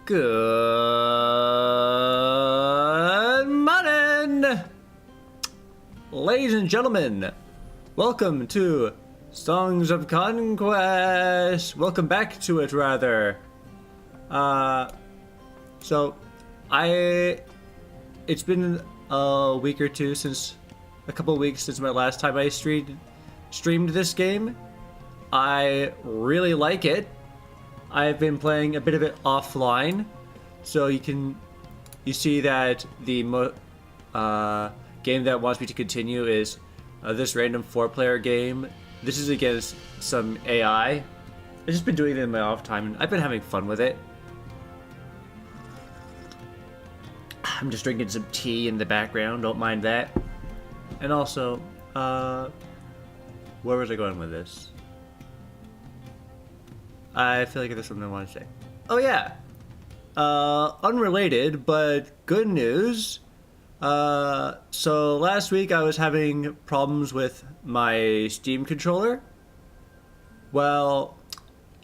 Good morning, ladies and gentlemen. Welcome to Songs of Conquest. Welcome back to it, rather. It's been a week or two a couple weeks since my last time I streamed this game. I really like it. I've been playing a bit of it offline, so you see that the game that wants me to continue is this random 4-player game. This is against some AI. I've just been doing it in my off time, and I've been having fun with it. I'm just drinking some tea in the background, don't mind that. And also, where was I going with this? I feel like there's something I want to say. Oh yeah! Unrelated, but good news. So last week I was having problems with my Steam controller. Well,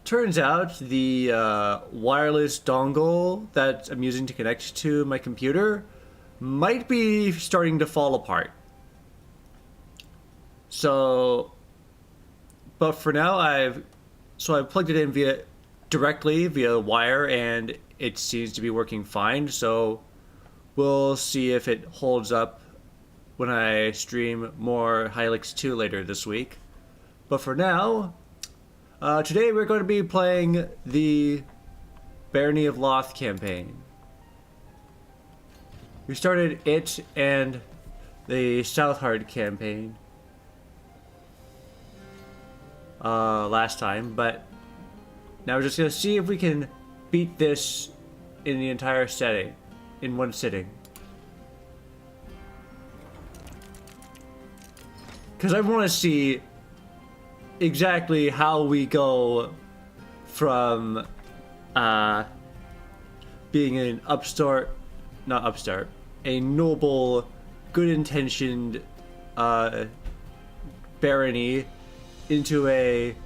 turns out the wireless dongle that I'm using to connect to my computer might be starting to fall apart. But for now I plugged it in directly via wire, and it seems to be working fine. So we'll see if it holds up when I stream more Helix 2 later this week. But for now, today we're going to be playing the Barony of Loth campaign. We started it and the Southhard campaign last time, but now we're just gonna see if we can beat this in the entire setting, in one sitting. Because I want to see exactly how we go from being an a noble, good-intentioned barony into a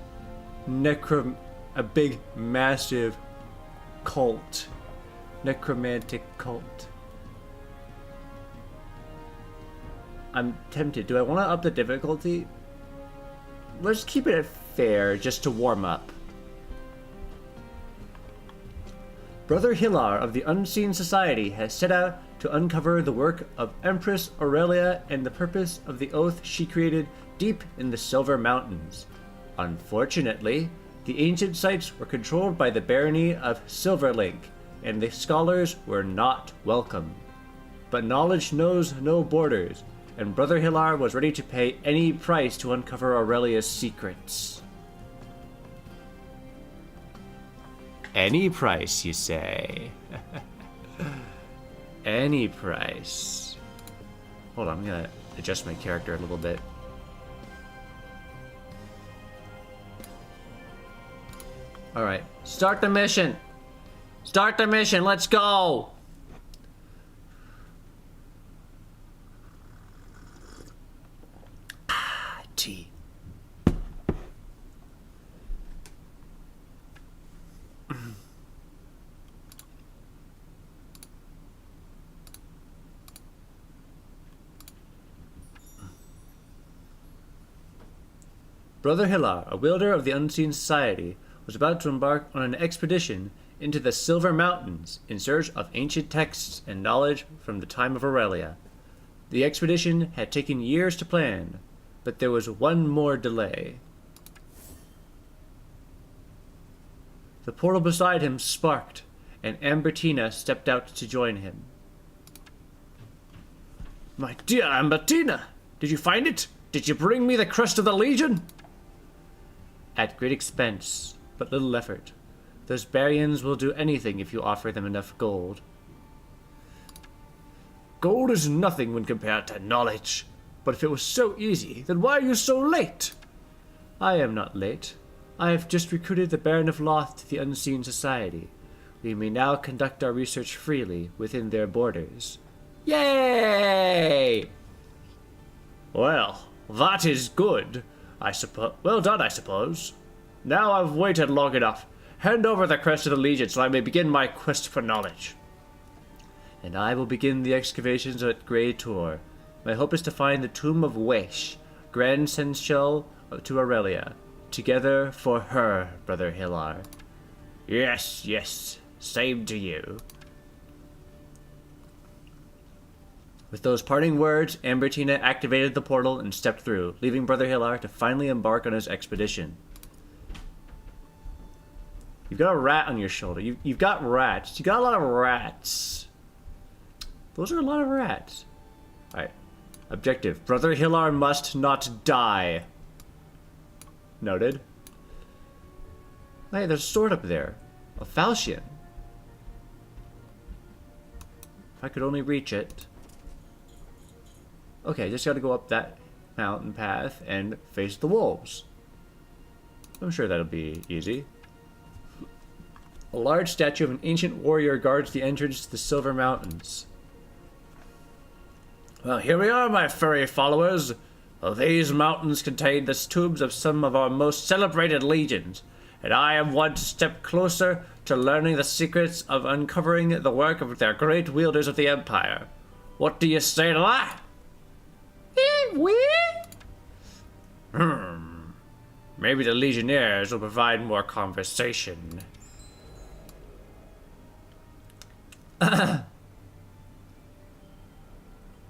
big, massive cult. Necromantic cult. I'm tempted. Do I want to up the difficulty? Let's keep it at fair, just to warm up. Brother Hilar of the Unseen Society has set out to uncover the work of Empress Aurelia and the purpose of the oath she created deep in the Silver Mountains. Unfortunately, the ancient sites were controlled by the Barony of Silverlink, and the scholars were not welcome. But knowledge knows no borders, and Brother Hilar was ready to pay any price to uncover Aurelia's secrets. Any price, you say? Any price. Hold on, I'm gonna adjust my character a little bit. Alright, start the mission! Start the mission, let's go! Tea. Brother Hilar, a wielder of the Unseen Society, was about to embark on an expedition into the Silver Mountains in search of ancient texts and knowledge from the time of Aurelia. The expedition had taken years to plan, but there was one more delay. The portal beside him sparked, and Ambertina stepped out to join him. My dear Ambertina, did you find it? Did you bring me the crest of the Legion? At great expense, but little effort. Those Baryons will do anything if you offer them enough gold. Gold is nothing when compared to knowledge. But if it was so easy, then why are you so late? I am not late. I have just recruited the Baron of Loth to the Unseen Society. We may now conduct our research freely within their borders. Yay! Well, that is good. Well done, I suppose. Now I've waited long enough. Hand over the crest of the Legion so I may begin my quest for knowledge. And I will begin the excavations at Grey Tor. My hope is to find the Tomb of Wish, Grand Seneschal to Aurelia. Together for her, Brother Hilar. Yes, yes. Same to you. With those parting words, Ambertina activated the portal and stepped through, leaving Brother Hilar to finally embark on his expedition. You've got a rat on your shoulder. You've got rats. You got a lot of rats. Those are a lot of rats. Alright. Objective. Brother Hilar must not die. Noted. Hey, there's a sword up there. A falchion. If I could only reach it. Okay, just gotta go up that mountain path and face the wolves. I'm sure that'll be easy. A large statue of an ancient warrior guards the entrance to the Silver Mountains. Well, here we are, my furry followers. These mountains contain the tombs of some of our most celebrated legions, and I am one step closer to learning the secrets of uncovering the work of their great wielders of the Empire. What do you say to that? Maybe the Legionnaires will provide more conversation.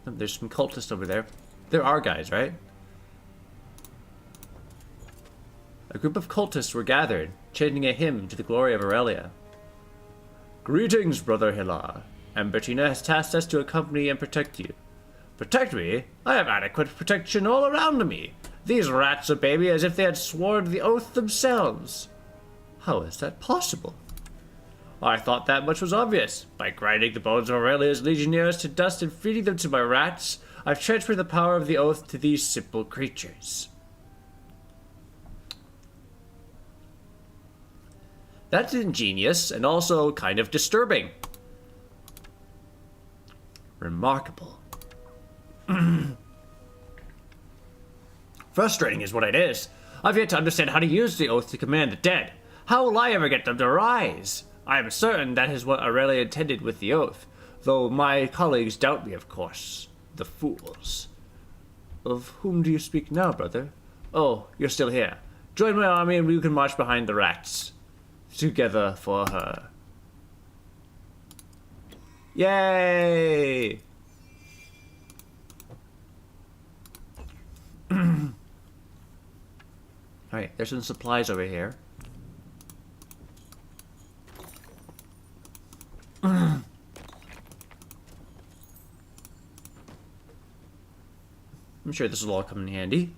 There's some cultists over there. There are guys, right? A group of cultists were gathered, chanting a hymn to the glory of Aurelia. Greetings, Brother Hilar. Ambertina has tasked us to accompany and protect you. Protect me? I have adequate protection all around me. These rats obey me as if they had sworn the oath themselves. How is that possible? I thought that much was obvious. By grinding the bones of Aurelia's legionnaires to dust and feeding them to my rats, I've transferred the power of the oath to these simple creatures. That's ingenious and also kind of disturbing. Remarkable. Frustrating is what it is. I've yet to understand how to use the oath to command the dead. How will I ever get them to rise? I am certain that is what Aurelia intended with the oath, though my colleagues doubt me, of course. The fools. Of whom do you speak now, brother? Oh, you're still here. Join my army and we can march behind the rats. Together for her. Yay! Alright, there's some supplies over here. I'm sure this will all come in handy.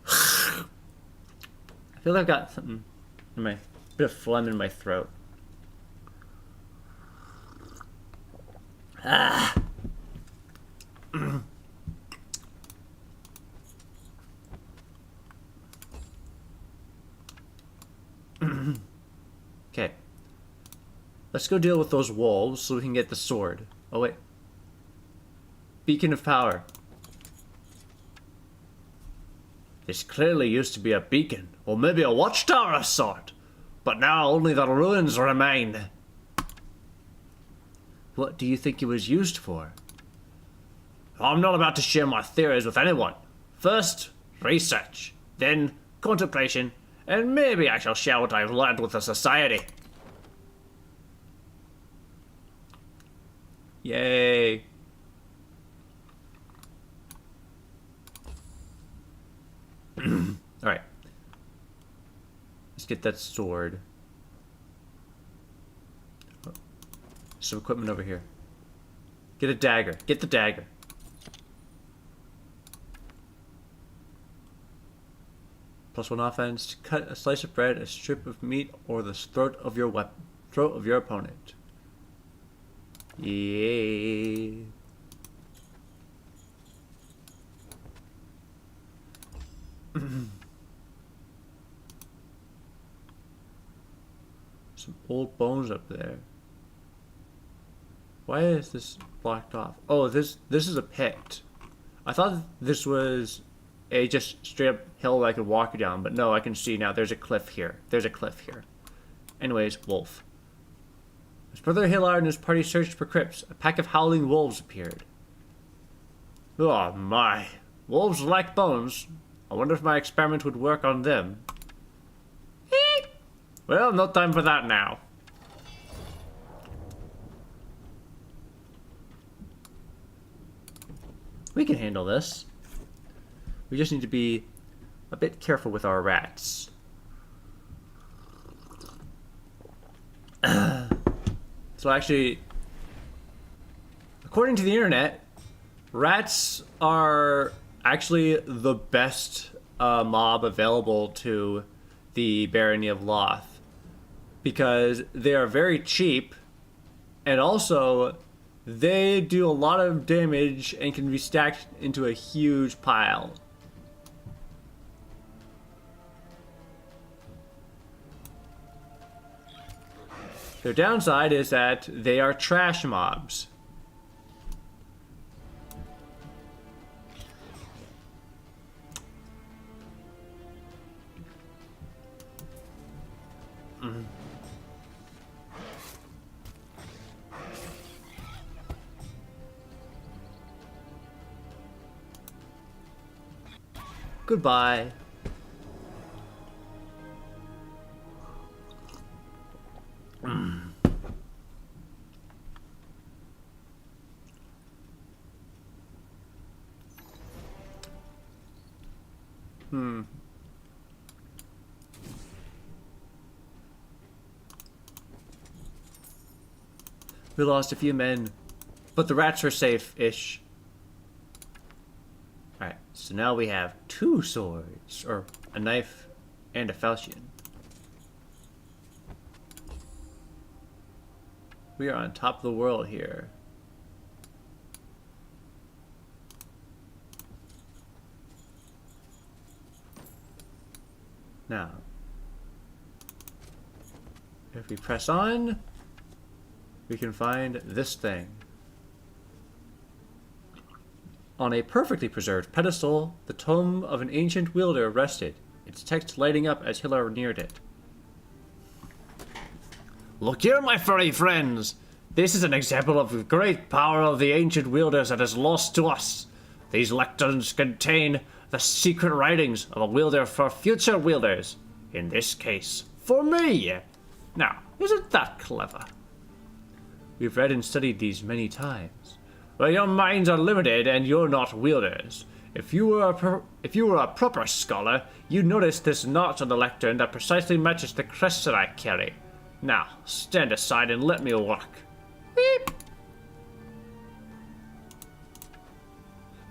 I feel like I've got something in my bit of phlegm in my throat. Ah. Okay. Let's go deal with those wolves so we can get the sword. Oh wait. Beacon of Power. This clearly used to be a beacon, or maybe a watchtower of sort. But now only the ruins remain. What do you think it was used for? I'm not about to share my theories with anyone. First, research. Then, contemplation. And maybe I shall share what I've learned with the society. Yay. Alright. Let's get that sword. Some equipment over here. Get a dagger. Get the dagger. +1 offense. Cut a slice of bread, a strip of meat, or the throat of your opponent. Yay. Some old bones up there. Why is this blocked off? Oh, this is a pit. I thought this was a just straight up hill I could walk down, but no, I can see now there's a cliff here. There's a cliff here. Anyways, wolf. As Brother Hillard and his party searched for crypts, a pack of howling wolves appeared. Oh my. Wolves like bones. I wonder if my experiment would work on them. Well, no time for that now. We can handle this. We just need to be a bit careful with our rats. So actually, according to the internet, rats are actually the best mob available to the Barony of Loth, because they are very cheap, and also they do a lot of damage and can be stacked into a huge pile. Their downside is that they are trash mobs. Goodbye. We lost a few men, but the rats are safe-ish. Alright, so now we have 2 swords, or a knife and a falchion. We are on top of the world here. Now, if we press on, we can find this thing. On a perfectly preserved pedestal, the tome of an ancient wielder rested, its text lighting up as Hillar neared it. Look here, my furry friends! This is an example of the great power of the ancient wielders that is lost to us. These lecterns contain the secret writings of a wielder for future wielders. In this case, for me! Now, isn't that clever? We've read and studied these many times. Well, your minds are limited and you're not wielders. If you were a proper scholar, you'd notice this notch on the lectern that precisely matches the crest that I carry. Now, stand aside and let me work. Beep.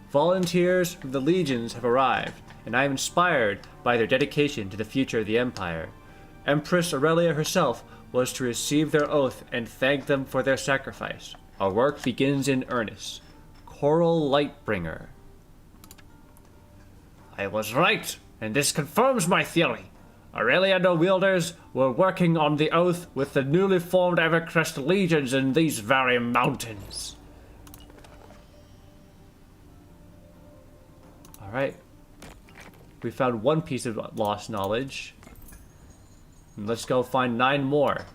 Volunteers from the legions have arrived, and I am inspired by their dedication to the future of the Empire. Empress Aurelia herself was to receive their oath and thank them for their sacrifice. Our work begins in earnest. Coral Lightbringer. I was right, and this confirms my theory. Aurelia and the wielders were working on the oath with the newly formed Evercrest legions in these very mountains. Alright. We found 1 piece of lost knowledge. And let's go find 9 more.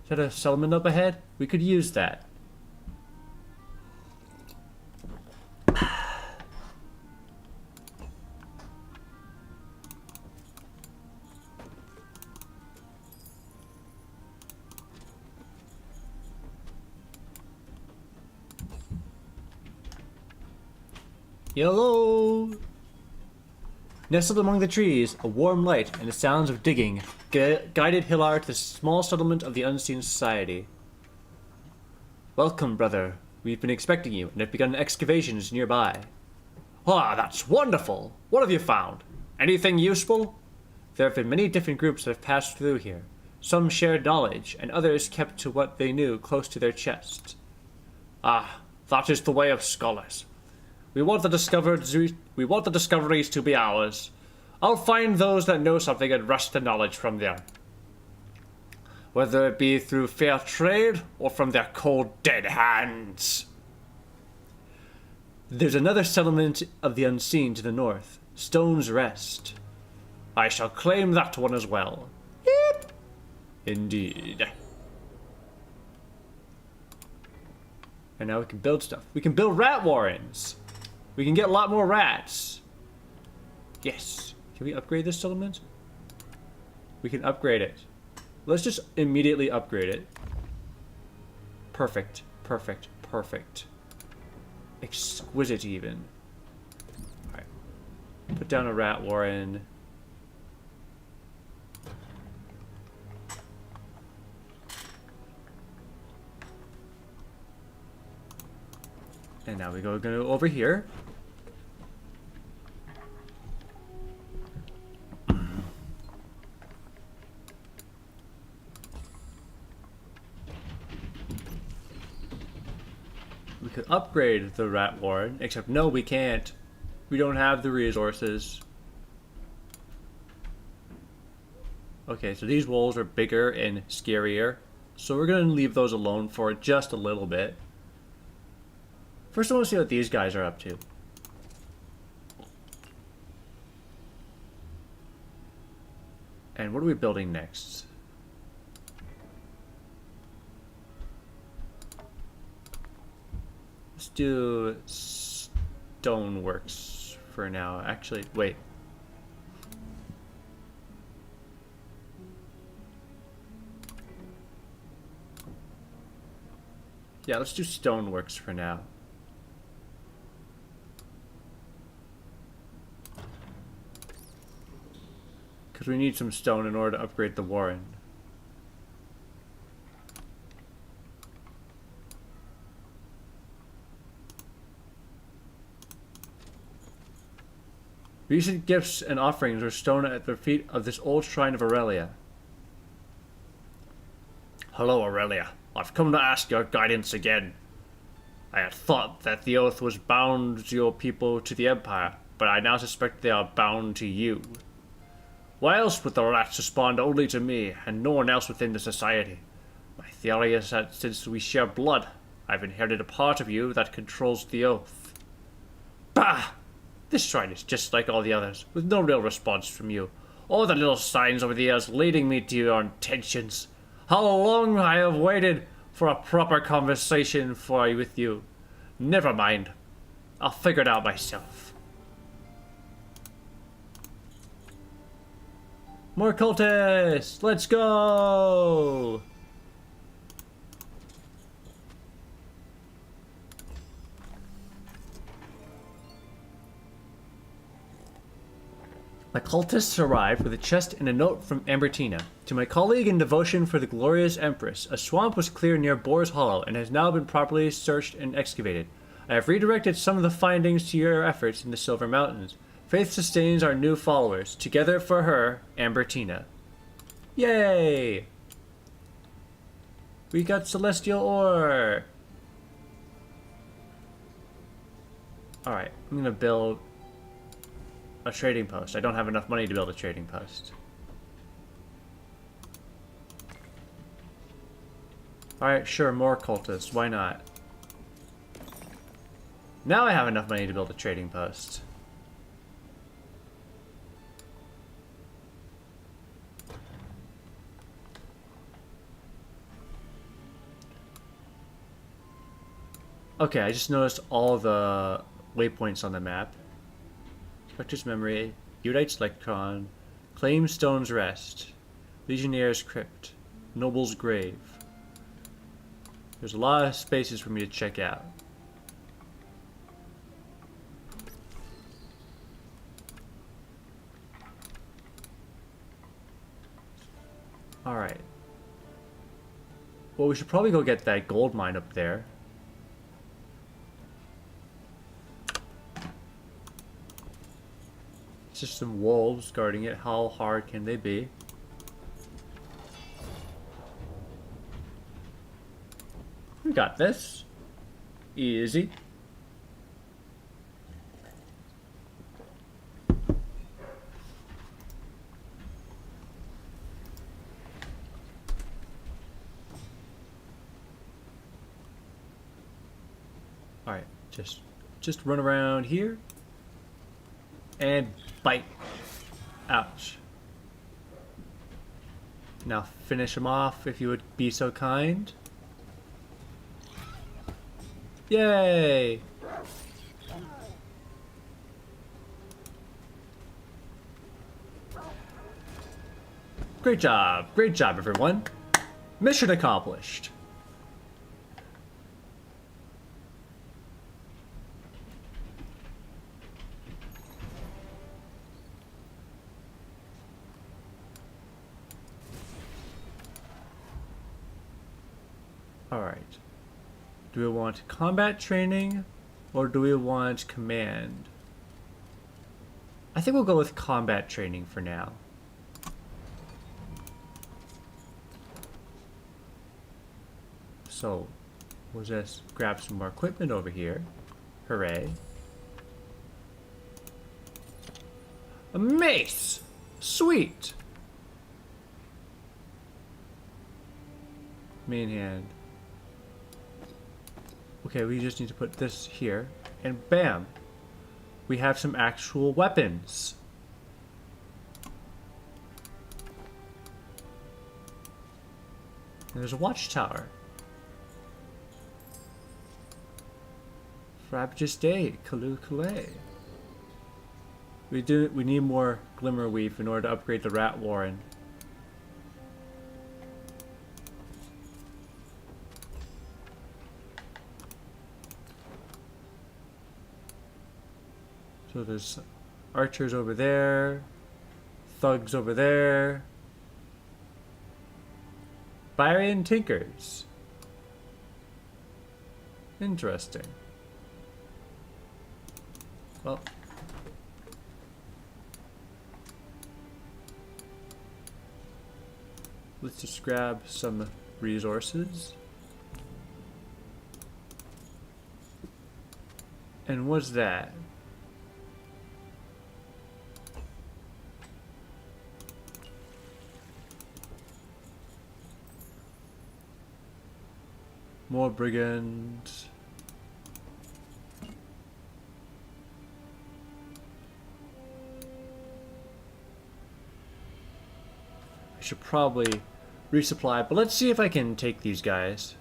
Is that a settlement up ahead? We could use that. Hello! Nestled among the trees, a warm light and the sounds of digging guided Hillar to the small settlement of the Unseen Society. Welcome, brother. We've been expecting you and have begun excavations nearby. Ah, that's wonderful! What have you found? Anything useful? There have been many different groups that have passed through here. Some shared knowledge, and others kept to what they knew close to their chests. Ah, that is the way of scholars. We want the discoveries to be ours. I'll find those that know something and wrest the knowledge from them. Whether it be through fair trade or from their cold, dead hands. There's another settlement of the unseen to the north, Stone's Rest. I shall claim that one as well. Yep. Indeed. And now we can build stuff. We can build rat warrens. We can get a lot more rats. Yes. Can we upgrade this settlement? We can upgrade it. Let's just immediately upgrade it. Perfect. Perfect. Perfect. Exquisite even. Alright. Put down a rat warren. And now we go over here. We could upgrade the rat warren, except no, we can't. We don't have the resources. Okay, so these wolves are bigger and scarier, so we're gonna leave those alone for just a little bit. First, I want to see what these guys are up to. And what are we building next? Let's do stoneworks for now. Actually, wait. Yeah, let's do stoneworks for now. Because we need some stone in order to upgrade the warren. Recent gifts and offerings are stone at the feet of this old shrine of Aurelia. Hello, Aurelia. I've come to ask your guidance again. I had thought that the oath was bound your people to the Empire, but I now suspect they are bound to you. Why else would the rats respond only to me, and no one else within the society? My theory is that since we share blood, I've inherited a part of you that controls the oath. Bah! This shrine is just like all the others, with no real response from you. All the little signs over the years leading me to your intentions. How long I have waited for a proper conversation with you. Never mind. I'll figure it out myself. More cultists! Let's go! My cultists arrived with a chest and a note from Ambertina. To my colleague in devotion for the glorious Empress, a swamp was cleared near Boar's Hollow and has now been properly searched and excavated. I have redirected some of the findings to your efforts in the Silver Mountains. Faith sustains our new followers. Together for her, Ambertina. Yay! We got celestial ore! Alright, I'm gonna build a trading post. I don't have enough money to build a trading post. Alright, sure, more cultists. Why not? Now I have enough money to build a trading post. Okay, I just noticed all the waypoints on the map. Spectre's Memory, Udite's Lectron, Claim Stone's Rest, Legionnaire's Crypt, Noble's Grave. There's a lot of spaces for me to check out. Alright. Well, we should probably go get that gold mine up there. It's just some wolves guarding it. How hard can they be? We got this. Easy. Alright, just run around here. And bite. Ouch. Now finish him off if you would be so kind. Yay! Great job everyone. Mission accomplished. Alright. Do we want combat training or do we want command? I think we'll go with combat training for now. So, we'll just grab some more equipment over here. Hooray. A mace! Sweet! Main hand. Okay, we just need to put this here, and bam! We have some actual weapons. And there's a watchtower. Frabjous day, Kalu Kule. We need more Glimmer Weave in order to upgrade the Rat Warren. So there's archers over there, thugs over there, Byron Tinkers. Interesting. Well, let's just grab some resources. And what's that? More brigands. I should probably resupply, but let's see if I can take these guys.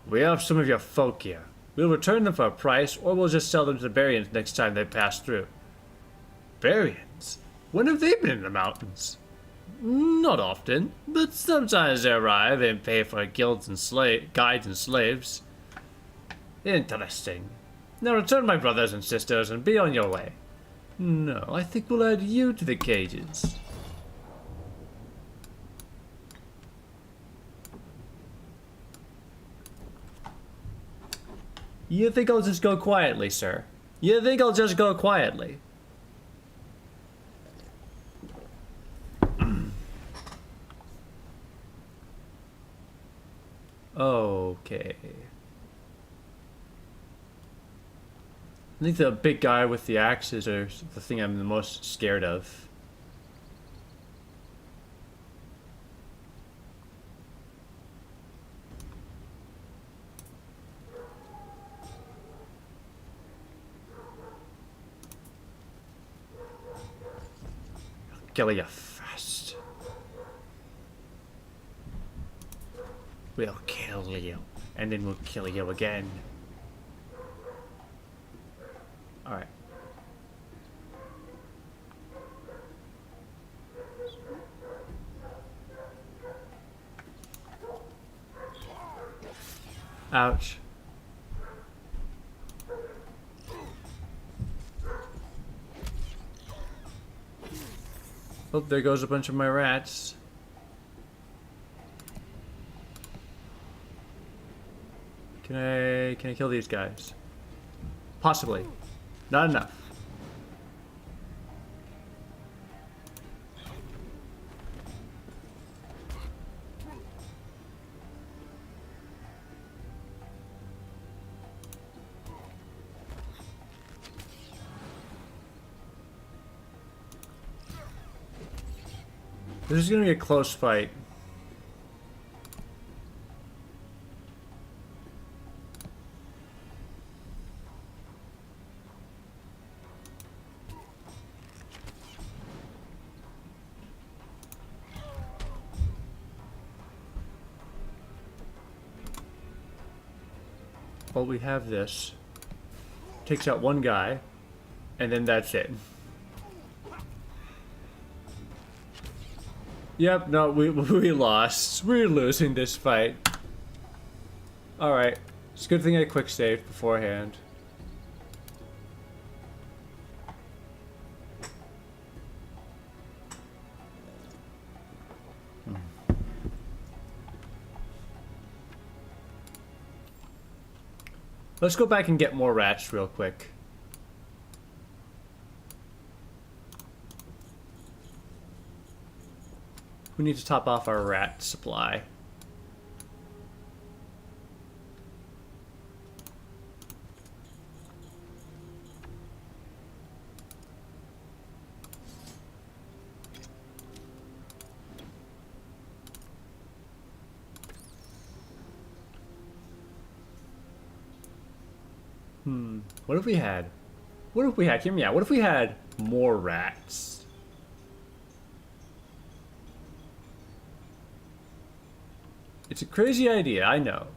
We have some of your folk here. We'll return them for a price, or we'll just sell them to the Baryons next time they pass through. Baryons? When have they been in the mountains? Not often, but sometimes they arrive and pay for guides and slaves. Interesting. Now return, my brothers and sisters, and be on your way. No, I think we'll add you to the cages. You think I'll just go quietly, sir? You think I'll just go quietly? Okay. I think the big guy with the axes are the thing I'm the most scared of. I'll kill you fast. We'll kill you, and then we'll kill you again. Alright. Ouch. Oh, there goes a bunch of my rats. Can I kill these guys? Possibly. Not enough. This is gonna be a close fight. Well, we have this. Takes out one guy, and then that's it. Yep, no, we lost. We're losing this fight. Alright. It's a good thing I quick saved beforehand. Let's go back and get more rats real quick. We need to top off our rat supply. What if we had... hear me out, what if we had more rats? It's a crazy idea, I know.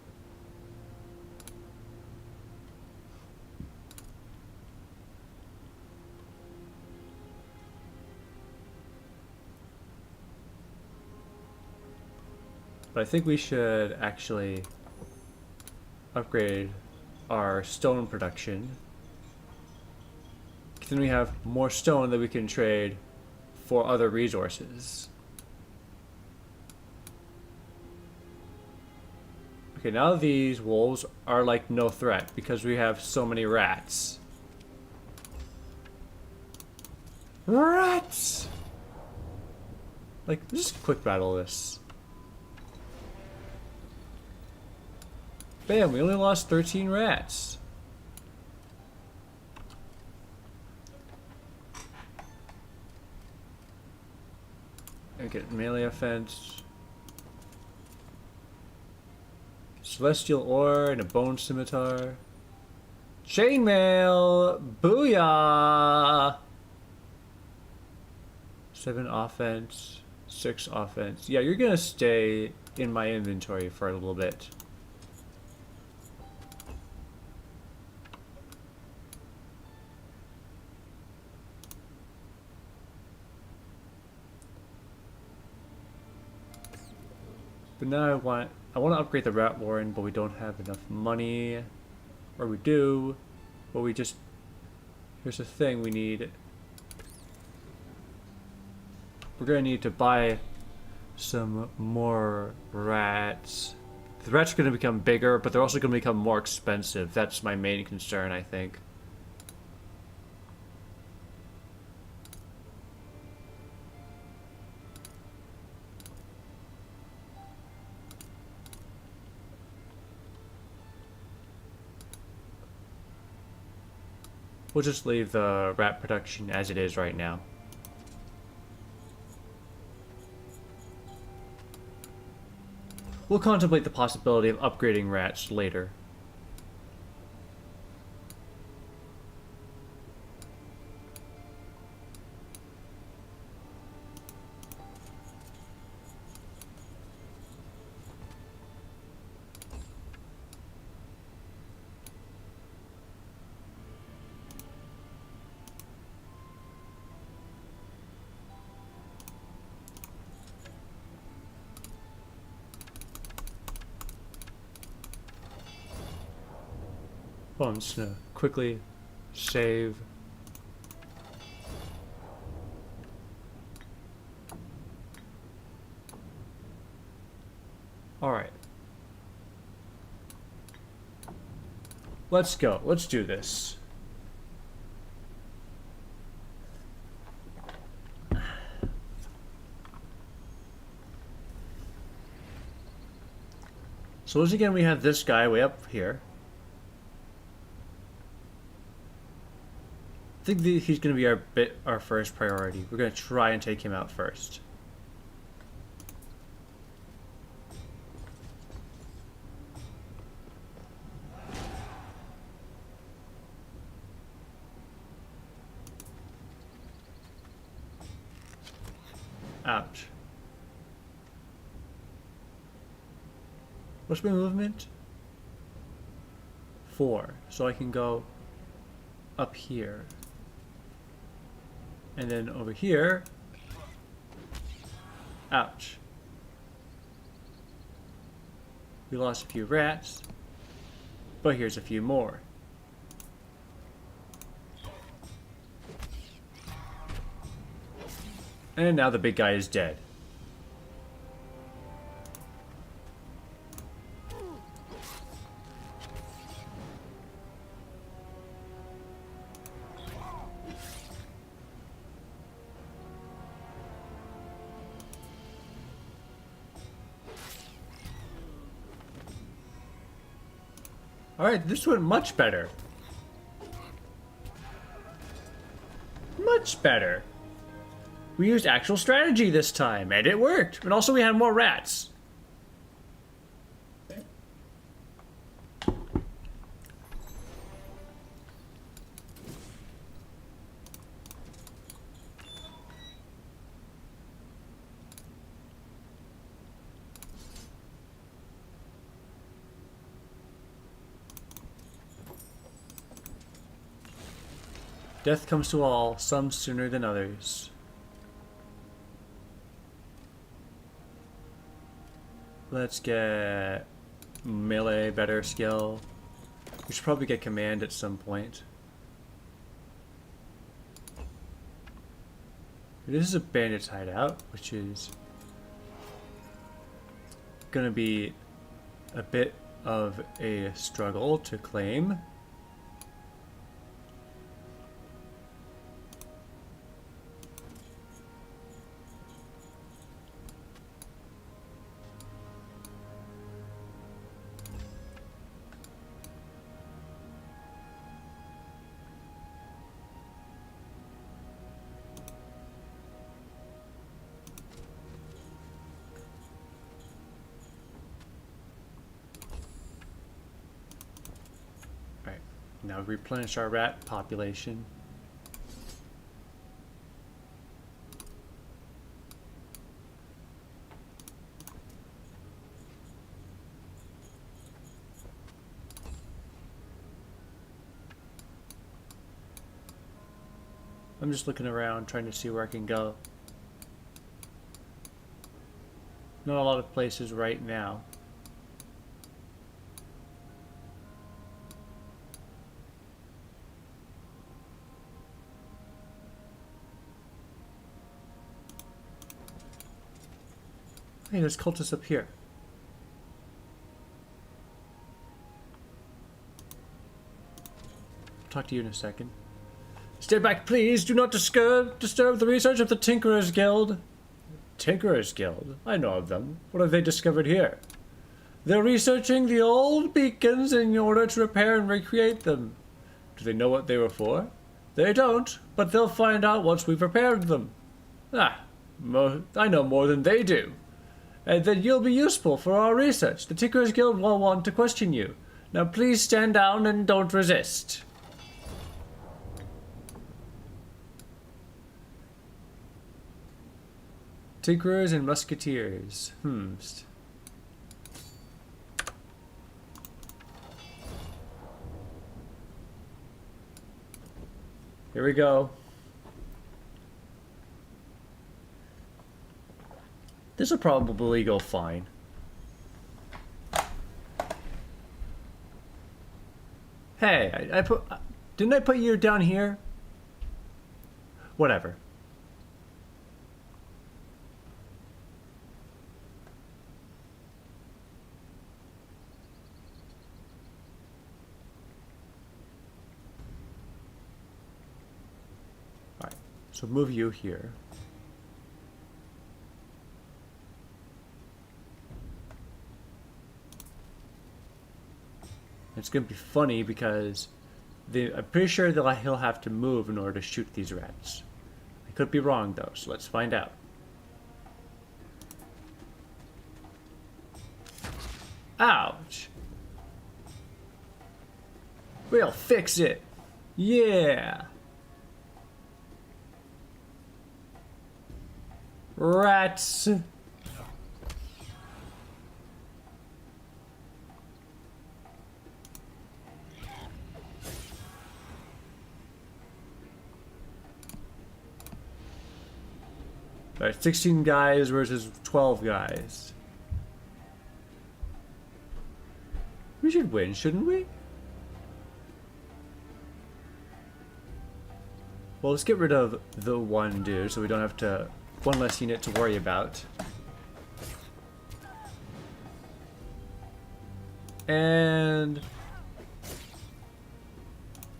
But I think we should actually upgrade our stone production. Then we have more stone that we can trade for other resources. Okay, now these wolves are like no threat because we have so many rats. Rats! Like, just quick battle this. Bam, we only lost 13 rats. And get melee offense. Celestial ore and a bone scimitar. Chainmail! Booyah! 7 offense, 6 offense. Yeah, you're gonna stay in my inventory for a little bit. But now I want to upgrade the Rat Warren, but we don't have enough money. Or we do, but we just... Here's the thing, we need... We're gonna need to buy some more rats. The rats are gonna become bigger, but they're also gonna become more expensive. That's my main concern, I think. We'll just leave the rat production as it is right now. We'll contemplate the possibility of upgrading rats later. Oh, I'm just gonna quickly save. Alright. Let's go. Let's do this. So once again, we have this guy way up here. I think he's going to be our first priority. We're going to try and take him out first. Ouch. What's my movement? 4. So I can go up here. And then over here. Ouch. We lost a few rats. But here's a few more. And now the big guy is dead. Alright, this went much better. Much better. We used actual strategy this time, and it worked. And also we had more rats. Death comes to all, some sooner than others. Let's get melee better skill. We should probably get command at some point. This is a bandit's hideout, which is gonna be a bit of a struggle to claim. Now replenish our rat population. I'm just looking around trying to see where I can go. Not a lot of places right now. Hey, there's cultists up here. I'll talk to you in a second. Stay back, please. Do not disturb the research of the Tinkerers Guild. Tinkerers Guild? I know of them. What have they discovered here? They're researching the old beacons in order to repair and recreate them. Do they know what they were for? They don't, but they'll find out once we've repaired them. I know more than they do. And then you'll be useful for our research. The Tinkerers Guild will want to question you. Now please stand down and don't resist. Tinkerers and Musketeers. Here we go. This will probably go fine. Hey, didn't I put you down here? Whatever. Alright, so move you here. It's going to be funny because I'm pretty sure that he'll have to move in order to shoot these rats. I could be wrong though, so let's find out. Ouch! We'll fix it! Yeah! Rats! Alright, 16 guys versus 12 guys. We should win, shouldn't we? Well, let's get rid of the one dude so we don't have to... one less unit to worry about. And...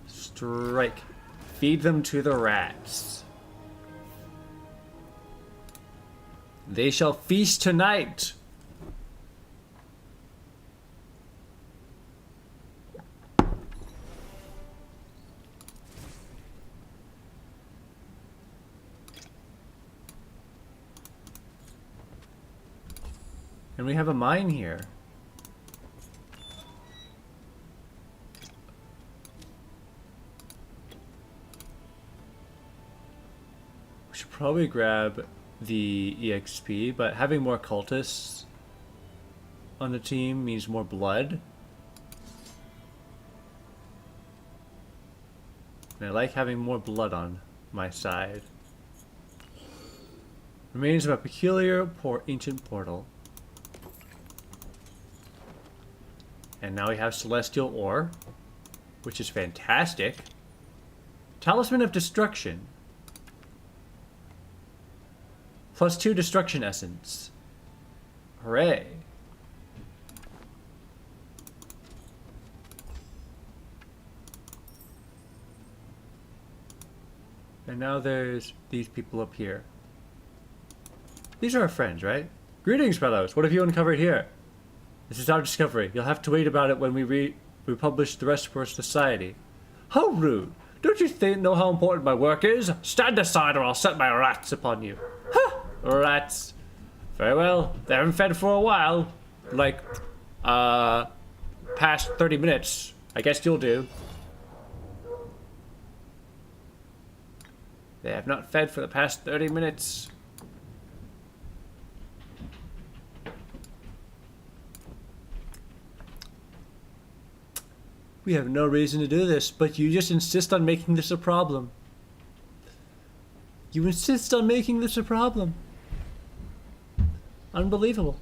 strike. Feed them to the rats. They shall feast tonight. And we have a mine here. We should probably grab the EXP, but having more cultists on the team means more blood. And I like having more blood on my side. Remains of a peculiar ancient portal. And now we have Celestial Ore, which is fantastic. Talisman of Destruction. +2 Destruction Essence. Hooray. And now there's these people up here. These are our friends, right? Greetings, fellows. What have you uncovered here? This is our discovery. You'll have to wait about it when we publish the rest for society. How rude! Don't you know how important my work is? Stand aside or I'll set my rats upon you. Ha! Rats. Very well. They haven't fed for a while. Like, past 30 minutes. I guess you'll do. They have not fed for the past 30 minutes. We have no reason to do this, but you just insist on making this a problem. You insist on making this a problem. Unbelievable.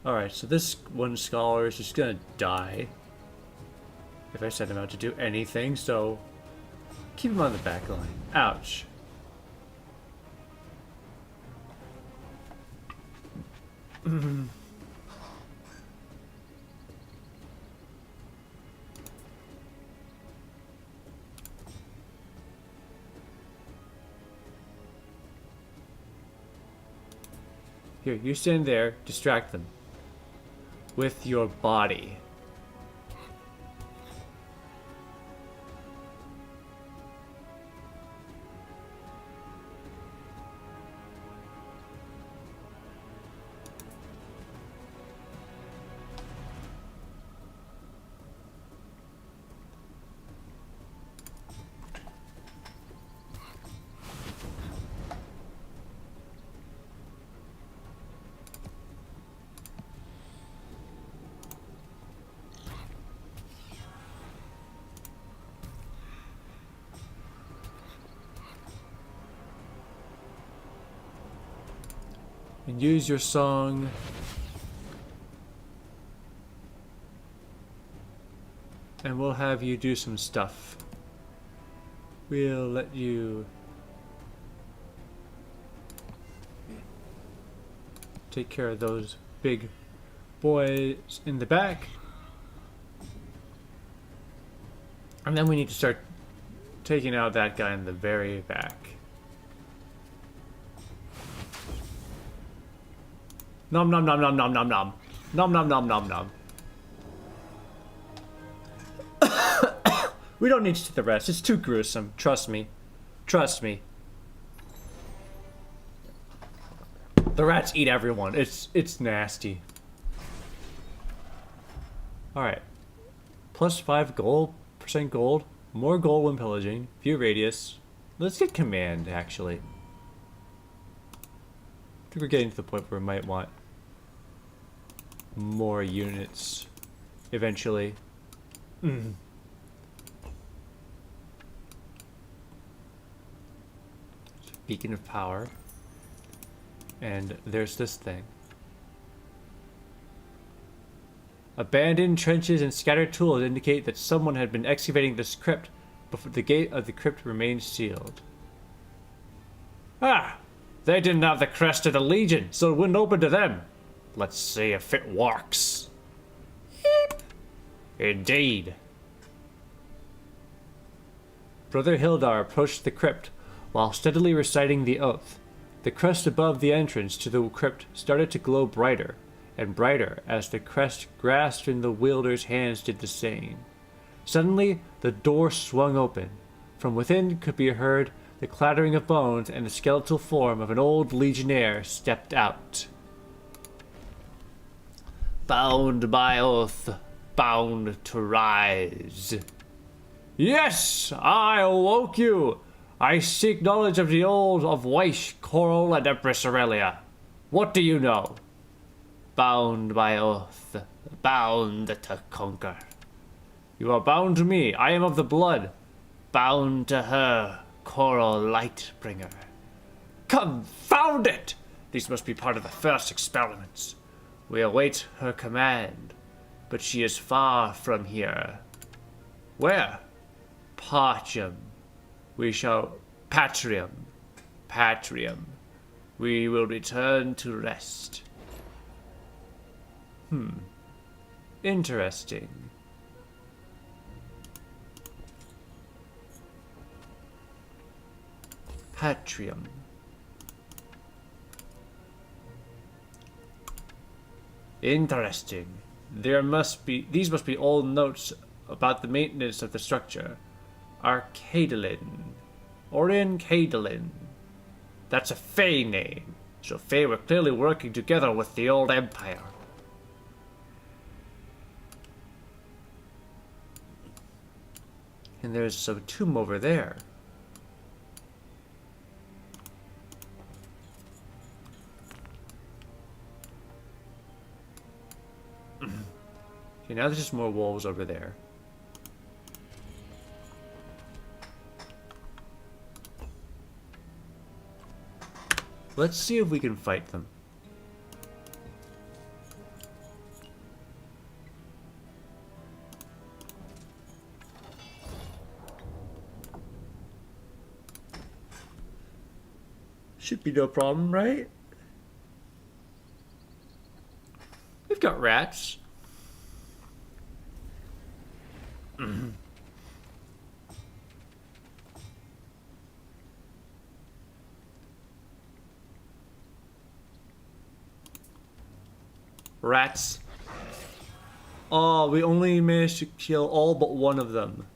Alright, so this one scholar is just gonna die if I send him out to do anything, so keep him on the back line. Ouch. Here, you stand there, distract them. With your body. And use your song. And we'll have you do some stuff. We'll let you take care of those big boys in the back. And then we need to start taking out that guy in the very back. Nom nom nom nom nom nom nom. Nom nom nom nom nom. We don't need to do the rest. It's too gruesome. Trust me. Trust me. The rats eat everyone. It's nasty. Alright. Plus 5 gold, percent gold, more gold when pillaging, view radius. Let's get command, actually. I think we're getting to the point where we might want more units eventually. Beacon of power. And there's this thing. Abandoned trenches and scattered tools indicate that someone had been excavating this crypt before the gate of the crypt remained sealed. Ah! They didn't have the crest of the Legion, so it wouldn't open to them. Let's see if it works. Yep. Indeed. Brother Hildar approached the crypt while steadily reciting the oath. The crest above the entrance to the crypt started to glow brighter and brighter as the crest grasped in the wielder's hands did the same. Suddenly, the door swung open. From within could be heard the clattering of bones, and the skeletal form of an old legionnaire stepped out. Bound by oath, bound to rise. Yes, I awoke you. I seek knowledge of the old of Weish, Coral, and Empress Aurelia. What do you know? Bound by oath, bound to conquer. You are bound to me. I am of the blood. Bound to her, Coral Lightbringer. Confound it! These must be part of the first experiments. We await her command, but she is far from here. Where? Partium. We shall... Patrium. Patrium. We will return to rest. Interesting. Patrium. Interesting. These must be old notes about the maintenance of the structure. Arcadolin. Orion Cadolin. That's a Fey name. So Fey were clearly working together with the old empire. And there's a tomb over there. Okay, now there's just more wolves over there. Let's see if we can fight them. Should be no problem, right? We've got rats. Rats. Oh, we only managed to kill all but one of them.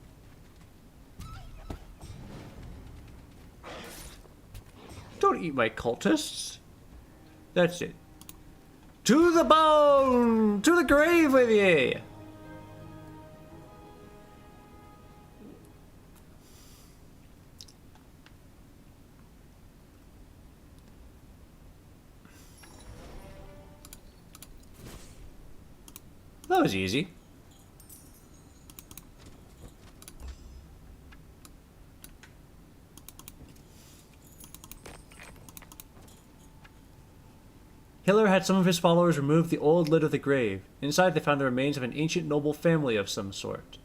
Don't eat my cultists. That's it. To the bone! To the grave with ye! That was easy. Hiller had some of his followers remove the old lid of the grave. Inside they found the remains of an ancient noble family of some sort.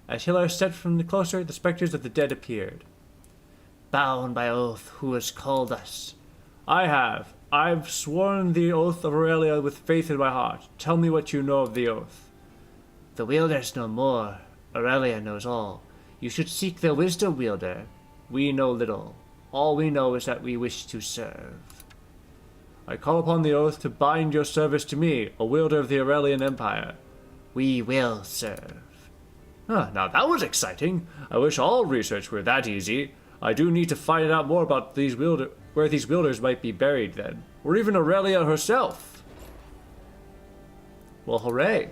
As Hiller stepped from the closer, the specters of the dead appeared. Bound by oath, who has called us? I have. I've sworn the oath of Aurelia with faith in my heart. Tell me what you know of the oath. The wielders know more. Aurelia knows all. You should seek the wisdom, wielder. We know little. All we know is that we wish to serve. I call upon the oath to bind your service to me, a wielder of the Aurelian Empire. We will serve. Ah, now that was exciting. I wish all research were that easy. I do need to find out more about where these wielders might be buried then. Or even Aurelia herself. Well, hooray.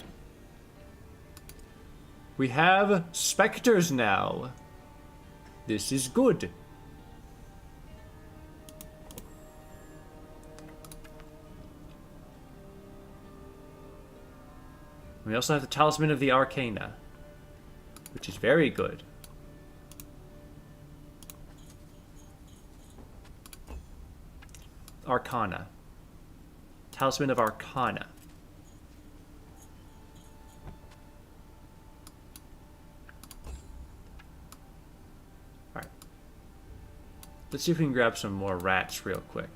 We have specters now. This is good. We also have the Talisman of the Arcana, which is very good. Arcana. Talisman of Arcana. Alright. Let's see if we can grab some more rats real quick.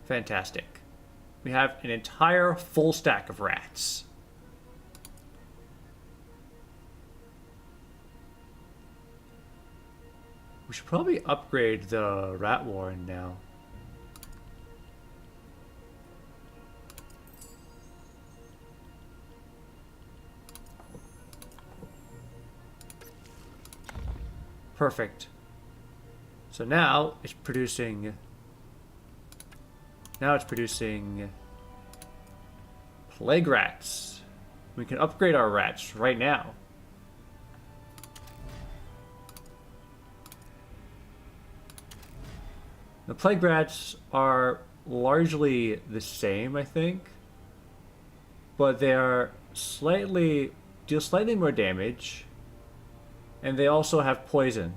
Fantastic. We have an entire full stack of rats. We should probably upgrade the Rat Warren now. Perfect. So now it's producing... Now it's producing plague rats. We can upgrade our rats right now. The plague rats are largely the same, I think, but they are deal slightly more damage, and they also have poison.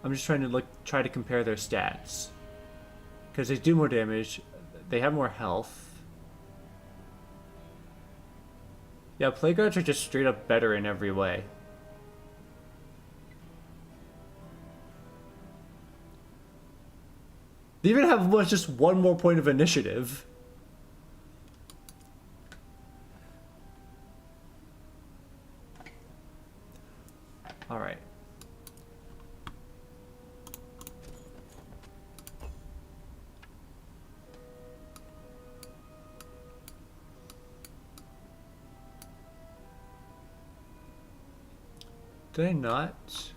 I'm just trying to try to compare their stats, because they do more damage, they have more health. Yeah, plague rats are just straight up better in every way. They even have just one more point of initiative. Alright. Did I not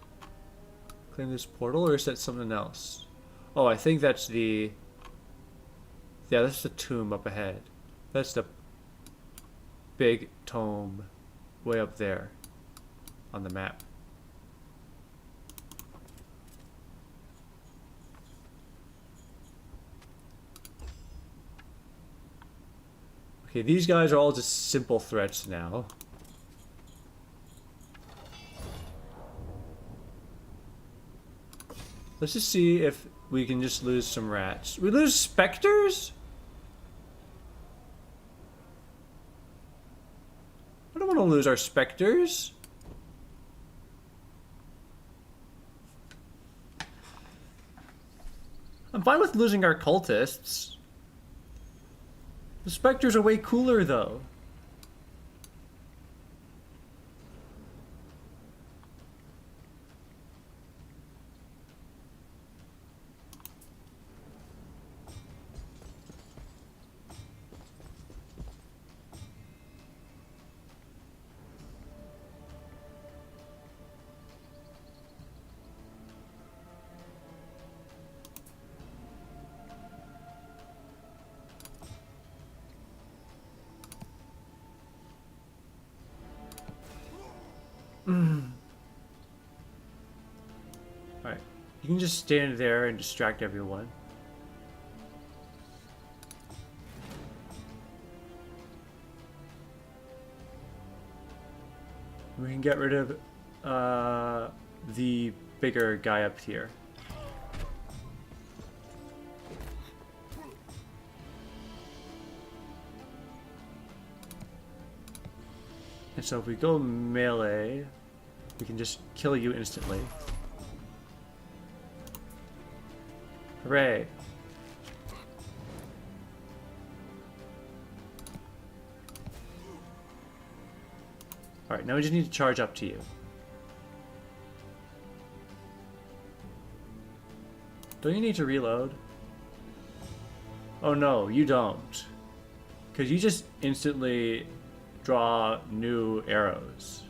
claim this portal, or is that something else? Oh, I think that's the... Yeah, that's the tomb up ahead. That's the big tome way up there on the map. Okay, these guys are all just simple threats now. Let's just see if we can just lose some rats. We lose specters? I don't want to lose our specters. I'm fine with losing our cultists. The specters are way cooler, though. Alright. You can just stand there and distract everyone. We can get rid of the bigger guy up here. And so if we go melee, we can just kill you instantly. Hooray. Alright, now we just need to charge up to you. Don't you need to reload? Oh no, you don't. Because you just instantly draw new arrows.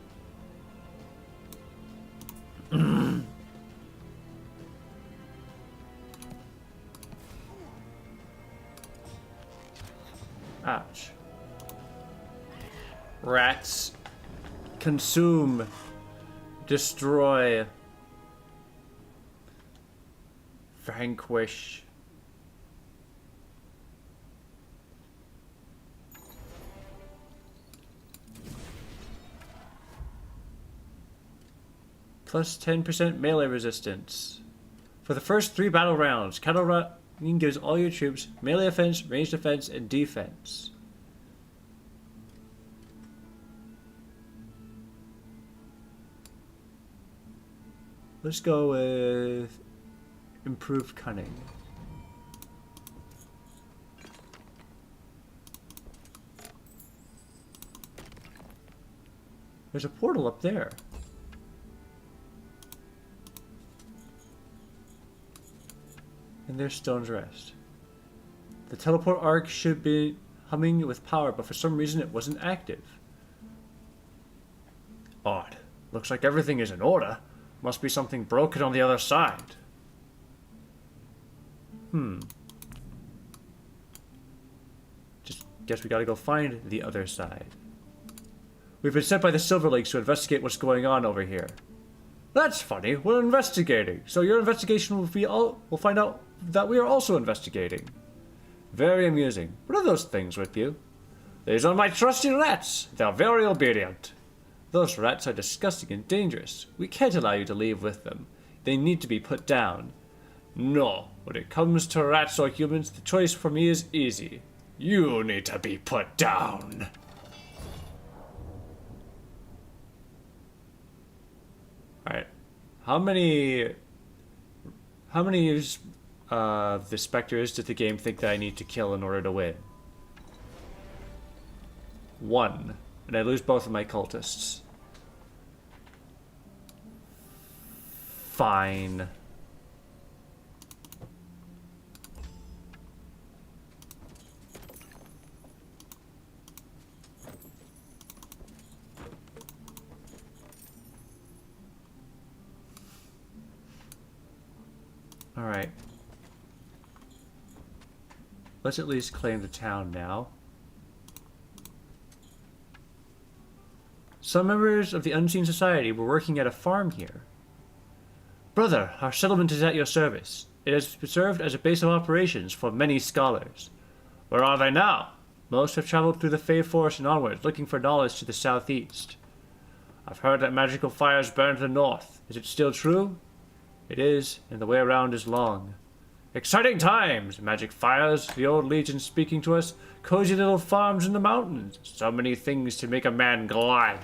Ouch. Rats. Consume. Destroy. Vanquish. Plus 10% melee resistance. For the first 3 battle rounds, cattle running gives all your troops melee offense, ranged defense, and defense. Let's go with improved cunning. There's a portal up there. And there's Stone's Rest. The teleport arc should be humming with power, but for some reason it wasn't active. Odd. Looks like everything is in order. Must be something broken on the other side. Just guess we gotta go find the other side. We've been sent by the Silverlakes to investigate what's going on over here. That's funny. We're investigating. So your investigation will find out that we are also investigating. Very amusing. What are those things with you? These are my trusty rats. They are very obedient. Those rats are disgusting and dangerous. We can't allow you to leave with them. They need to be put down. No. When it comes to rats or humans, the choice for me is easy. You need to be put down. Alright. How many of the specters did the game think that I need to kill in order to win? 1. And I lose both of my cultists. Fine. Alright. Let's at least claim the town now. Some members of the Unseen Society were working at a farm here. Brother, our settlement is at your service. It has served as a base of operations for many scholars. Where are they now? Most have traveled through the Fey Forest and onwards, looking for knowledge to the southeast. I've heard that magical fires burn to the north. Is it still true? It is, and the way around is long. Exciting times! Magic fires, the old legion speaking to us, cozy little farms in the mountains. So many things to make a man glad.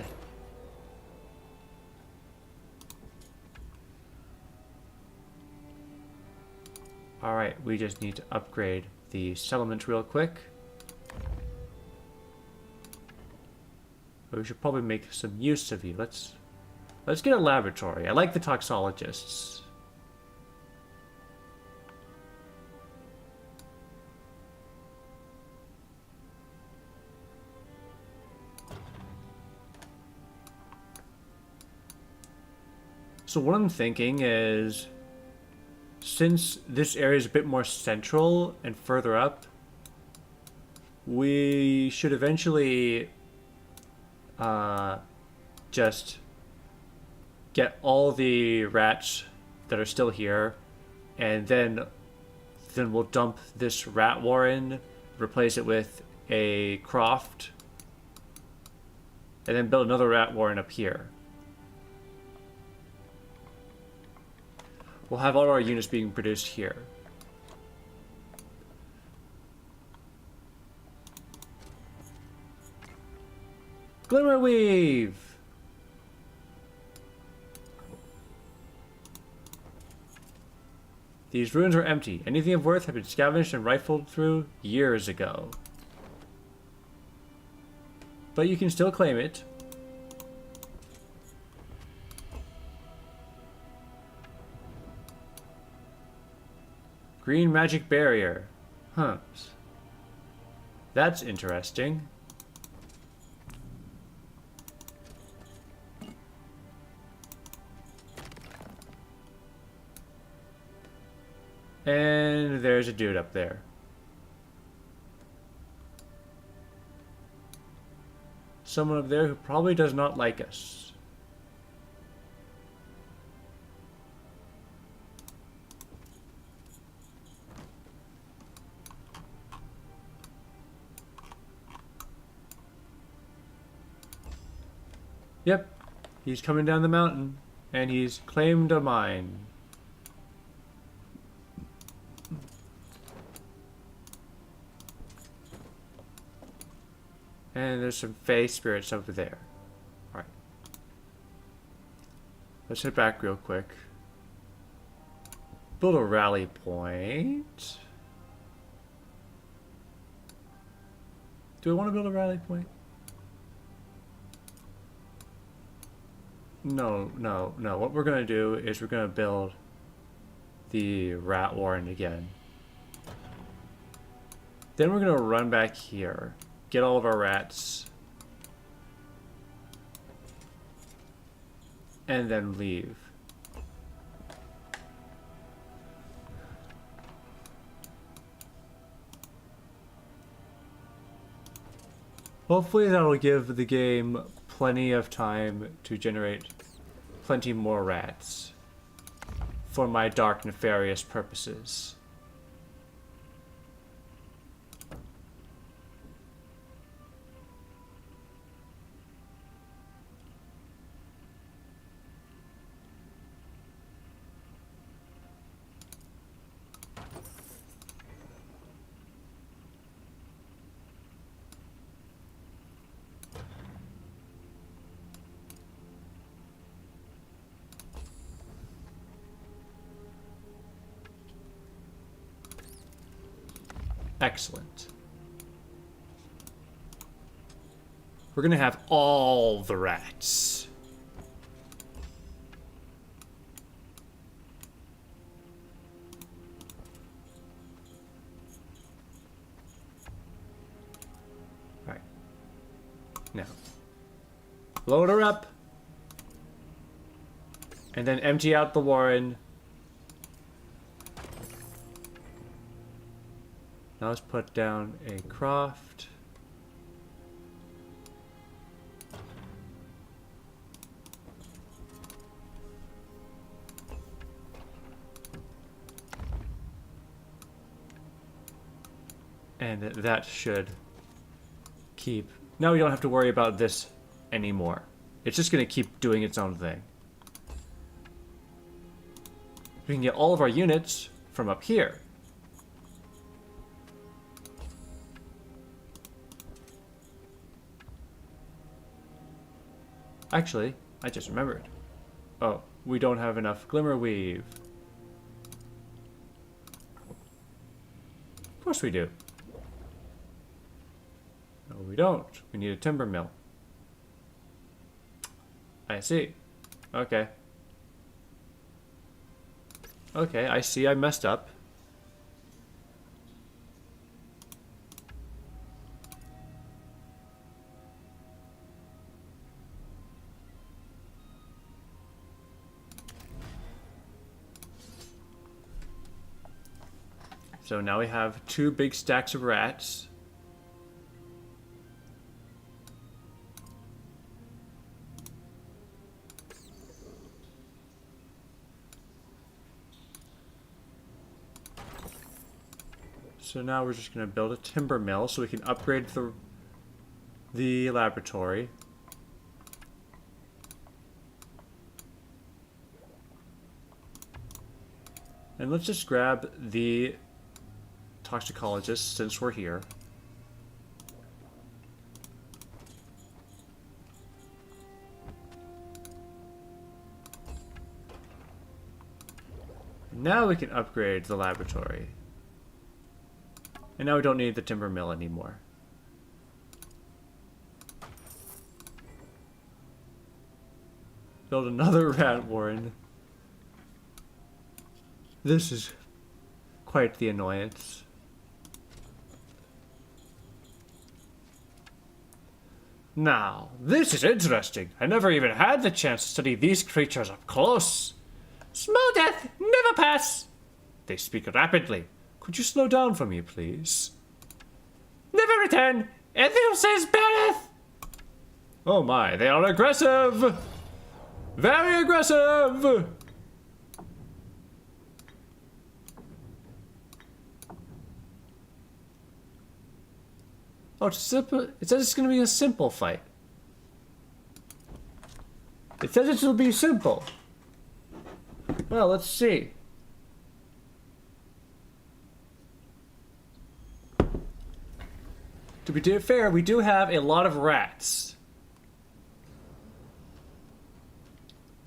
Alright, we just need to upgrade the settlement real quick. We should probably make some use of you. Let's get a laboratory. I like the toxologists. So what I'm thinking is, since this area is a bit more central and further up, we should eventually just get all the rats that are still here, and then we'll dump this rat warren, replace it with a croft, and then build another rat warren up here. We'll have all our units being produced here. Glimmerweave! These ruins are empty. Anything of worth had been scavenged and rifled through years ago. But you can still claim it. Green magic barrier. Huh. That's interesting. And there's a dude up there. someone up there who probably does not like us. Yep, he's coming down the mountain, and he's claimed a mine. And there's some Fey spirits over there. Alright. Let's head back real quick. Build a rally point. Do I want to build a rally point? No. What we're going to do is we're going to build the rat warren again. Then we're going to run back here. Get all of our rats. And then leave. Hopefully that'll give the game plenty of time to generate plenty more rats for my dark nefarious purposes. Excellent. We're gonna have all the rats. Alright. Now. Load her up. And then empty out the warren. Now let's put down a croft. And that should keep... Now we don't have to worry about this anymore. It's just going to keep doing its own thing. We can get all of our units from up here. Actually, I just remembered. Oh, we don't have enough glimmer weave. Of course we do. No, we don't. We need a timber mill. I see. Okay. Okay, I see I messed up. So now we have 2 big stacks of rats. So now we're just going to build a timber mill so we can upgrade the laboratory. And let's just grab the toxicologist since we're here. Now we can upgrade the laboratory. And now we don't need the timber mill anymore. Build another rat warren. This is quite the annoyance. Now, this is interesting. I never even had the chance to study these creatures up close. Small death, never pass. They speak rapidly. Could you slow down for me, please? Never return. Anything says bad. Oh my, they are aggressive! Very aggressive! Oh, it's simple. It says it's gonna be a simple fight. It says it will be simple. Well, let's see. To be fair, we do have a lot of rats.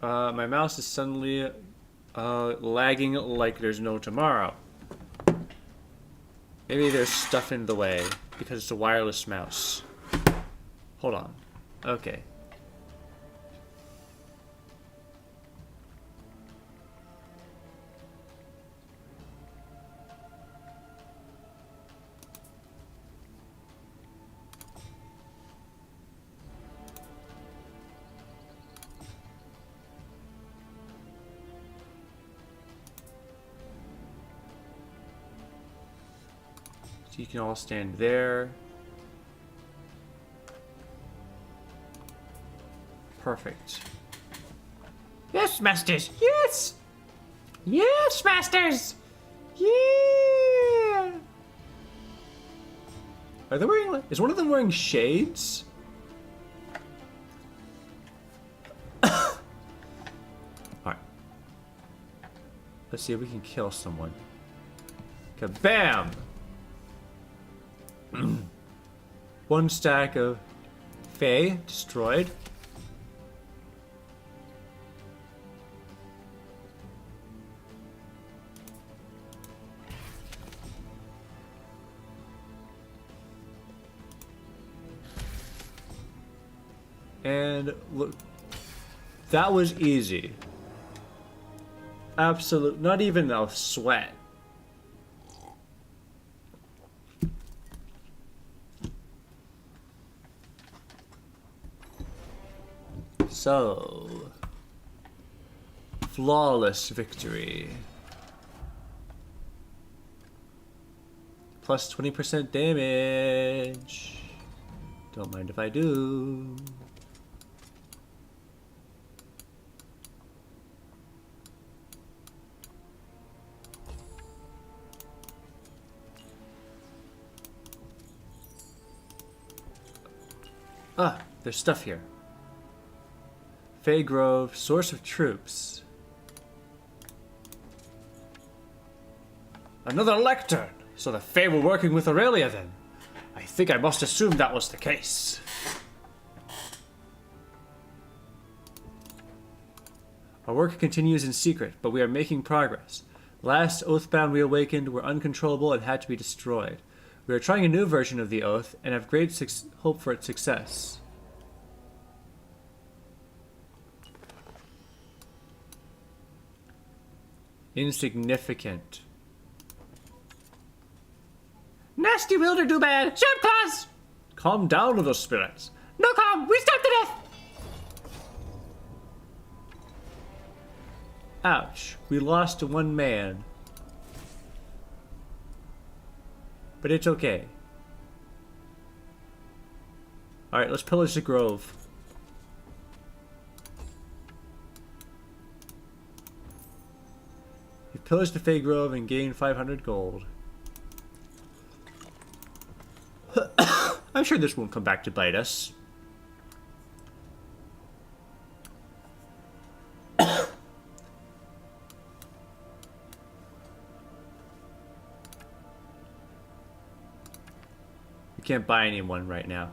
My mouse is suddenly lagging like there's no tomorrow. Maybe there's stuff in the way because it's a wireless mouse. Hold on. Okay. So you can all stand there. Perfect. Yes, masters. Yes. Yes, masters. Yeah. Are they wearing? Is one of them wearing shades? All right. Let's see if we can kill someone. Kabam! One stack of Fae destroyed. And look, that was easy. Absolute, not even a sweat. So, flawless victory. Plus 20% damage. Don't mind if I do. Ah, there's stuff here. Fey Grove, source of troops. Another lectern! So the Fey were working with Aurelia then. I think I must assume that was the case. Our work continues in secret, but we are making progress. Last Oathbound we awakened were uncontrollable and had to be destroyed. We are trying a new version of the Oath and have great hope for its success. Insignificant. Nasty wilder do bad. Sharp claws! Calm down, little spirits. No calm. We starve to death. Ouch. We lost one man. But it's okay. Alright, let's pillage the grove. We pillaged the Fey Grove and gained 500 gold. I'm sure this won't come back to bite us. We can't buy anyone right now.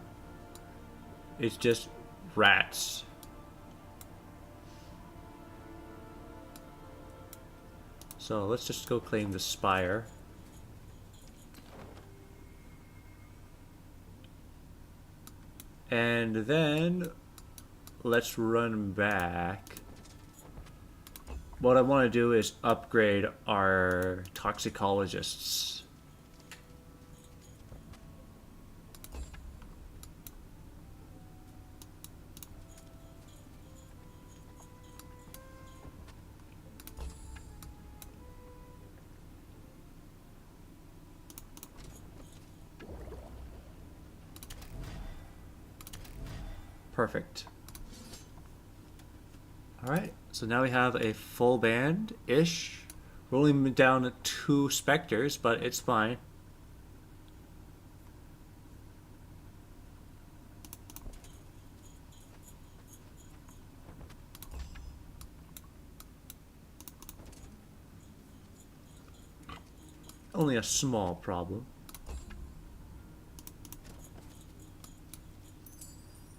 It's just rats. So let's just go claim the spire. And then let's run back. What I want to do is upgrade our toxicologists. Perfect. Alright, so now we have a full band-ish. We're only down 2 specters, but it's fine. Only a small problem.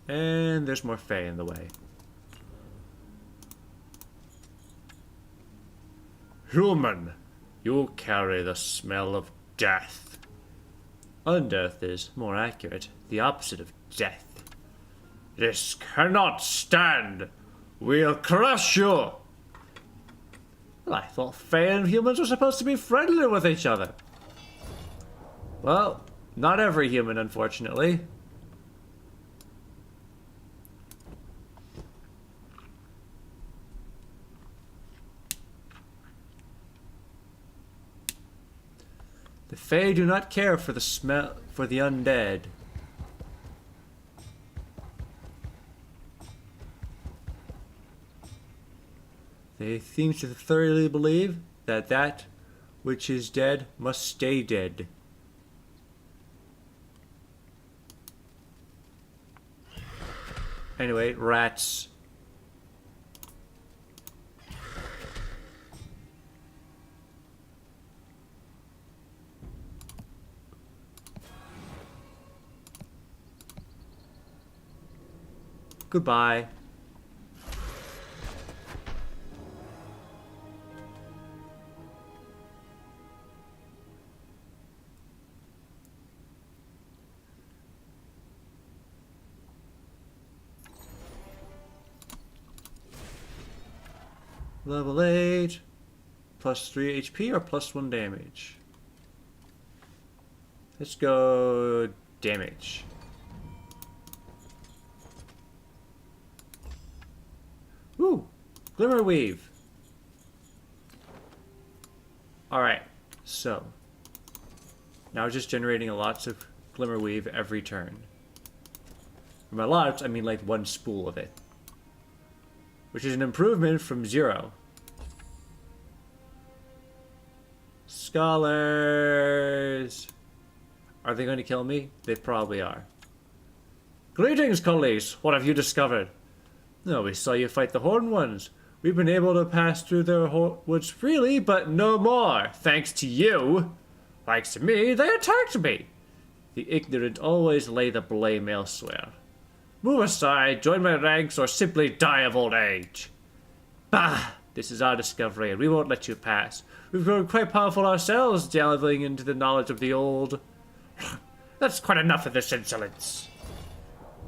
And there's more Fae in the way. Human, you carry the smell of death. Undeath is more accurate, the opposite of death. This cannot stand. We'll crush you. Well, I thought Fae and humans were supposed to be friendly with each other. Well, not every human, unfortunately. The Fae do not care for the smell for the undead. They seem to thoroughly believe that that which is dead must stay dead. Anyway, rats. Goodbye. Level 8. Plus 3 HP or plus 1 damage? Let's go damage. Woo! Glimmer Weave. Alright, so. Now just generating lots of Glimmer Weave every turn. And by lots, I mean like 1 spool of it. Which is an improvement from 0. Scholars! Are they going to kill me? They probably are. Greetings, colleagues! What have you discovered? No, we saw you fight the Horned Ones. We've been able to pass through their woods freely, but no more. Thanks to you. Thanks to me, they attacked me. The ignorant always lay the blame elsewhere. Move aside, join my ranks, or simply die of old age. Bah! This is our discovery, and we won't let you pass. We've grown quite powerful ourselves, delving into the knowledge of the old. That's quite enough of this insolence.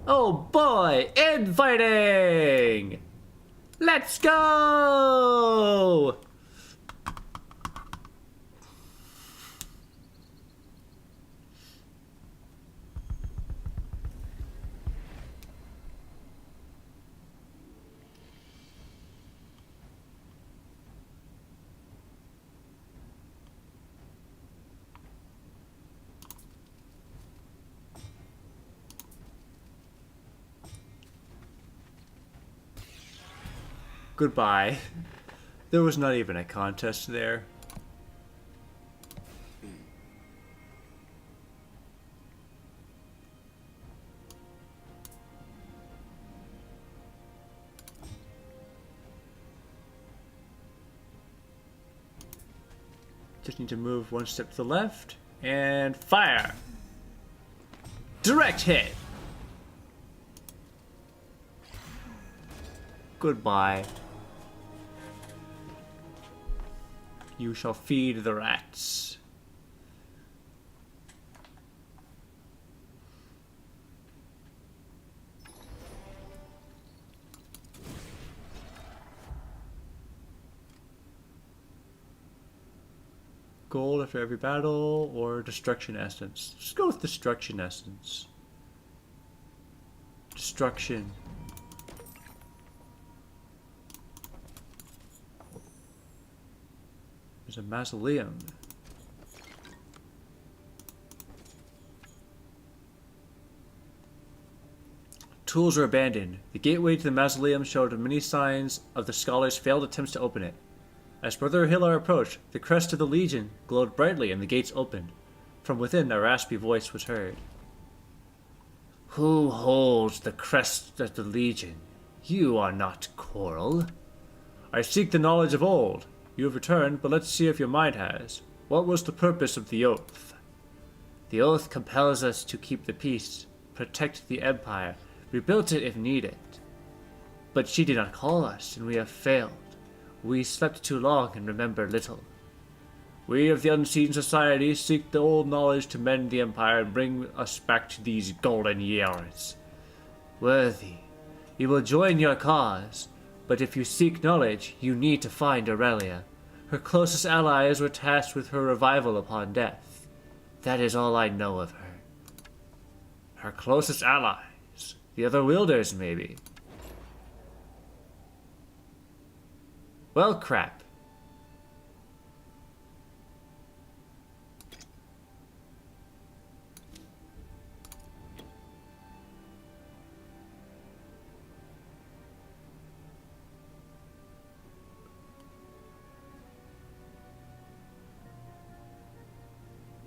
Oh boy, infighting! Let's go! Goodbye. There was not even a contest there. Just need to move 1 step to the left and fire. Direct hit. Goodbye. You shall feed the rats. Gold after every battle, or Destruction Essence. Just go with Destruction Essence. Destruction. There's a mausoleum. tools were abandoned. The gateway to the mausoleum showed many signs of the scholars' failed attempts to open it. As Brother Hillar approached, the crest of the Legion glowed brightly and the gates opened. From within, a raspy voice was heard. Who holds the crest of the Legion? You are not Coral. I seek the knowledge of old. You have returned, but let's see if your mind has. What was the purpose of the oath? The oath compels us to keep the peace, protect the Empire, rebuild it if needed. But she did not call us, and we have failed. We slept too long and remember little. We of the Unseen Society seek the old knowledge to mend the Empire and bring us back to these golden years. Worthy, we will join your cause, but if you seek knowledge, you need to find Aurelia. Her closest allies were tasked with her revival upon death. That is all I know of her. Her closest allies? The other wielders, maybe? Well, crap.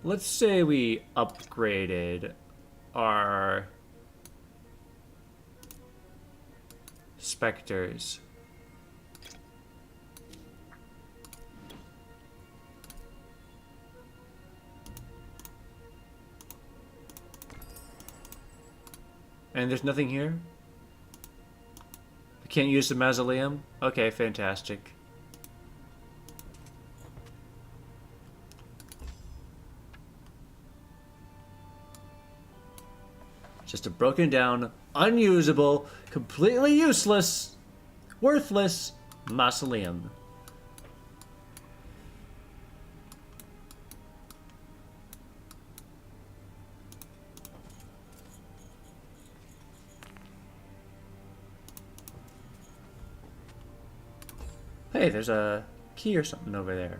Let's say we upgraded our specters. And there's nothing here? We can't use the mausoleum? Okay, fantastic. Just a broken down, unusable, completely useless, worthless mausoleum. Hey, there's a key or something over there.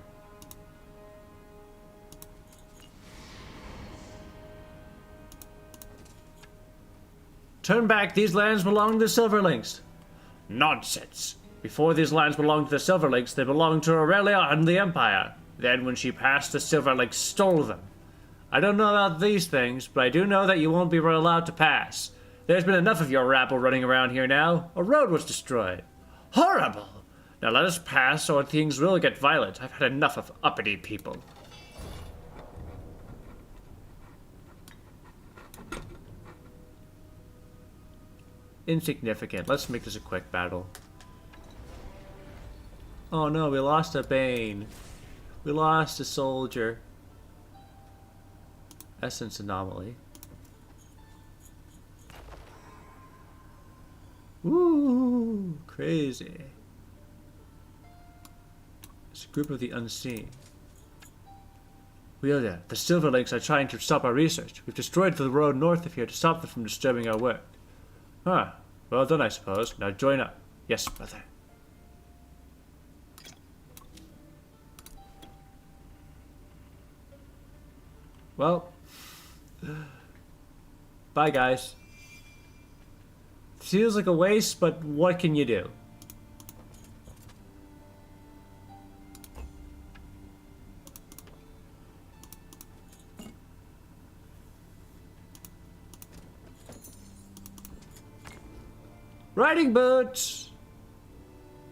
Turn back, these lands belong to the Silverlinks. Nonsense. Before these lands belonged to the Silverlinks, they belonged to Aurelia and the Empire. Then when she passed, the Silverlinks stole them. I don't know about these things, but I do know that you won't be allowed to pass. There's been enough of your rabble running around here now. A road was destroyed. Horrible! Now let us pass or things will get violent. I've had enough of uppity people. Insignificant. Let's make this a quick battle. Oh no, we lost a Bane. We lost a soldier. Essence anomaly. Woo! Crazy. It's a group of the unseen. Wielder, the Silverlinks are trying to stop our research. We've destroyed the road north of here to stop them from disturbing our work. Huh. Well done, I suppose. Now join up. Yes, brother. Well. Bye, guys. Feels like a waste, but what can you do? Riding boots!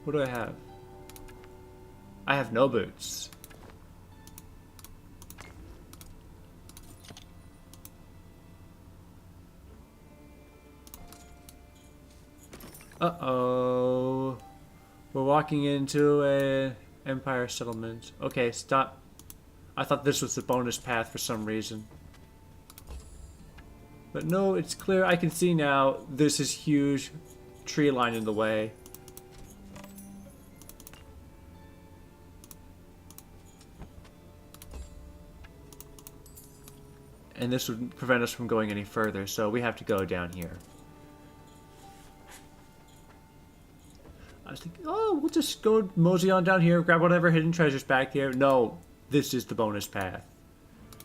What do I have? I have no boots. Uh-oh. We're walking into a Empire settlement. Okay, stop. I thought this was the bonus path for some reason. But no, it's clear. I can see now there's this huge tree line in the way. And this would prevent us from going any further, so we have to go down here. I was thinking, oh, we'll just go mosey on down here, grab whatever hidden treasures back there. No, this is the bonus path.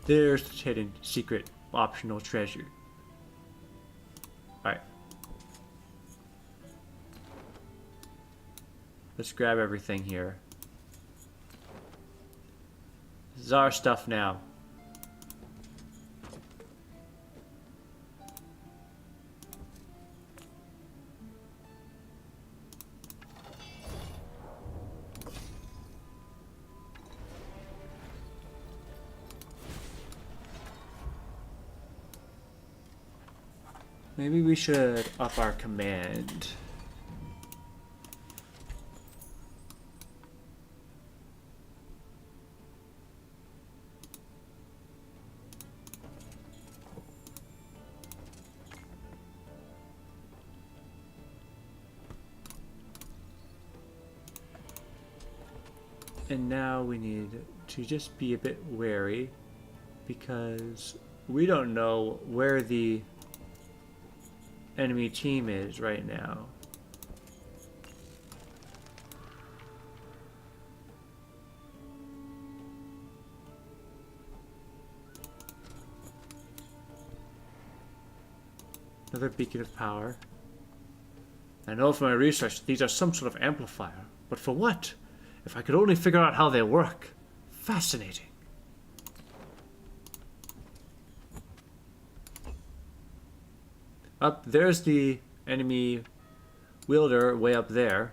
There's the hidden, secret, optional treasure. Alright. Let's grab everything here. This is our stuff now. Maybe we should up our command. And now we need to just be a bit wary because we don't know where the enemy team is right now. Another beacon of power. I know from my research these are some sort of amplifier, but for what? If I could only figure out how they work. Fascinating. Up there's the enemy wielder way up there.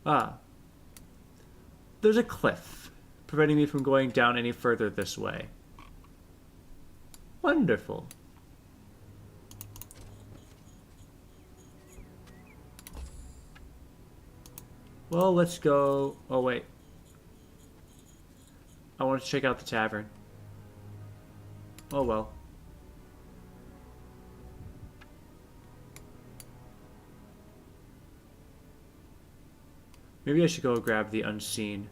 Ah. There's a cliff, preventing me from going down any further this way. Wonderful. Well, let's go... Oh, wait. I want to check out the tavern. Oh, well. Maybe I should go grab the unseen.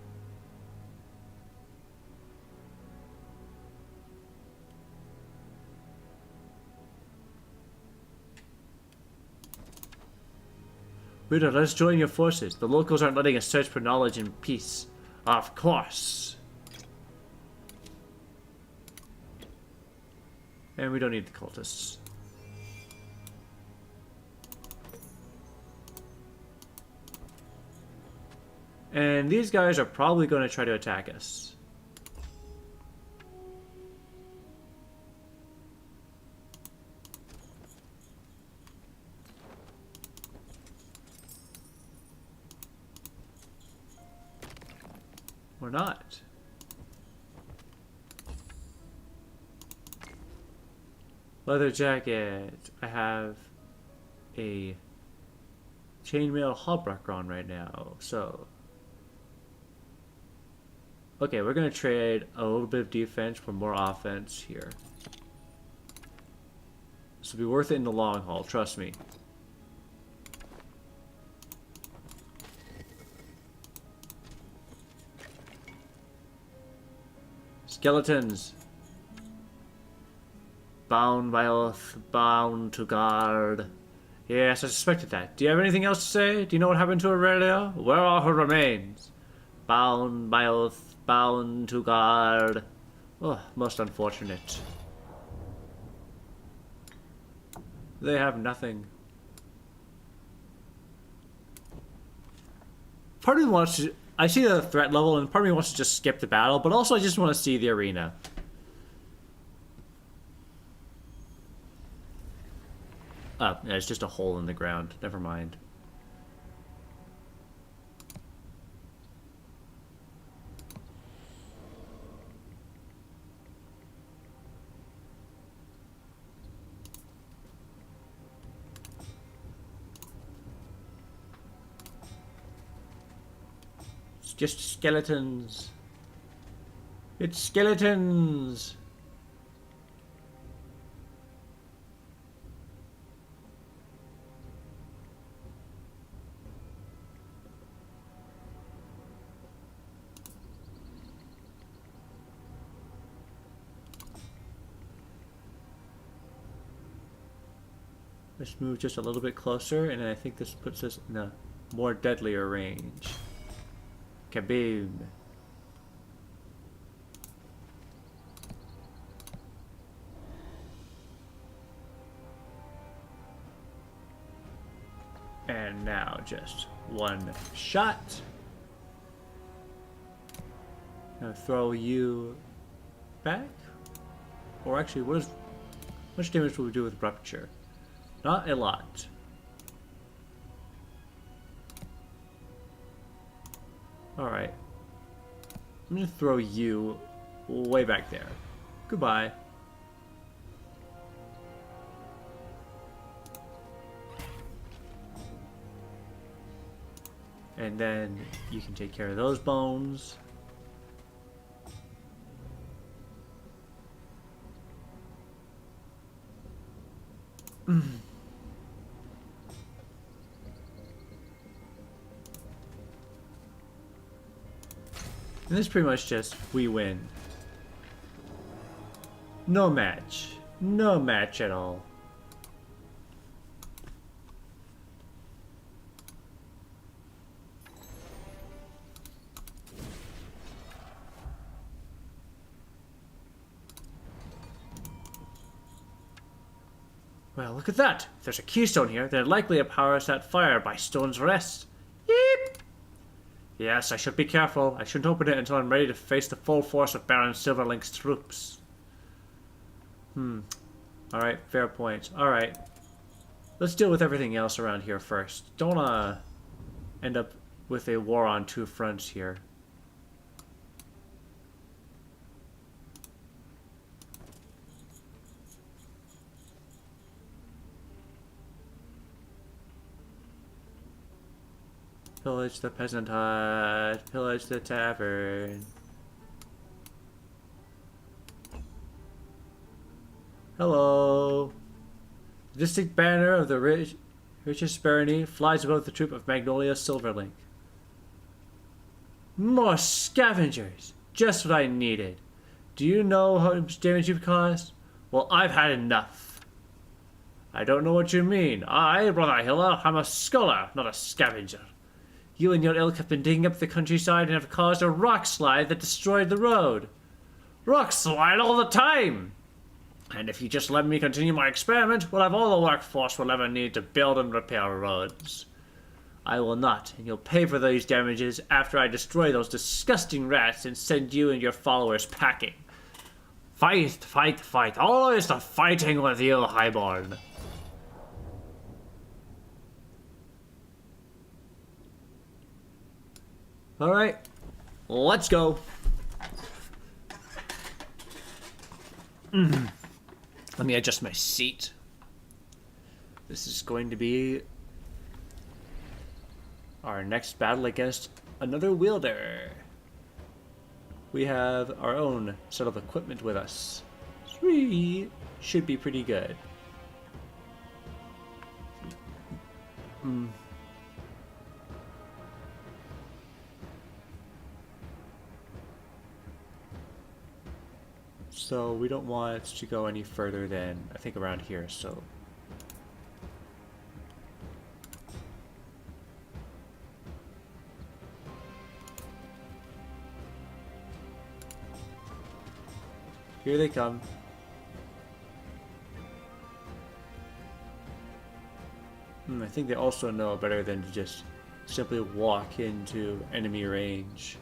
Reader, let us join your forces. The locals aren't letting us search for knowledge in peace. Of course. And we don't need the cultists. And these guys are probably going to try to attack us. Or not. Leather jacket. I have a chainmail hauberk on right now, so... Okay, we're gonna trade a little bit of defense for more offense here. This will be worth it in the long haul, trust me. Skeletons. Bound by oath, bound to guard. Yes, I suspected that. Do you have anything else to say? Do you know what happened to Aurelia? Where are her remains? Bound by oath, bound to guard. Oh, most unfortunate. They have nothing. Part of me wants to... I see the threat level, and part of me wants to just skip the battle, but also I just want to see the arena. Oh, yeah, it's just a hole in the ground. Never mind. It's just skeletons. It's skeletons. Let's move just a little bit closer, and I think this puts us in a more deadlier range. Kaboom. And now just one shot. Now throw you back. Or actually, how much damage will we do with Rupture? Not a lot. Alright. I'm gonna throw you way back there. Goodbye. And then you can take care of those bones. And this is pretty much just, we win. No match. No match at all. Well, look at that. If there's a keystone here, then likely it powers that fire by Stone's Rest. Yeep! Yes, I should be careful. I shouldn't open it until I'm ready to face the full force of Baron Silverlink's troops. Alright, fair point. Alright. Let's deal with everything else around here first. Don't wanna end up with a war on two fronts here. Pillage the peasant hut. Pillage the tavern. Hello. The distinct banner of the richest barony flies above the troop of Magnolia Silverlink. More scavengers! Just what I needed. Do you know how much damage you've caused? Well, I've had enough. I don't know what you mean. I, Brother Hiller, am a scholar, not a scavenger. You and your ilk have been digging up the countryside and have caused a rock slide that destroyed the road. Rock slide all the time! And if you just let me continue my experiment, we'll have all the workforce we'll ever need to build and repair roads. I will not, and you'll pay for these damages after I destroy those disgusting rats and send you and your followers packing. Fight, fight, fight. Always the fighting with you, Highborn. Alright, let's go. Let me adjust my seat. This is going to be our next battle against another wielder. We have our own set of equipment with us. 3 should be pretty good. So we don't want to go any further than, I think, around here, so. Here they come. I think they also know better than to just simply walk into enemy range.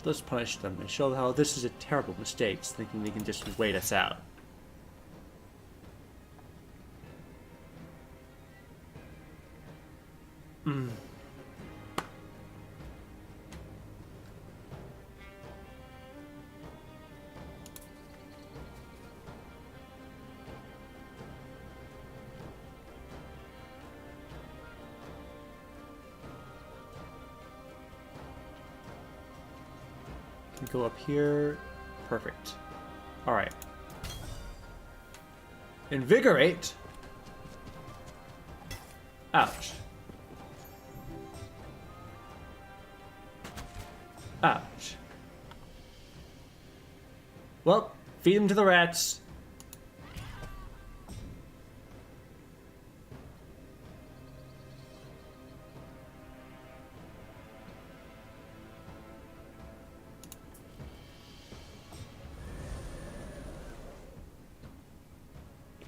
Let's punish them and show how this is a terrible mistake, thinking they can just wait us out. Go up here. Perfect. Alright. Invigorate. Ouch. Ouch. Well, Feed them to the rats.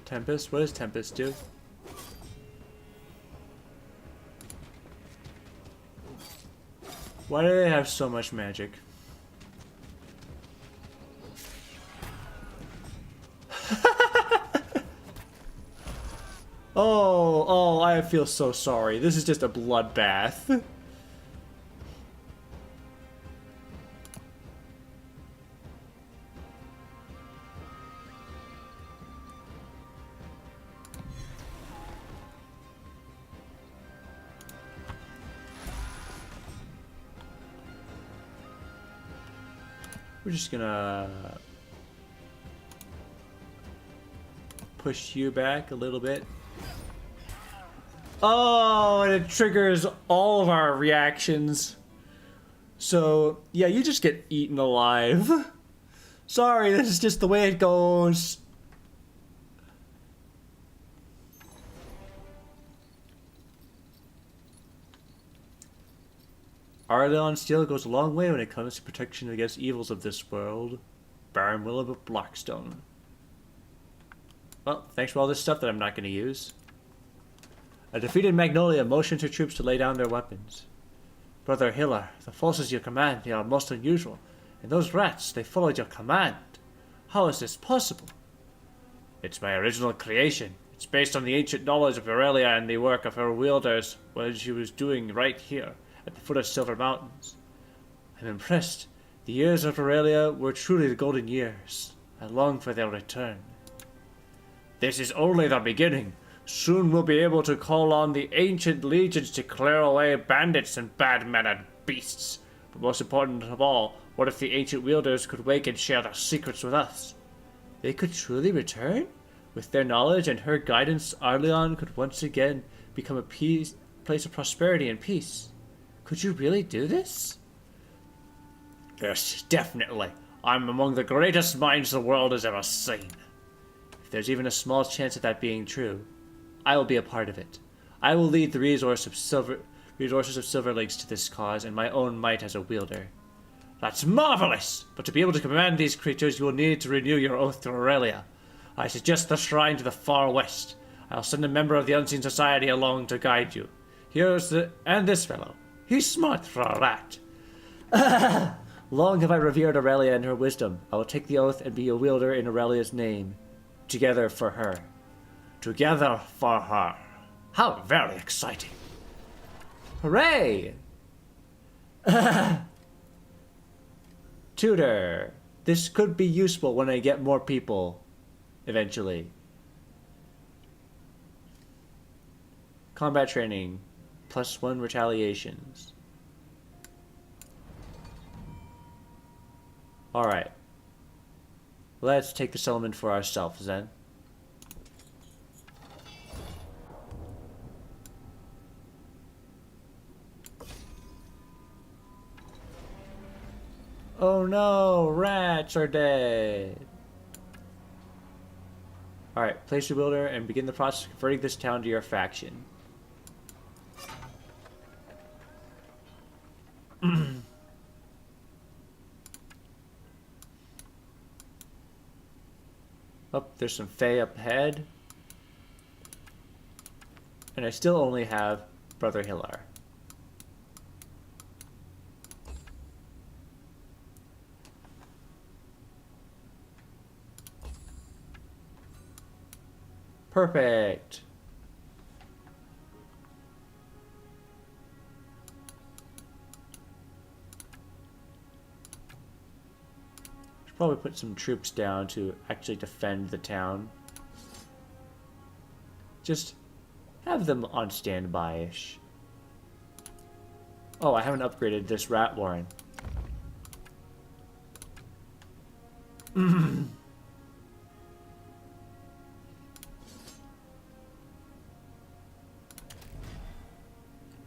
Tempest? What does Tempest do? Why do they have so much magic? Oh, I feel so sorry. This is just a bloodbath. We're just gonna push you back a little bit. Oh, and it triggers all of our reactions. So, yeah, you just get eaten alive. Sorry, this is just the way it goes. Arleon steel goes a long way when it comes to protection against evils of this world. Baron Willow of Blackstone. Well, thanks for all this stuff that I'm not going to use. A defeated Magnolia motions her troops to lay down their weapons. Brother Hillar, the forces you command, they are most unusual. And those rats, they followed your command. How is this possible? It's my original creation. It's based on the ancient knowledge of Aurelia and the work of her wielders, what she was doing right here at the foot of Silver Mountains. I'm impressed. The years of Aurelia were truly the golden years. I long for their return. This is only the beginning. Soon we'll be able to call on the ancient legions to clear away bandits and bad-mannered beasts. But most important of all, what if the ancient wielders could wake and share their secrets with us? They could truly return? With their knowledge and her guidance, Arleon could once again become a place of prosperity and peace. Could you really do this? Yes, definitely. I'm among the greatest minds the world has ever seen. If there's even a small chance of that being true, I will be a part of it. I will lead the resources of Silverlinks to this cause in my own might as a wielder. That's marvelous! But to be able to command these creatures, you will need to renew your oath to Aurelia. I suggest the shrine to the far west. I'll send a member of the Unseen Society along to guide you. And this fellow. He's smart for a rat. Long have I revered Aurelia and her wisdom. I will take the oath and be a wielder in Aurelia's name. Together for her. Together for her. How very exciting. Hooray! Tutor. This could be useful when I get more people. Eventually. Combat training. +1 retaliations. Alright. Let's take the settlement for ourselves then. Oh no, rats are dead. Alright, place your builder and begin the process of converting this town to your faction. Oh, there's some Fae up ahead. And I still only have Brother Hillar. Perfect. Should probably put some troops down to actually defend the town. Just have them on standby-ish. Oh, I haven't upgraded this rat warren.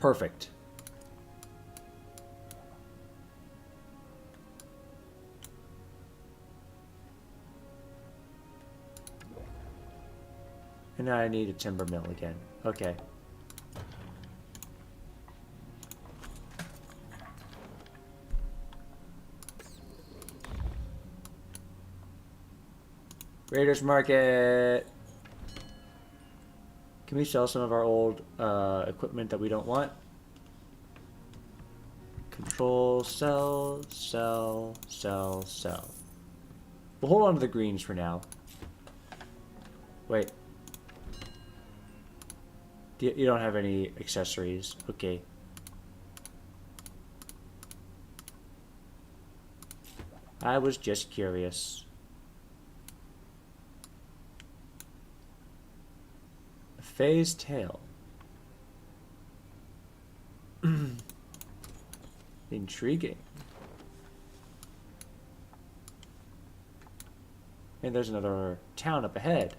Perfect. And now I need a timber mill again. Okay. Raiders Market. Can we sell some of our old equipment that we don't want? Control, sell, sell, sell, sell. We'll hold on to the greens for now. Wait. You don't have any accessories. Okay. I was just curious. Faye's tail. Intriguing. And there's another town up ahead.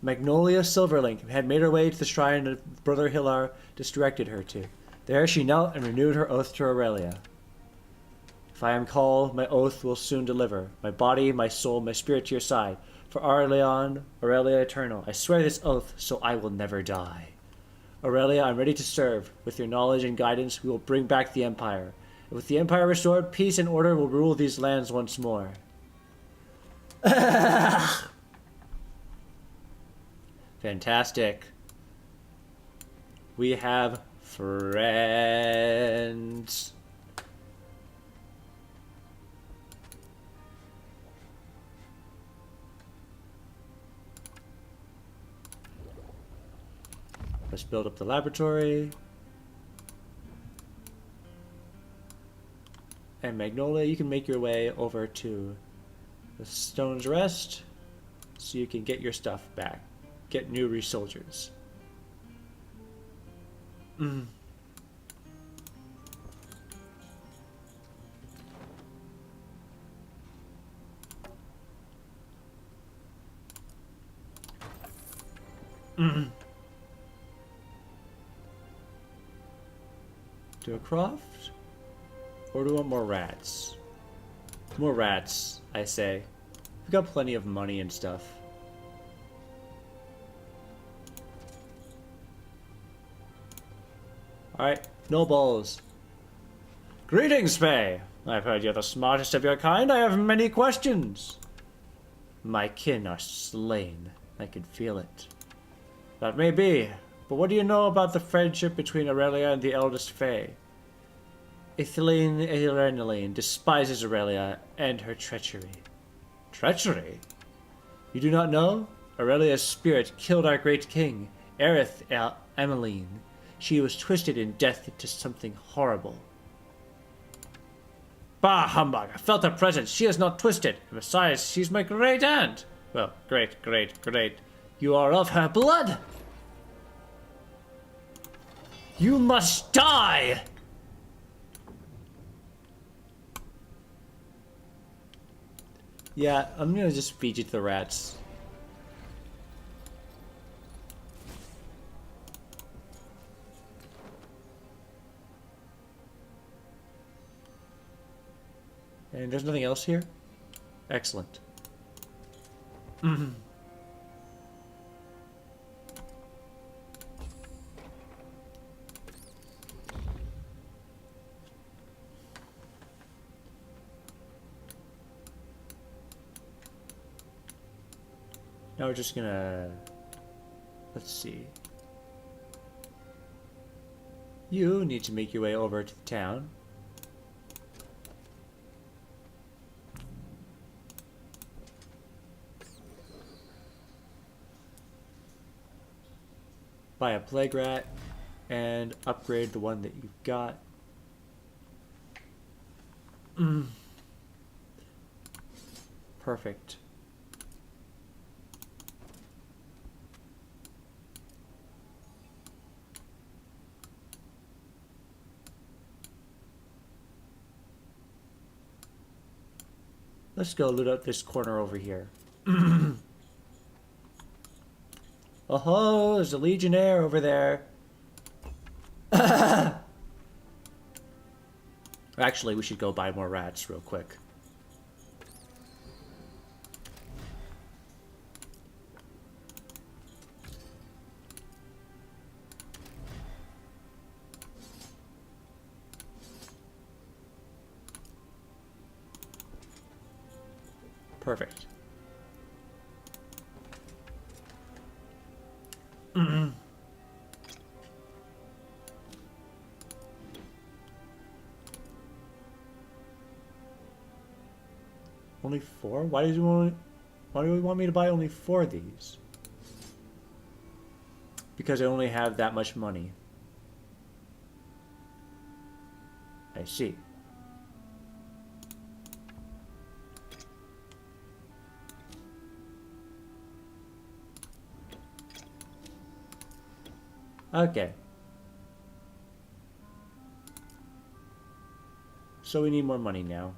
Magnolia Silverlink had made her way to the shrine that Brother Hillar directed her to. There she knelt and renewed her oath to Aurelia. If I am called, my oath will soon deliver. My body, my soul, my spirit to your side. For Aurelia eternal. I swear this oath, so I will never die. Aurelia, I'm ready to serve. With your knowledge and guidance, we will bring back the Empire. And with the Empire restored, peace and order will rule these lands once more. Fantastic. We have friends. Let's build up the laboratory. And Magnolia, you can make your way over to the Stone's Rest so you can get your stuff back. Get new soldiers. Do a croft? Or do we want more rats? More rats, I say. We've got plenty of money and stuff. Alright, nobles. Greetings, Faye. I've heard you're the smartest of your kind. I have many questions. My kin are slain. I can feel it. That may be, but what do you know about the friendship between Aurelia and the eldest Faye? Atheline Aerenaline despises Aurelia and her treachery. Treachery? You do not know? Aurelia's spirit killed our great king, Aerith Emmeline. She was twisted in death into something horrible. Bah, humbug! I felt her presence. She is not twisted. And besides, she's my great aunt. Well, great. You are of her blood. You must die! Yeah, I'm gonna just feed you to the rats. And there's nothing else here? Excellent. Now we're just gonna... Let's see. You need to make your way over to the town. Buy a plague rat and upgrade the one that you've got. Perfect. Let's go loot up this corner over here. Oh, there's a legionnaire over there. Actually, we should go buy more rats real quick. Perfect. Only 4? Why do you want me to buy only 4 of these? Because I only have that much money. I see. Okay. So we need more money now.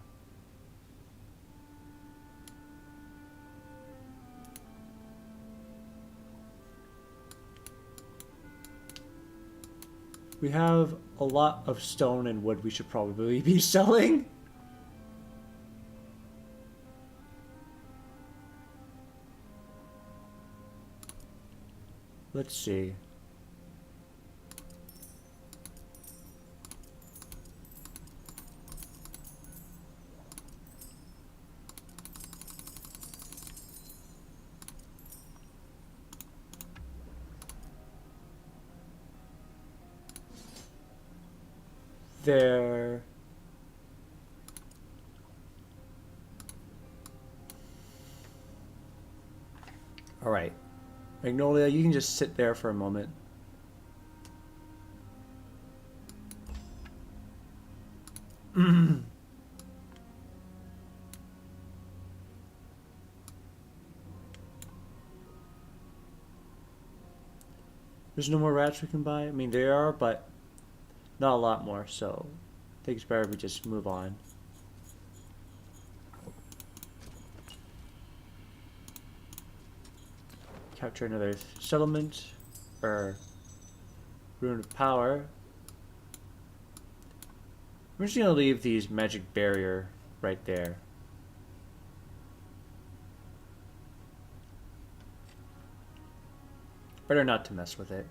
We have a lot of stone and wood we should probably be selling. Let's see. There. All right. Magnolia, you can just sit there for a moment. There's no more rats we can buy? I mean, there are, but not a lot more, so I think it's better if we just move on. Capture another settlement, or Ruin of Power. I'm just gonna leave these magic barrier right there. Better not to mess with it.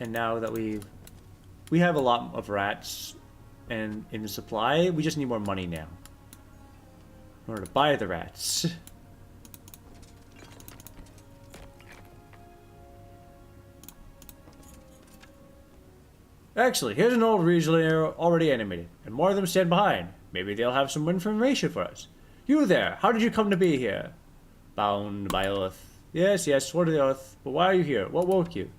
And now that we have a lot of rats and in the supply, we just need more money now in order to buy the rats. Actually, here's an old regional already animated, and more of them stand behind. Maybe they'll have some information for us. You there, how did you come to be here? Bound by oath. Yes, swore to the oath, but why are you here? What woke you?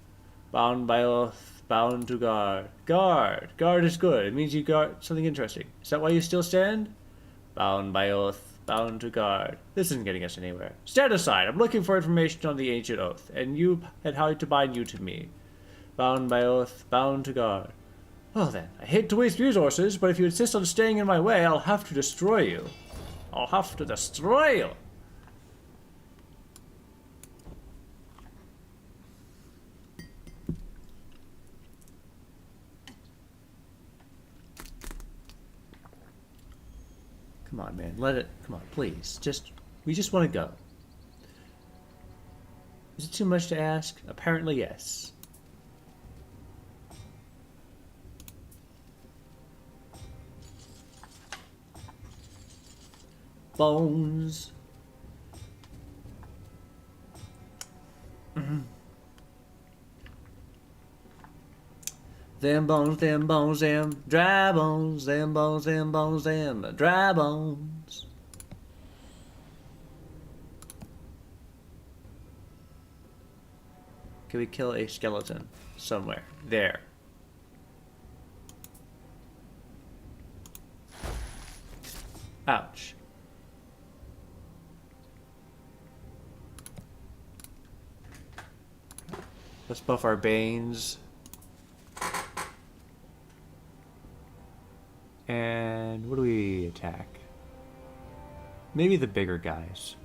Bound by oath, bound to guard. Guard is good. It means you got something interesting. Is that why you still stand? Bound by oath, bound to guard. This isn't getting us anywhere. Stand aside. I'm looking for information on the ancient oath, and how to bind you to me. Bound by oath, bound to guard. Well then, I hate to waste resources, but if you insist on staying in my way, I'll have to destroy you. I'll have to destroy you. Come on, man. Let it... Come on, please. We just want to go. Is it too much to ask? Apparently, yes. Bones. Them bones, them dry bones, them bones, them dry bones. Can we kill a skeleton somewhere? There. Ouch. Let's buff our Banes. And what do we attack? Maybe the bigger guys.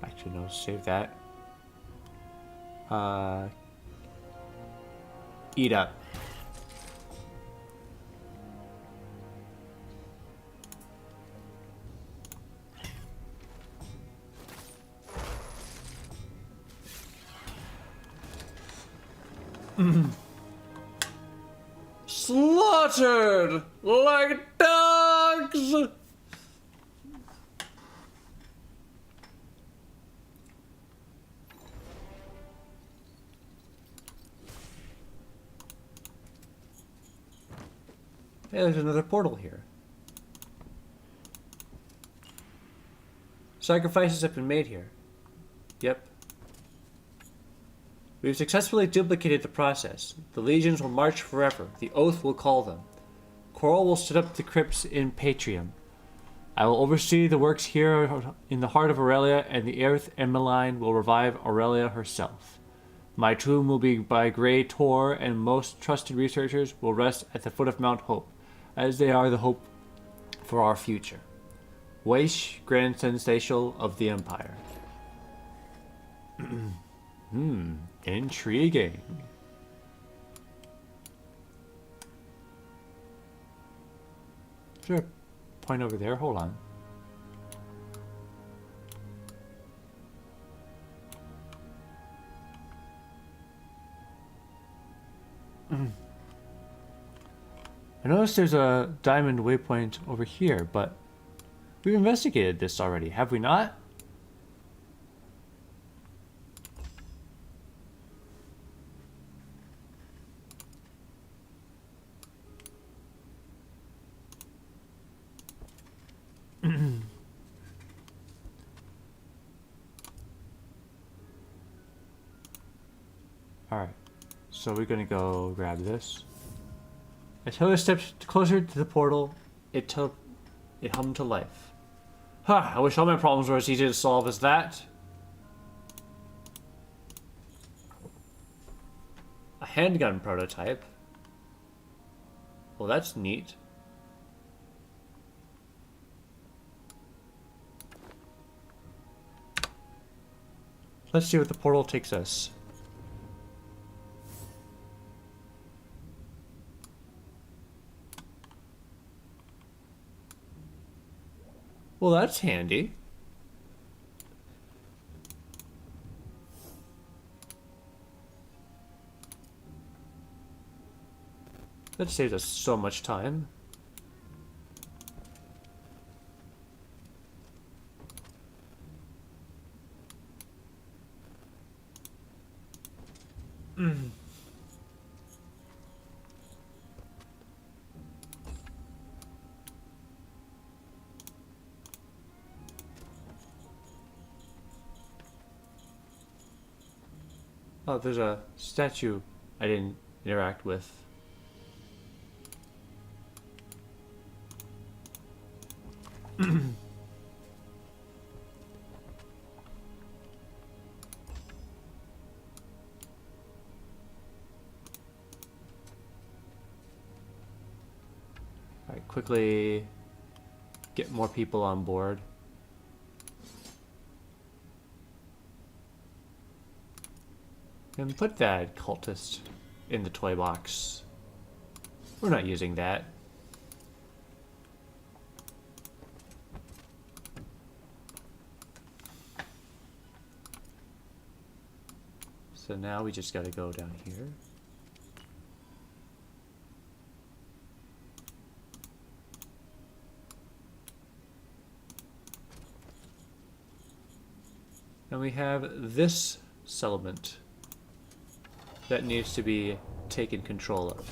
Actually, no, save that. Eat up. Slaughtered like dogs! Hey, there's another portal here. Sacrifices have been made here. Yep. We've successfully duplicated the process. The legions will march forever. The oath will call them. Coral will set up the crypts in Patrium. I will oversee the works here in the heart of Aurelia, and the earth Emmeline will revive Aurelia herself. My tomb will be by Grey Tor, and most trusted researchers will rest at the foot of Mount Hope, as they are the hope for our future. Weish, Grand Sensational of the Empire. Intriguing. Is there a point over there? Hold on. I noticed there's a diamond waypoint over here, but we've investigated this already, have we not? Alright, so we're gonna go grab this. As Hiller stepped closer to the portal, it hummed to life. Huh, I wish all my problems were as easy to solve as that. A handgun prototype. Well, that's neat. Let's see what the portal takes us. Well, that's handy. That saves us so much time. Oh, there's a statue I didn't interact with. Alright, quickly get more people on board. And put that cultist in the toy box. We're not using that. So now we just gotta go down here. And we have this settlement that needs to be taken control of.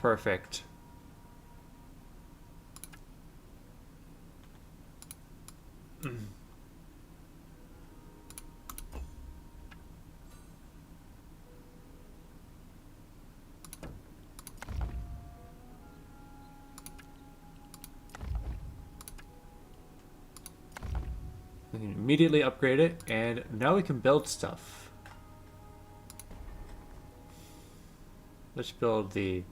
Perfect. We can immediately upgrade it, and now we can build stuff. Let's build the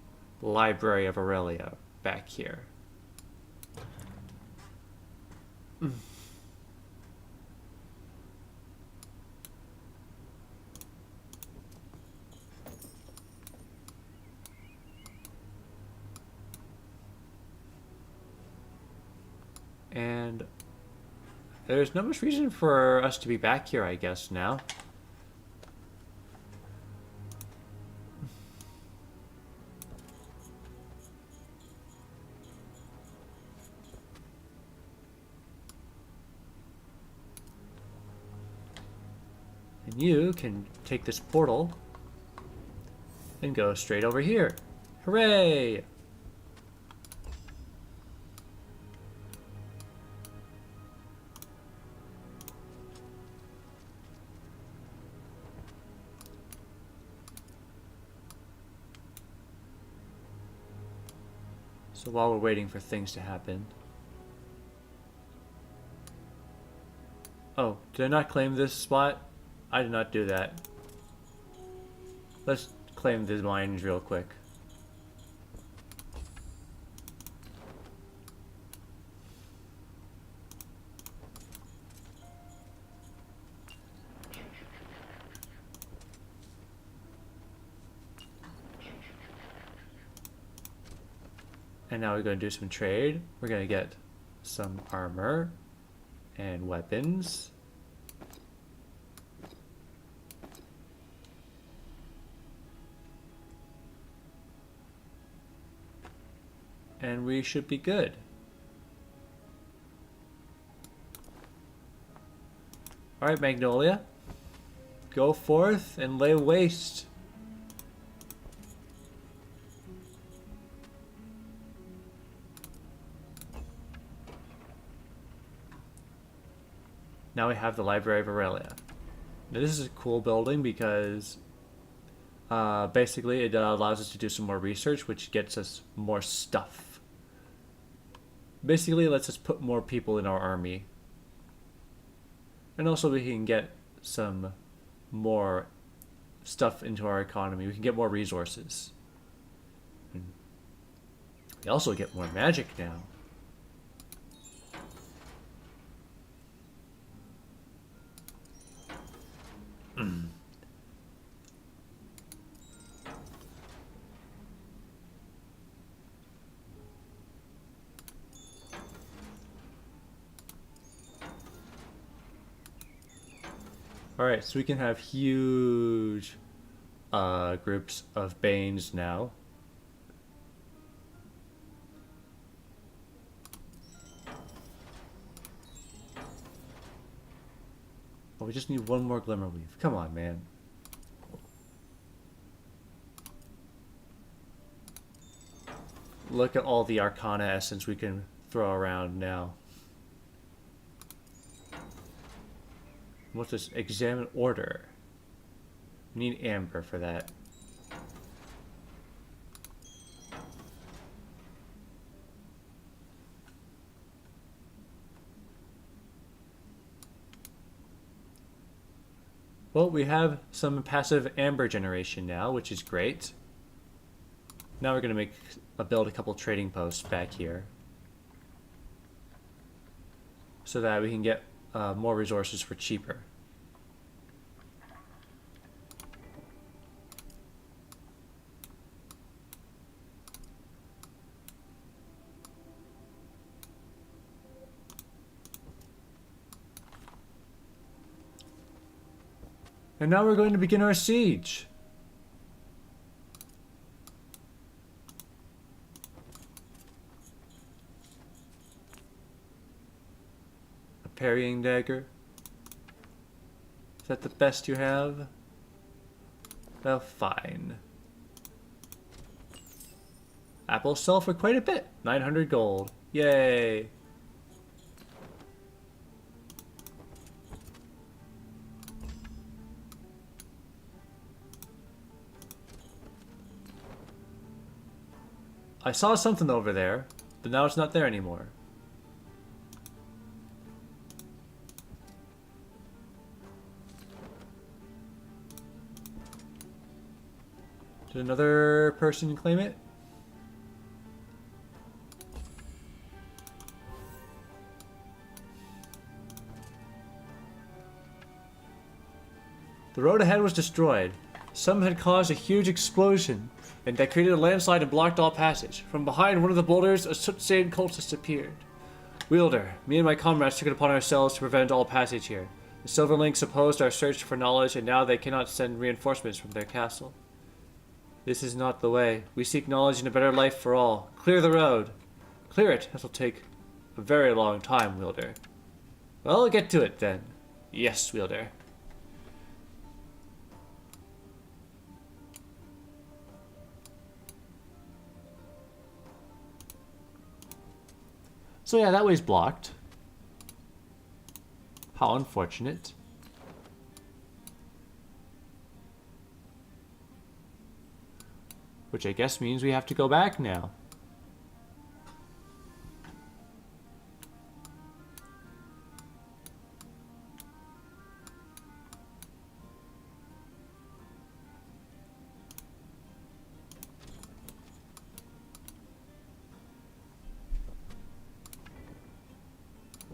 Library of Aurelia back here. And there's not much reason for us to be back here, I guess, now. And you can take this portal and go straight over here. Hooray! So while we're waiting for things to happen... Oh, did I not claim this spot? I did not do that. Let's claim the mines real quick. And now we're going to do some trade. We're going to get some armor and weapons. And we should be good. Alright, Magnolia. Go forth and lay waste. Now we have the Library of Aurelia. Now this is a cool building because basically it allows us to do some more research, which gets us more stuff. Basically it lets us put more people in our army. And also we can get some more stuff into our economy. We can get more resources. And we also get more magic now. Alright, so we can have huge groups of Banes now. Oh, we just need one more Glimmerweave. Come on, man. Look at all the Arcana essence we can throw around now. What's this? Examine order. We need amber for that. Well, we have some passive amber generation now, which is great. Now we're going to build a couple trading posts back here, so that we can get more resources for cheaper. And now we're going to begin our siege. A parrying dagger. Is that the best you have? Well, fine. apples sell for quite a bit. 900 gold. Yay. I saw something over there, but now it's not there anymore. Did another person claim it? The road ahead was destroyed. Some had caused a huge explosion, and that created a landslide and blocked all passage. From behind one of the boulders, a soot-stained cultist appeared. Wielder, me and my comrades took it upon ourselves to prevent all passage here. The Silverlinks opposed our search for knowledge, and now they cannot send reinforcements from their castle. This is not the way. We seek knowledge and a better life for all. Clear the road. Clear it. That'll take a very long time, Wielder. Well, get to it then. Yes, Wielder. So yeah, that way's blocked. How unfortunate. Which I guess means we have to go back now.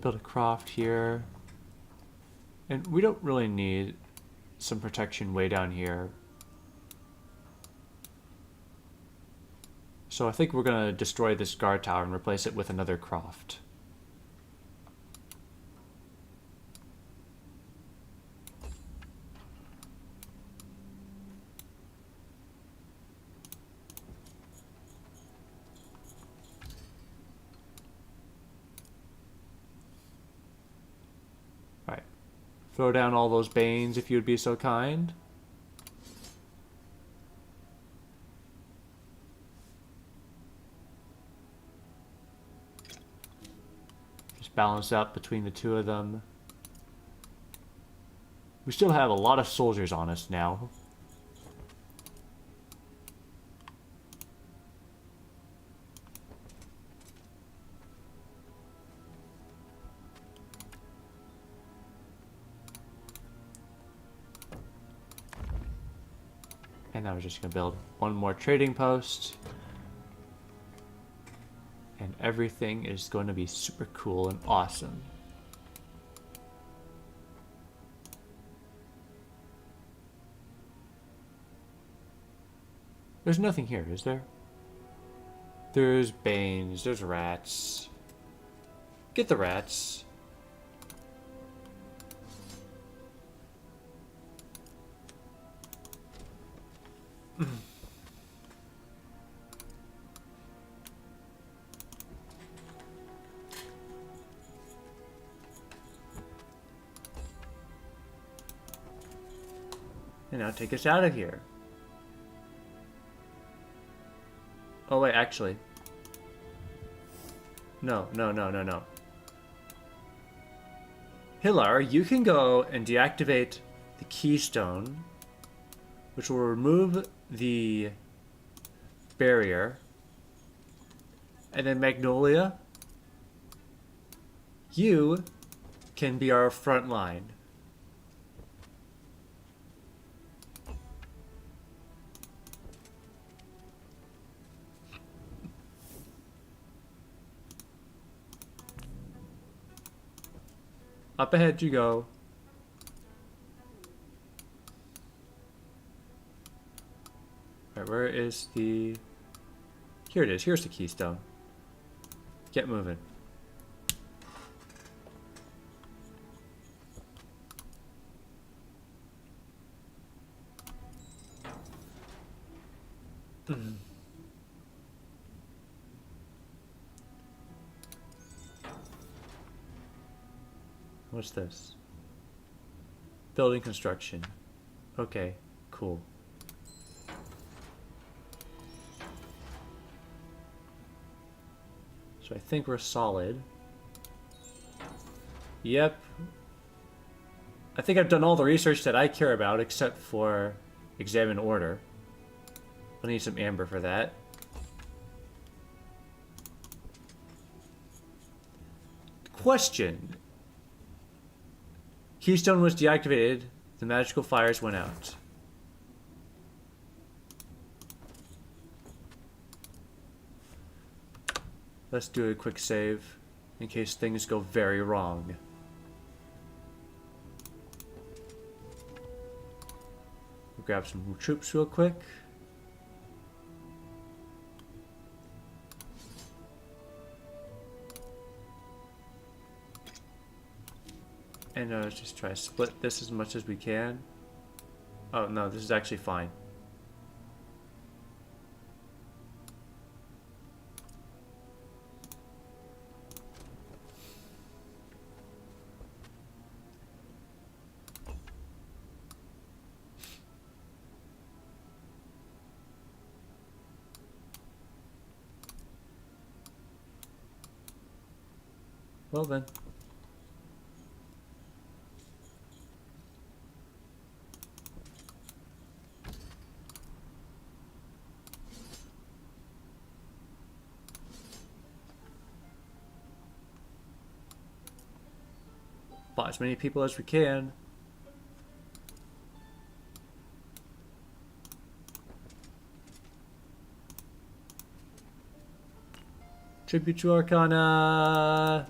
Build a croft here. And we don't really need some protection way down here. So I think we're going to destroy this guard tower and replace it with another croft. Alright. Throw down all those banes if you would be so kind. Balance out between the two of them. We still have a lot of soldiers on us now. And now we're just going to build one more trading post. And everything is going to be super cool and awesome. There's nothing here, is there? There's banes, there's rats. Get the rats. And now take us out of here. Oh wait, actually. No. Hillar, you can go and deactivate the keystone, which will remove the barrier. And then Magnolia, you can be our front line. Up ahead you go. Alright, where is the... Here it is. Here's the keystone. Get moving. What's this? Building construction. Okay, cool. So I think we're solid. Yep. I think I've done all the research that I care about except for examine order. I need some amber for that. Question. Keystone was deactivated. The magical fires went out. Let's do a quick save in case things go very wrong. We'll grab some troops real quick. And let's just try to split this as much as we can. Oh no, this is actually fine. Well then. Buy as many people as we can. Tribute to Arcana.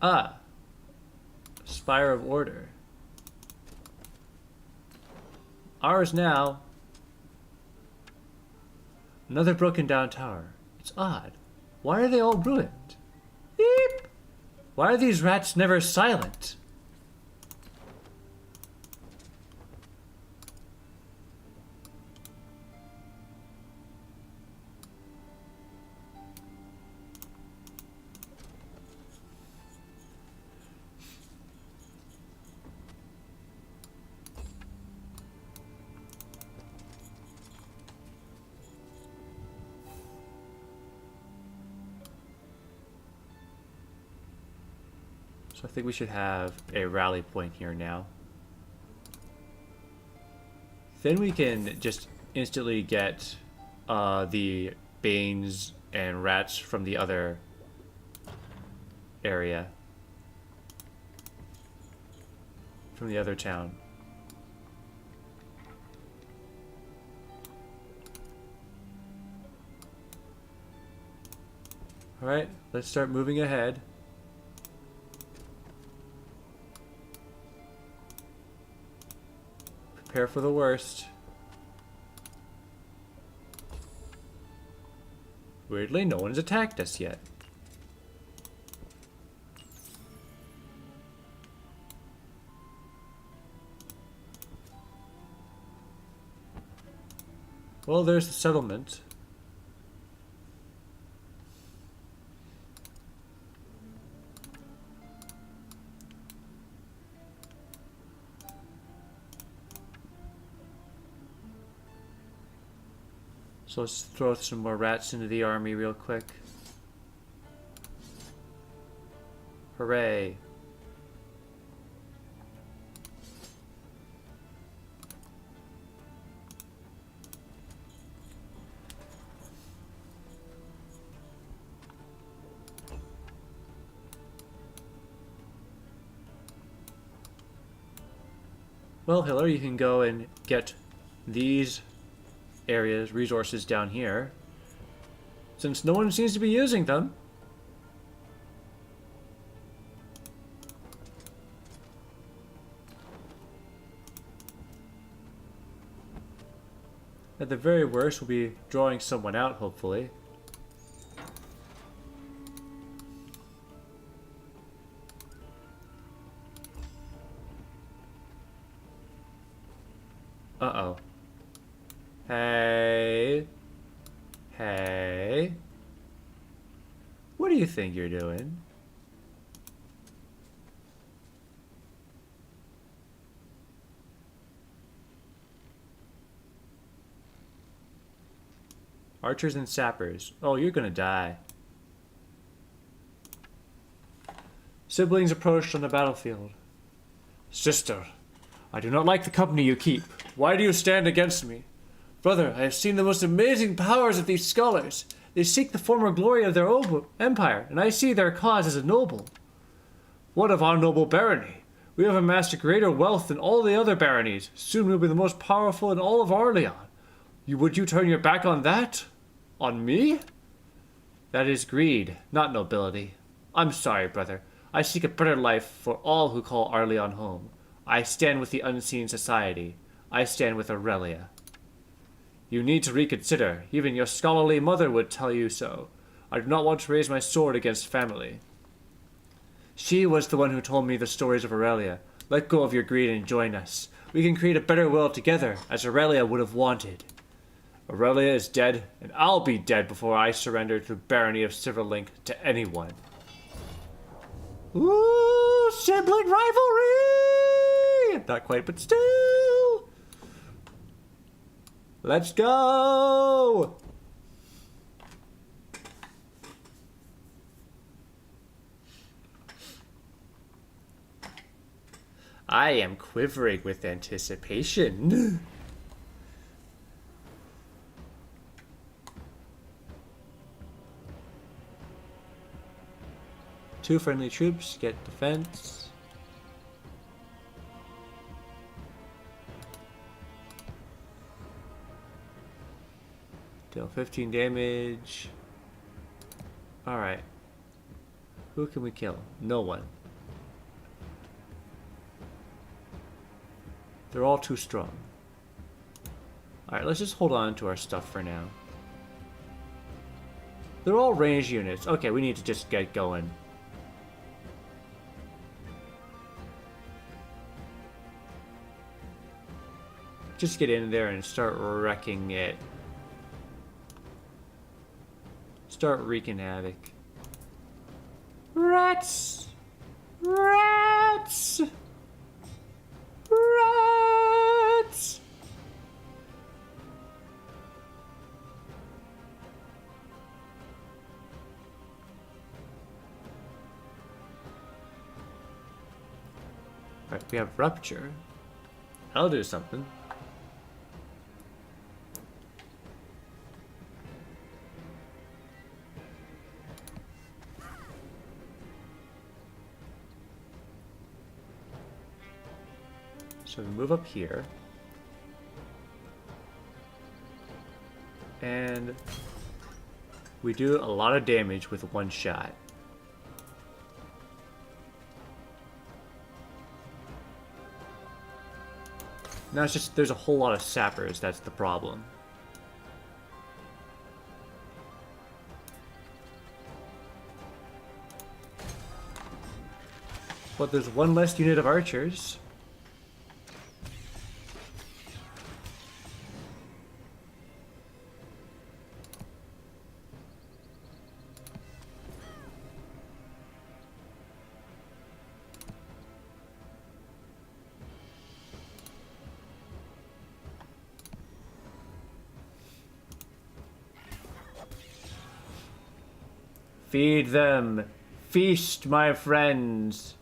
Ah. Spire of Order. Ours now. Another broken down tower. It's odd. Why are they all ruined? Beep. Why are these rats never silent? So I think we should have a rally point here now. Then we can just instantly get the Banes and rats from the other area. From the other town. Alright, let's start moving ahead. Prepare for the worst. Weirdly, no one's attacked us yet. Well, there's the settlement. So let's throw some more rats into the army real quick. Hooray. Well, Hiller, you can go and get these areas, resources down here, since no one seems to be using them. At the very worst, we'll be drawing someone out, hopefully. Uh-oh. Hey. Hey. What do you think you're doing? Archers and sappers. Oh, you're gonna die. Siblings approached on the battlefield. Sister, I do not like the company you keep. Why do you stand against me? Brother, I have seen the most amazing powers of these scholars. They seek the former glory of their empire, and I see their cause as a noble. What of our noble barony? We have amassed a greater wealth than all the other baronies. Soon we'll be the most powerful in all of Orleans. Would you turn your back on that? On me? That is greed, not nobility. I'm sorry, brother. I seek a better life for all who call Orleans home. I stand with the unseen society. I stand with Aurelia. You need to reconsider. Even your scholarly mother would tell you so. I do not want to raise my sword against family. She was the one who told me the stories of Aurelia. Let go of your greed and join us. We can create a better world together, as Aurelia would have wanted. Aurelia is dead, and I'll be dead before I surrender to the Barony of Silverlink to anyone. Ooh, sibling rivalry! Not quite, but still! Let's go! I am quivering with anticipation. Two friendly troops get defense. Deal 15 damage. Alright. Who can we kill? No one. They're all too strong. Alright, let's just hold on to our stuff for now. They're all ranged units. Okay, we need to just get going. Just get in there and start wrecking it. Start wreaking havoc. Rats! Rats! Rats! Alright, we have rupture. I'll do something. So we move up here. And we do a lot of damage with one shot. Now it's just, there's a whole lot of sappers, that's the problem. But there's one less unit of archers. Feed them. Feast, my friends.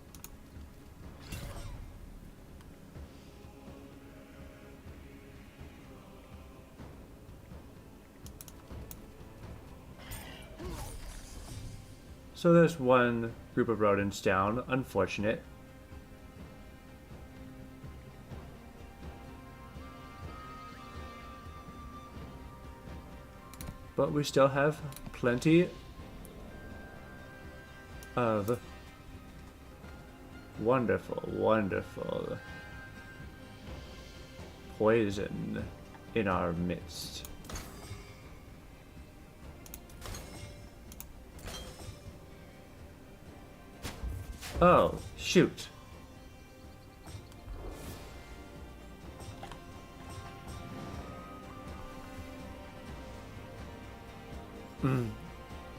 So there's one group of rodents down. Unfortunate. But we still have plenty of wonderful, wonderful poison in our midst. Oh, shoot.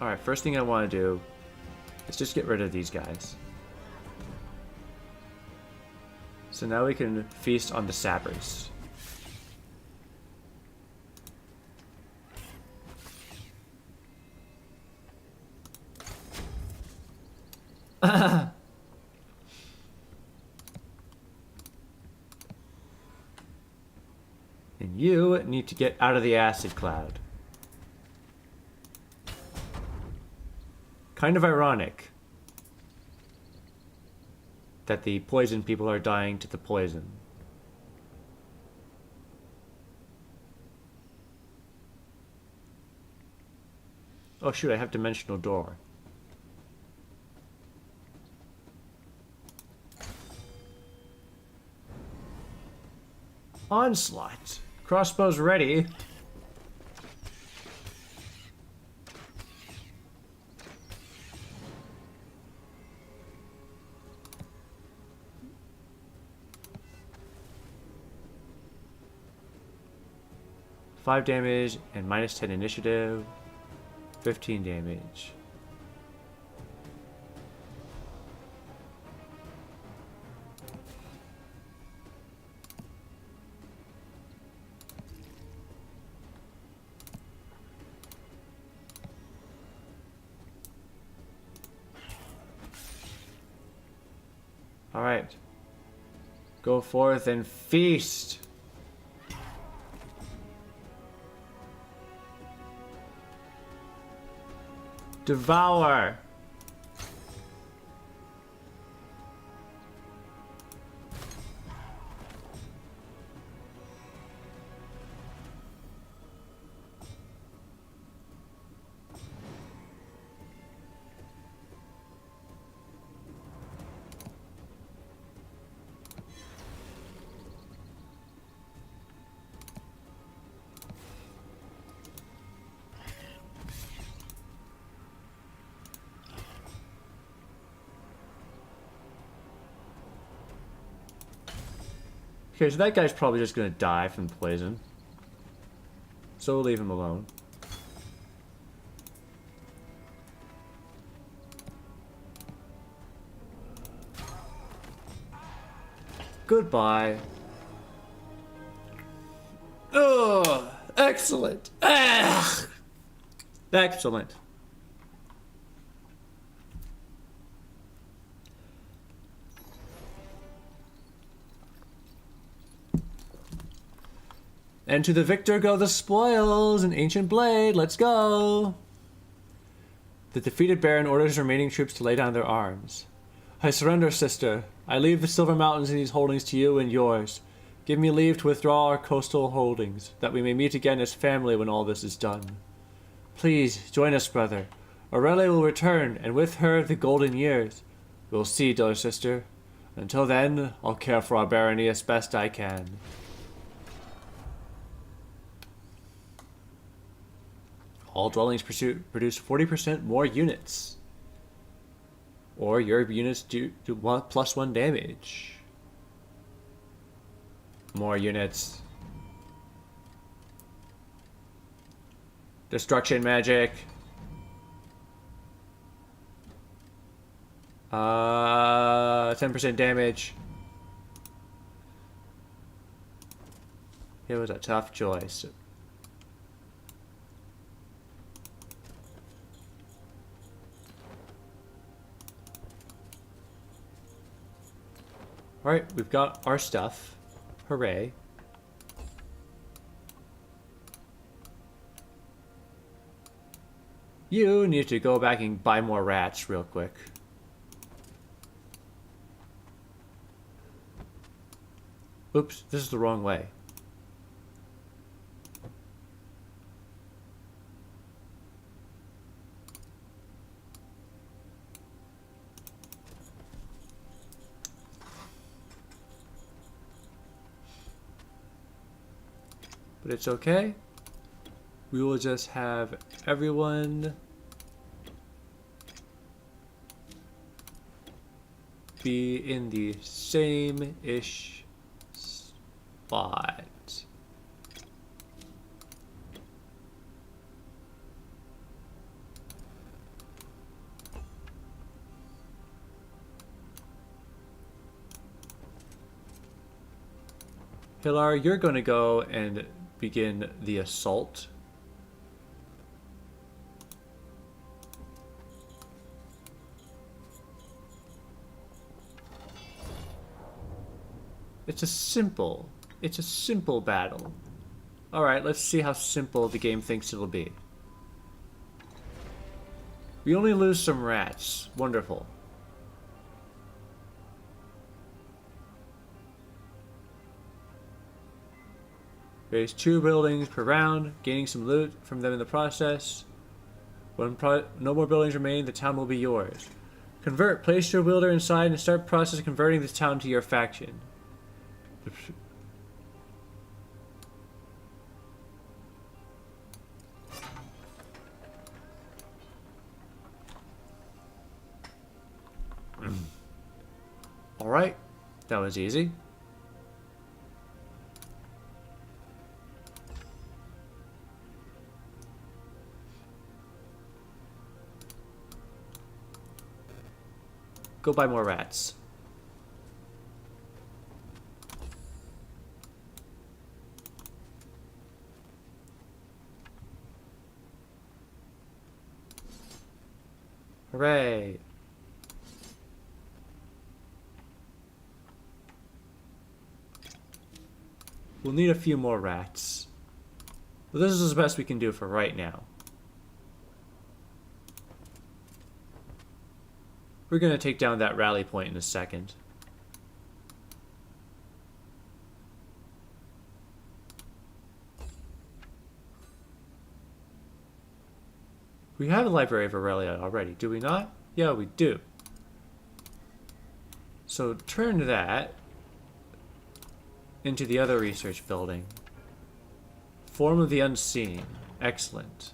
Alright, first thing I want to do is just get rid of these guys. So now we can feast on the sappers. And you need to get out of the acid cloud. Kind of ironic that the poison people are dying to the poison. Oh shoot, I have dimensional door. Onslaught. Crossbow's ready. Five damage and minus 10 initiative. 15 damage. All right. Go forth and feast. Devour. Okay, so that guy's probably just gonna die from poison. So we'll leave him alone. Goodbye. Oh, excellent. Ah, excellent. And to the victor go the spoils, an ancient blade, let's go! The defeated Baron orders remaining troops to lay down their arms. I surrender, sister. I leave the Silver Mountains and these holdings to you and yours. Give me leave to withdraw our coastal holdings, that we may meet again as family when all this is done. Please, join us, brother. Aurelia will return, and with her the golden years. We'll see, dear sister. Until then, I'll care for our barony as best I can. All dwellings produce 40% more units. Or your units do +1 damage. More units. Destruction magic. 10% damage. It was a tough choice. Alright, we've got our stuff. Hooray. You need to go back and buy more rats real quick. Oops, this is the wrong way. But it's okay. We will just have everyone be in the same-ish spot. Hilar, you're going to go and begin the assault. It's a simple battle. Alright, let's see how simple the game thinks it'll be. We only lose some rats. Wonderful. Raise 2 buildings per round, gaining some loot from them in the process. When no more buildings remain, the town will be yours. Convert. Place your builder inside and start process converting this town to your faction. Alright, that was easy. Go buy more rats. Hooray! We'll need a few more rats. But this is the best we can do for right now. We're going to take down that rally point in a second. We have a Library of Aurelia already, do we not? Yeah, we do. So turn that into the other research building. Form of the Unseen. Excellent.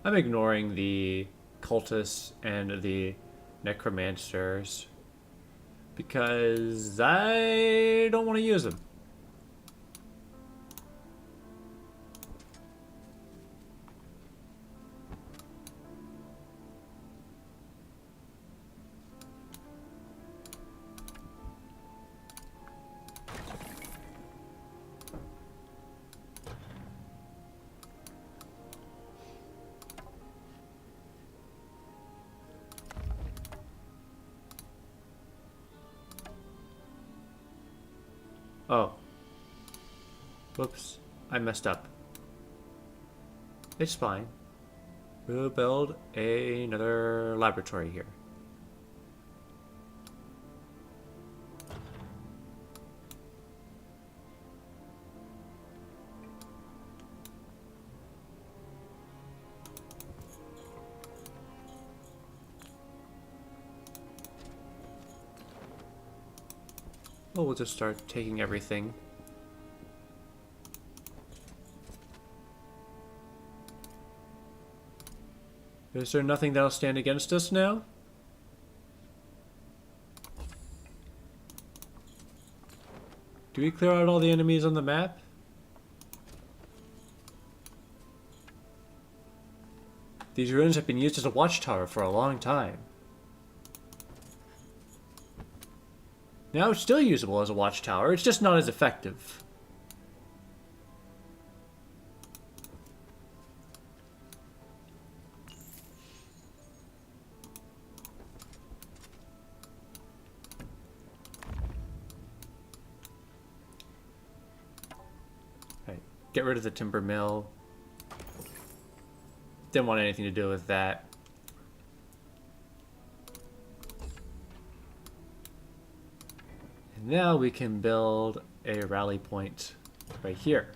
I'm ignoring the cultists and the necromancers because I don't want to use them. Oh. Whoops. I messed up. It's fine. We'll build another laboratory here. Well, we'll just start taking everything. Is there nothing that'll stand against us now? Do we clear out all the enemies on the map? These ruins have been used as a watchtower for a long time. Now it's still usable as a watchtower, it's just not as effective. Alright, get rid of the timber mill. Didn't want anything to do with that. Now we can build a rally point right here.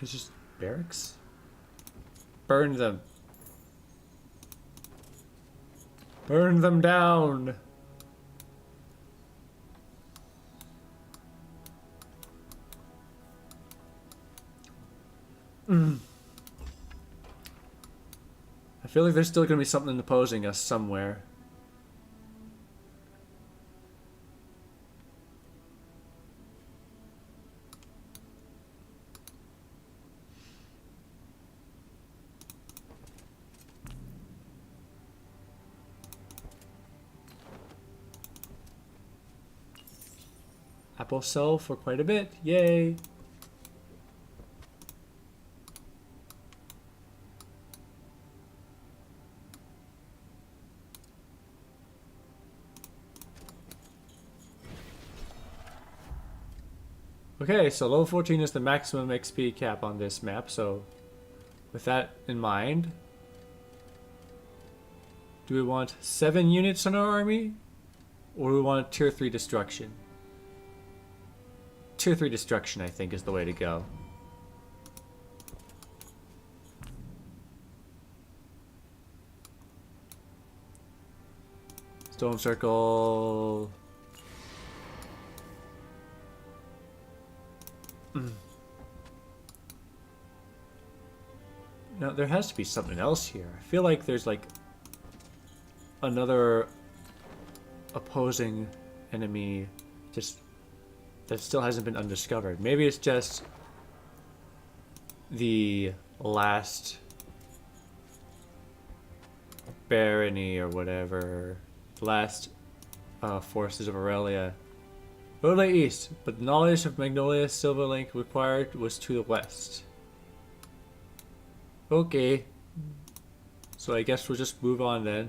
It's just barracks? Burn them. Burn them down! feel like there's still gonna be something opposing us somewhere. Apple sell for quite a bit. Yay! Okay, so level 14 is the maximum XP cap on this map, so with that in mind, do we want 7 units on our army? Or do we want tier 3 destruction? Tier 3 destruction, I think, is the way to go. Stone circle. Now, there has to be something else here. I feel like there's like another opposing enemy just that still hasn't been undiscovered. Maybe it's just the last barony or whatever. The last forces of Aurelia. Road lay east, but the knowledge of Magnolia Silverlink required was to the west. Okay. So I guess we'll just move on then.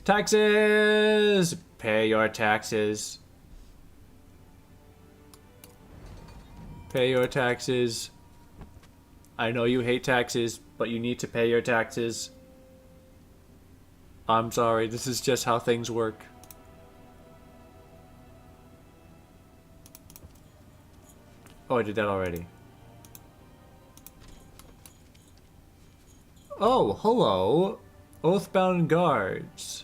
Taxes! Pay your taxes. Pay your taxes. I know you hate taxes, but you need to pay your taxes. I'm sorry, this is just how things work. Oh, I did that already. Oh, hello. Oathbound guards.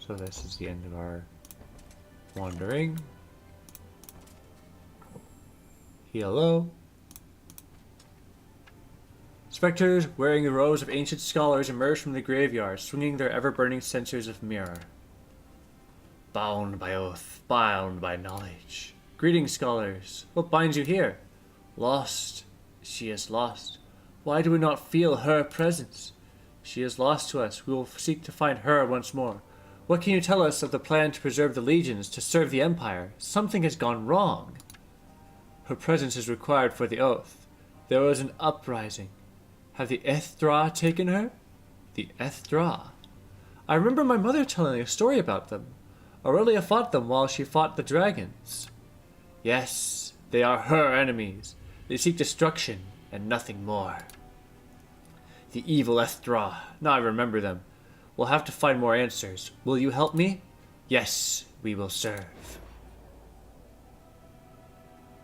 So this is the end of our wandering. Hello. Spectres wearing the robes of ancient scholars emerge from the graveyard, swinging their ever-burning censers of mirror. Bound by oath, bound by knowledge. Greetings, scholars. What binds you here? Lost. She is lost. Why do we not feel her presence? She is lost to us. We will seek to find her once more. What can you tell us of the plan to preserve the legions, to serve the Empire? Something has gone wrong. Her presence is required for the oath. There was an uprising. Have the Ethra taken her? The Ethra? I remember my mother telling a story about them. Aurelia fought them while she fought the dragons. Yes, they are her enemies. They seek destruction and nothing more. The evil Ethra. Now I remember them. We'll have to find more answers. Will you help me? Yes, we will serve.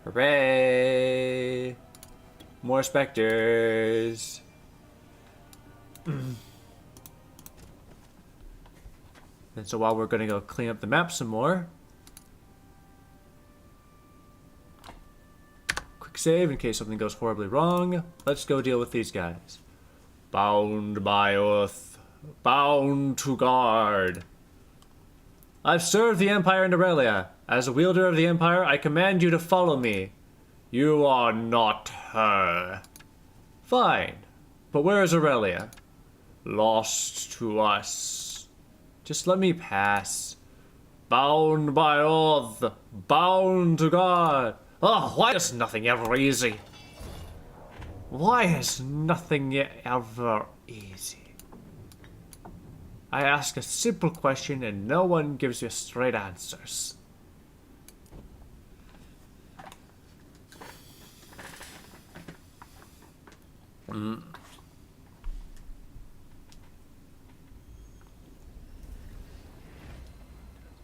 Hooray! More specters. And so while we're gonna go clean up the map some more. Quick save in case something goes horribly wrong. Let's go deal with these guys. Bound by oath. Bound to guard. I've served the Empire in Aurelia. As a wielder of the Empire, I command you to follow me. You are not her. Fine. But where is Aurelia? Lost to us. Just let me pass. Bound by oath. Bound to guard. Oh, why is nothing ever easy? Why is nothing ever easy? I ask a simple question and no one gives you straight answers.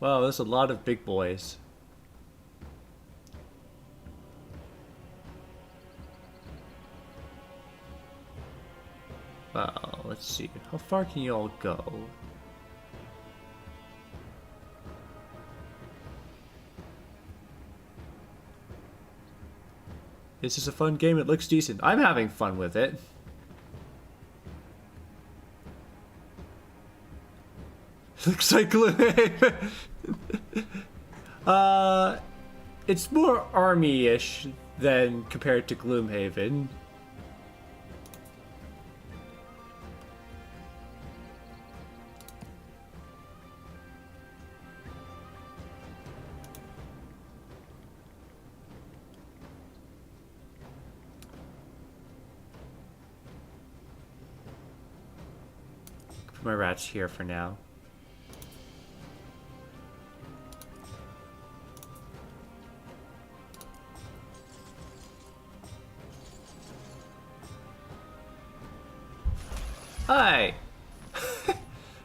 Wow, there's a lot of big boys. Wow, let's see. How far can you all go? This is a fun game. It looks decent. I'm having fun with it. Looks like Gloryhammer. It's more army-ish than compared to Gloomhaven. Put my rats here for now. Hi!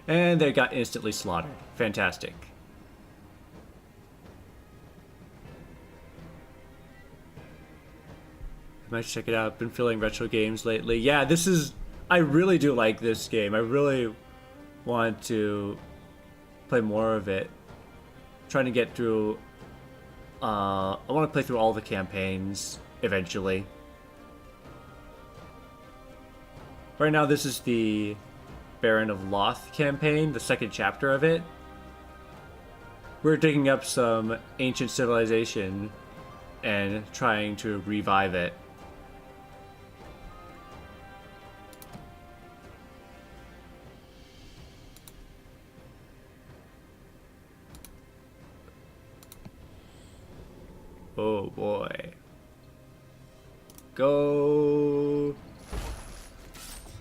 And they got instantly slaughtered. Fantastic. I might check it out. Been feeling retro games lately. Yeah, this is... I really do like this game. I really want to play more of it. Trying to get through... I want to play through all the campaigns eventually. Right now, this is the Baron of Loth campaign, the second chapter of it. We're digging up some ancient civilization and trying to revive it. Oh boy. Go.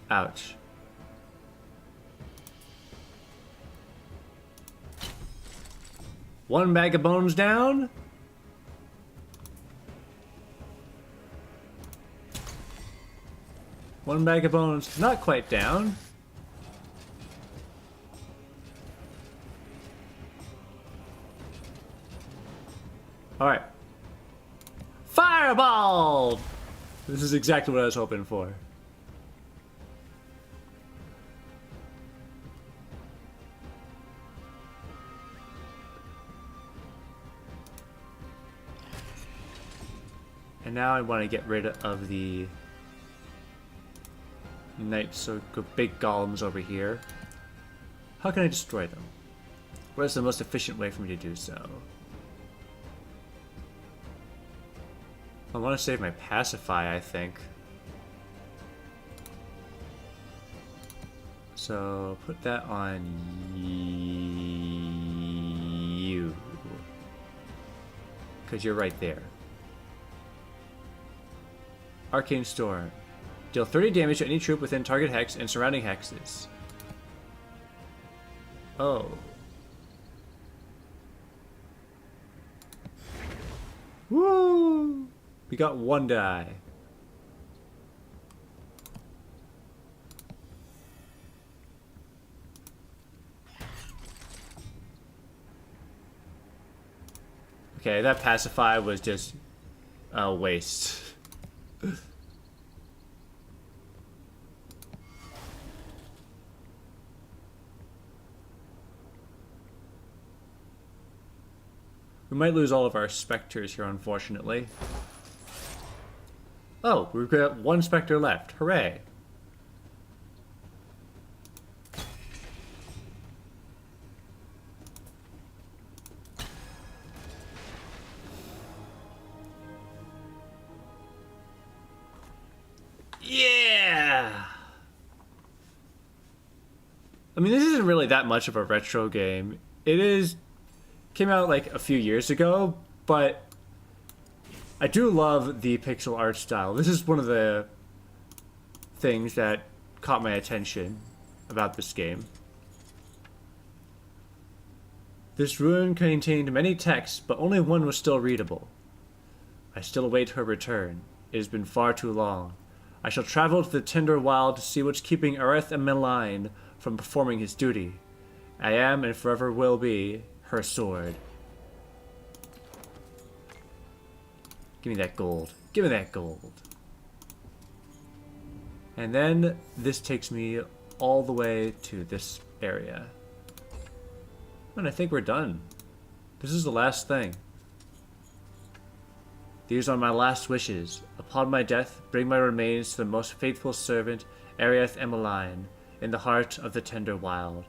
Ouch. One bag of bones down. One bag of bones not quite down. All right. Fireball! This is exactly what I was hoping for. And now I want to get rid of the knights, so big golems over here. How can I destroy them? What is the most efficient way for me to do so? I want to save my pacify, I think. So put that on you. Because you're right there. Arcane Storm. Deal 30 damage to any troop within target hex and surrounding hexes. Oh. Woo! We got one die. Okay, that pacify was just a waste. We might lose all of our specters here, unfortunately. Oh, we've got one specter left. Hooray! Yeah! I mean, this isn't really that much of a retro game. It is... came out like a few years ago, but I do love the pixel art style. This is one of the things that caught my attention about this game. This ruin contained many texts, but only one was still readable. I still await her return. It has been far too long. I shall travel to the Tender Wild to see what's keeping Areth and Meline from performing his duty. I am and forever will be her sword. Give me that gold. Give me that gold. And then this takes me all the way to this area. And I think we're done. This is the last thing. These are my last wishes. Upon my death, bring my remains to the most faithful servant, Ariath Emmeline, in the heart of the tender wild,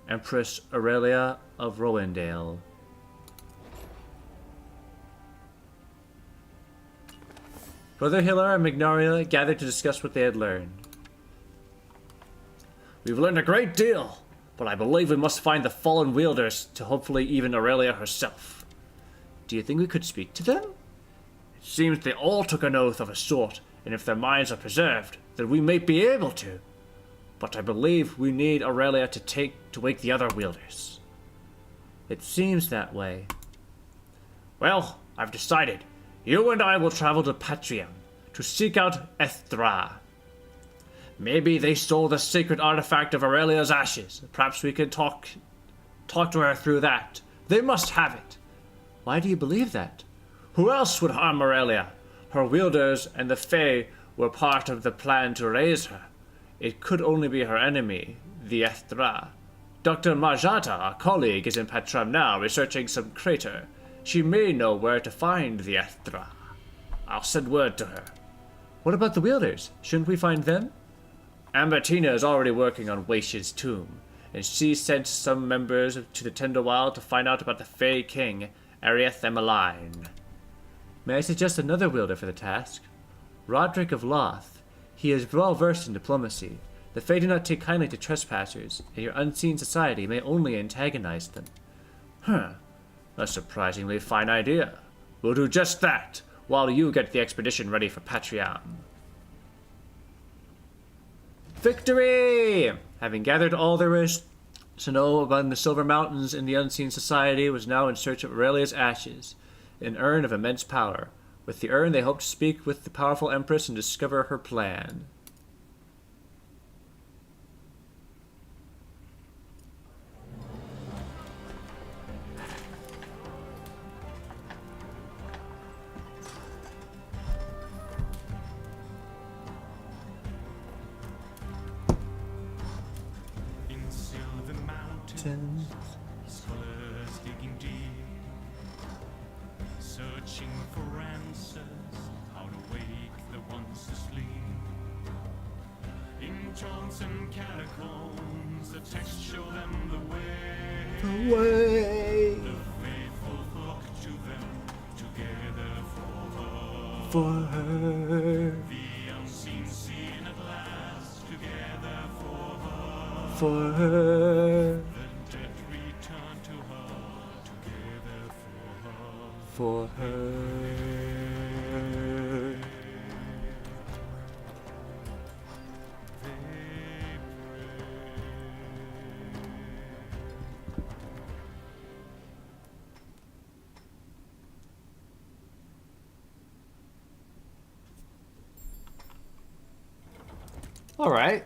Empress Aurelia of Rowendale. Brother Hilar and Magnaria gathered to discuss what they had learned. We've learned a great deal, but I believe we must find the fallen wielders to hopefully even Aurelia herself. Do you think we could speak to them? It seems they all took an oath of a sort, and if their minds are preserved, then we may be able to. But I believe we need Aurelia to wake the other wielders. It seems that way. Well, I've decided. You and I will travel to Patriam to seek out Ethra. Maybe they stole the sacred artifact of Aurelia's ashes. Perhaps we can talk to her through that. They must have it. Why do you believe that? Who else would harm Aurelia? Her wielders and the Fae were part of the plan to raise her. It could only be her enemy, the Ethra. Dr. Marjata, our colleague, is in Patram now, researching some crater. She may know where to find the Ethra. I'll send word to her. What about the wielders? Shouldn't we find them? Ambertina is already working on Waish's tomb, and she sent some members to the Tenderwild to find out about the Fae King, Ariath Emmeline. May I suggest another wielder for the task? Roderick of Loth. He is well versed in diplomacy. The Fae do not take kindly to trespassers, and your unseen society may only antagonize them. A surprisingly fine idea. We'll do just that, while you get the expedition ready for Patriam. Victory! Having gathered all there is to know about the Silver Mountains, and the Unseen Society was now in search of Aurelia's ashes, an urn of immense power. With the urn, they hoped to speak with the powerful Empress and discover her plan. Scholars digging deep, searching for answers, how to wake the ones asleep. In chaunts and catacombs, the texts show them the way. The way. The faithful flock to them, together For her. the unseen seen at last, together For her. For her. All right.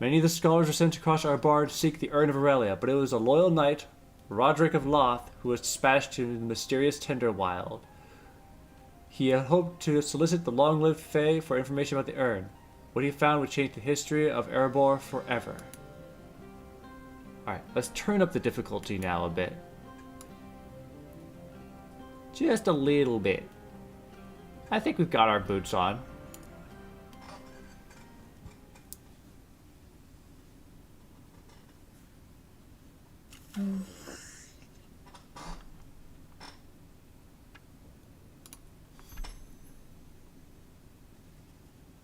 Many of the scholars were sent across our bar to seek the urn of Aurelia, but it was a loyal knight, Roderick of Loth, who was dispatched to the mysterious Tenderwild. He had hoped to solicit the long-lived Fae for information about the urn. What he found would change the history of Erebor forever. Alright, let's turn up the difficulty now a bit. Just a little bit. I think we've got our boots on.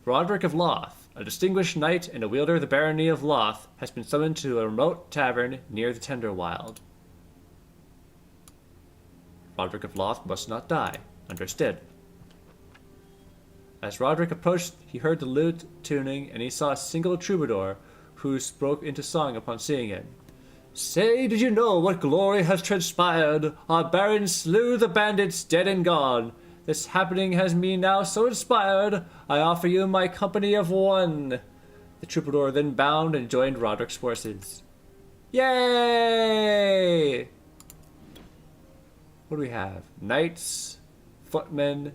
Roderick of Loth, a distinguished knight and a wielder of the Barony of Loth, has been summoned to a remote tavern near the Tenderwild. Roderick of Loth must not die. Understood. As Roderick approached, he heard the lute tuning, and he saw a single troubadour, who broke into song upon seeing him. Say, did you know what glory has transpired? Our baron slew the bandits dead and gone. This happening has me now so inspired, I offer you my company of one. The troubadour then bound and joined Roderick's forces. Yay! What do we have? Knights, footmen,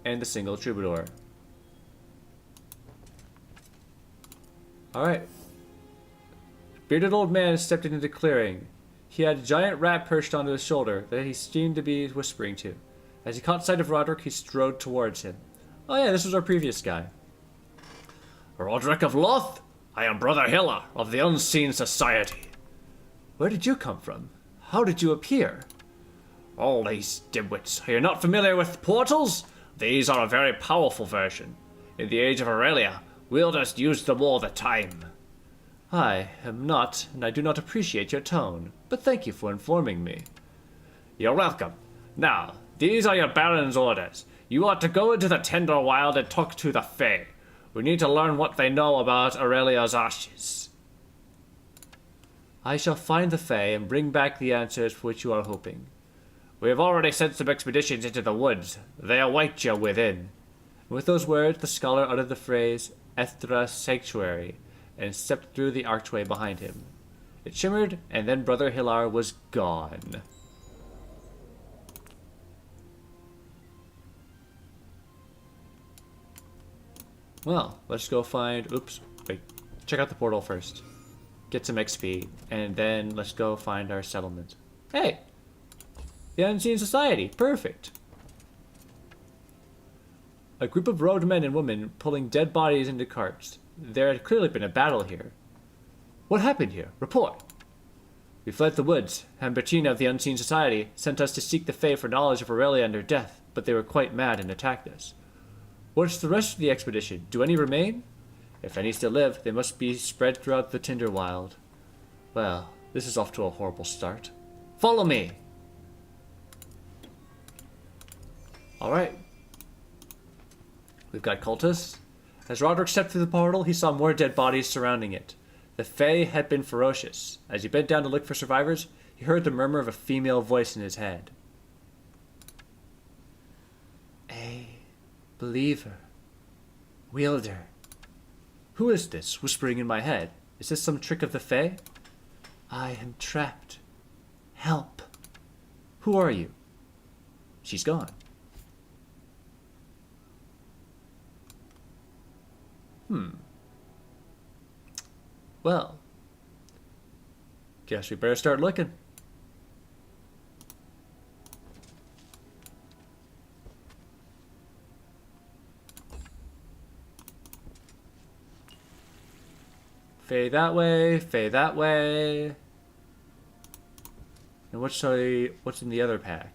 and a single troubadour. Alright. Bearded old man stepped into the clearing. He had a giant rat perched onto his shoulder that he seemed to be whispering to. As he caught sight of Roderick, he strode towards him. Oh yeah, this was our previous guy. Roderick of Loth? I am Brother Hiller of the Unseen Society. Where did you come from? How did you appear? All these dimwits. Are you not familiar with portals? These are a very powerful version. In the age of Aurelia, wielders use them all the time. I am not, and I do not appreciate your tone, but thank you for informing me. You're welcome. Now, these are your Baron's orders. You are to go into the Tender Wild and talk to the Fae. We need to learn what they know about Aurelia's ashes. I shall find the Fae and bring back the answers for which you are hoping. We have already sent some expeditions into the woods. They await you within. And with those words, the scholar uttered the phrase, Ethra Sanctuary, and stepped through the archway behind him. It shimmered, and then Brother Hillar was gone. Well, let's go find... Oops. Wait. Check out the portal first. Get some XP, and then let's go find our settlement. Hey! The Unseen Society. Perfect. A group of robed men and women pulling dead bodies into carts. There had clearly been a battle here. What happened here? Report. We fled the woods, and Bettina of the Unseen Society sent us to seek the Fae for knowledge of Aurelia and her death, but they were quite mad and attacked us. What's the rest of the expedition? Do any remain? If any still live, they must be spread throughout the Tinder Wild. Well, this is off to a horrible start. Follow me! Alright. We've got cultists. As Roderick stepped through the portal, he saw more dead bodies surrounding it. The Fae had been ferocious. As he bent down to look for survivors, he heard the murmur of a female voice in his head. A believer. Wielder. Who is this, whispering in my head? Is this some trick of the Fae? I am trapped. Help. Who are you? She's gone. Well, guess we better start looking. Fae that way, Fae that way. And what's in the other pack?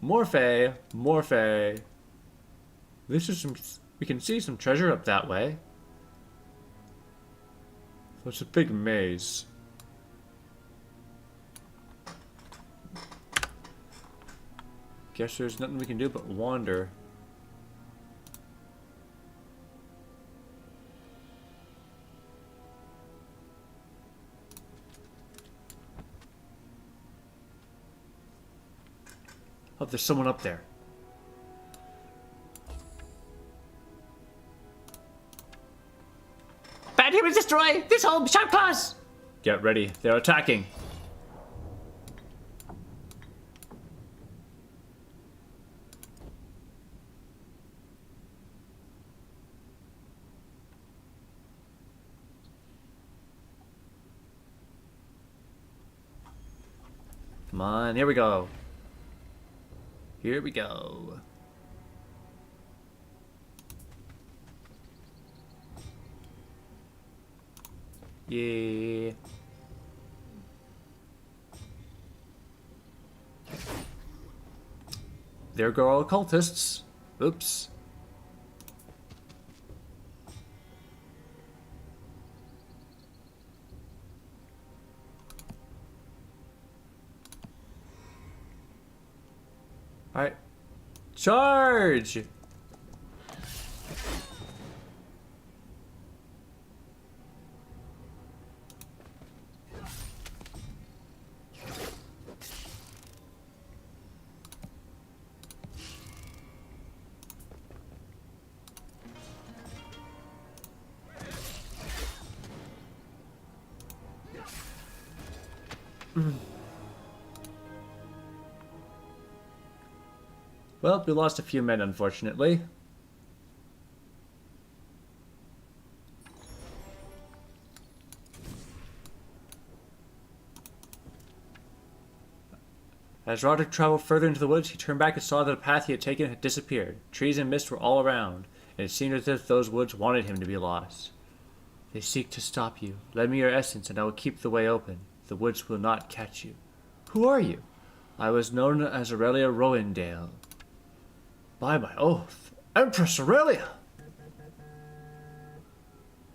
More Fae, more Fae. This is some. We can see some treasure up that way. So it's a big maze. Guess there's nothing we can do but wander. Oh, there's someone up there. Bad humans destroy this home, sharp claws! Get ready, they're attacking. Come on, here we go. Here we go. Yeah. There go all cultists. Oops. Alright. Charge! Well, we lost a few men, unfortunately. As Roderick traveled further into the woods, he turned back and saw that the path he had taken had disappeared. Trees and mist were all around, and it seemed as if those woods wanted him to be lost. They seek to stop you. Lend me your essence, and I will keep the way open. The woods will not catch you. Who are you? I was known as Aurelia Rowendale. By my oath, Empress Aurelia!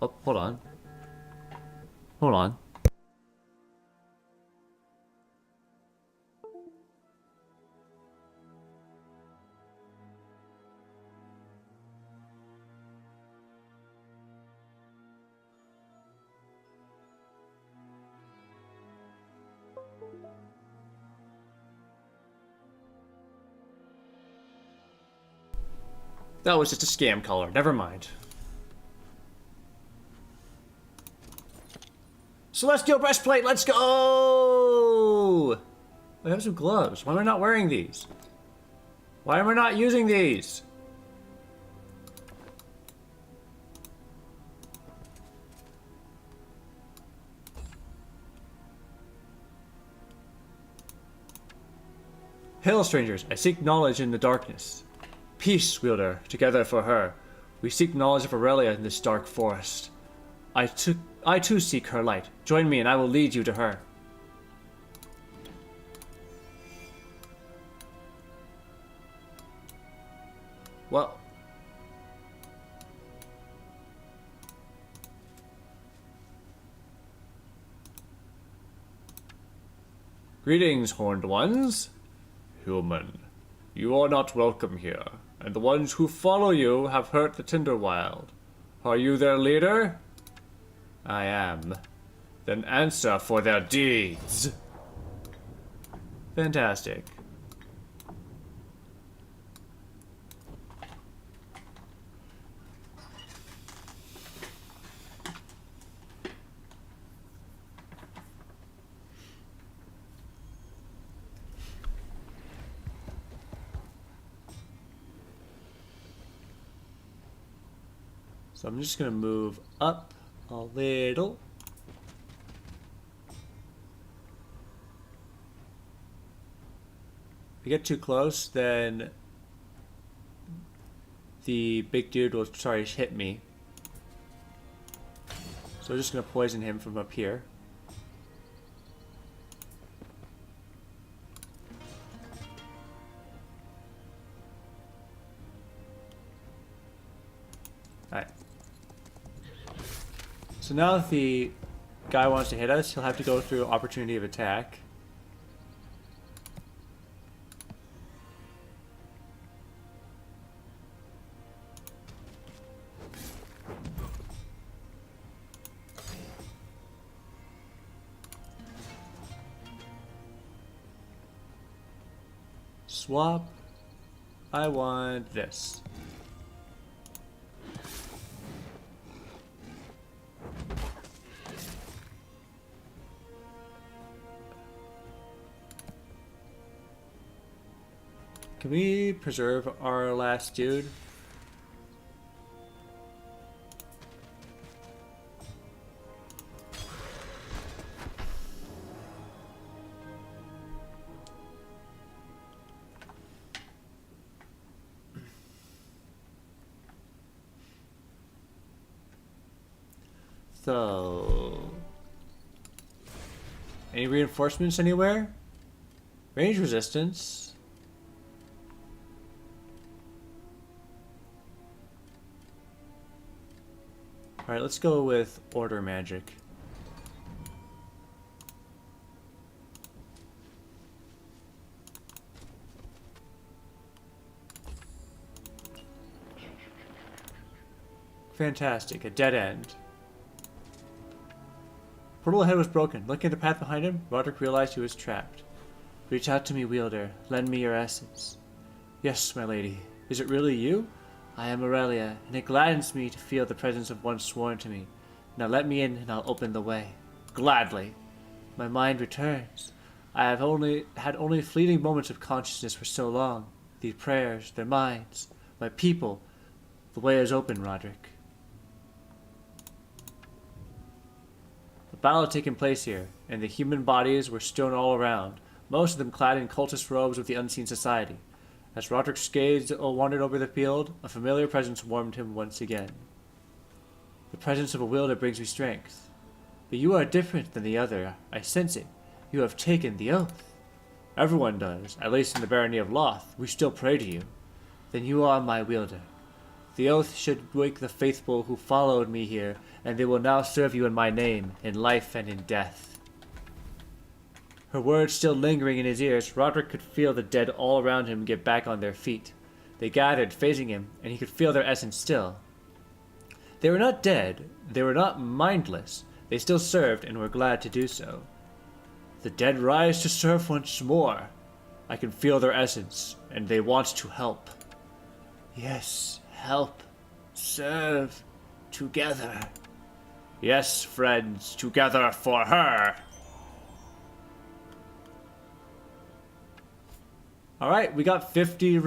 Oh, hold on. Hold on. That was just a scam caller. Never mind. Celestial breastplate, let's go! I have some gloves. Why am I not wearing these? Why am I not using these? Hail, strangers. I seek knowledge in the darkness. Peace, wielder, together for her. We seek knowledge of Aurelia in this dark forest. I too seek her light. Join me and I will lead you to her. Well. Greetings, horned ones. Human, you are not welcome here, and the ones who follow you have hurt the Tinderwild. Are you their leader? I am. Then answer for their deeds. Fantastic. So I'm just going to move up a little. If we get too close, then the big dude will hit me. So I'm just going to poison him from up here. Alright. So now if the guy wants to hit us, he'll have to go through opportunity of attack. Swap. I want this. Can we preserve our last dude? So, any reinforcements anywhere? Range resistance. Alright, let's go with order magic. Fantastic, a dead end. Portal ahead was broken. Looking at the path behind him, Roderick realized he was trapped. Reach out to me, wielder. Lend me your essence. Yes, my lady. Is it really you? I am Aurelia, and it gladdens me to feel the presence of one sworn to me. Now let me in, and I'll open the way. Gladly. My mind returns. I have had only fleeting moments of consciousness for so long. These prayers, their minds, my people. The way is open, Roderick. The battle had taken place here, and the human bodies were strewn all around, most of them clad in cultist robes of the Unseen Society. As Roderick's gaze wandered over the field, a familiar presence warmed him once again. The presence of a will that brings me strength. But you are different than the other. I sense it. You have taken the oath. Everyone does, at least in the Barony of Loth. We still pray to you. Then you are my wielder. The oath should wake the faithful who followed me here, and they will now serve you in my name, in life and in death. Her words still lingering in his ears, Roderick could feel the dead all around him get back on their feet. They gathered, facing him, and he could feel their essence still. They were not dead. They were not mindless. They still served, and were glad to do so. The dead rise to serve once more. I can feel their essence, and they want to help. Yes, help. Serve. Together. Yes, friends, together for her. All right, we got 50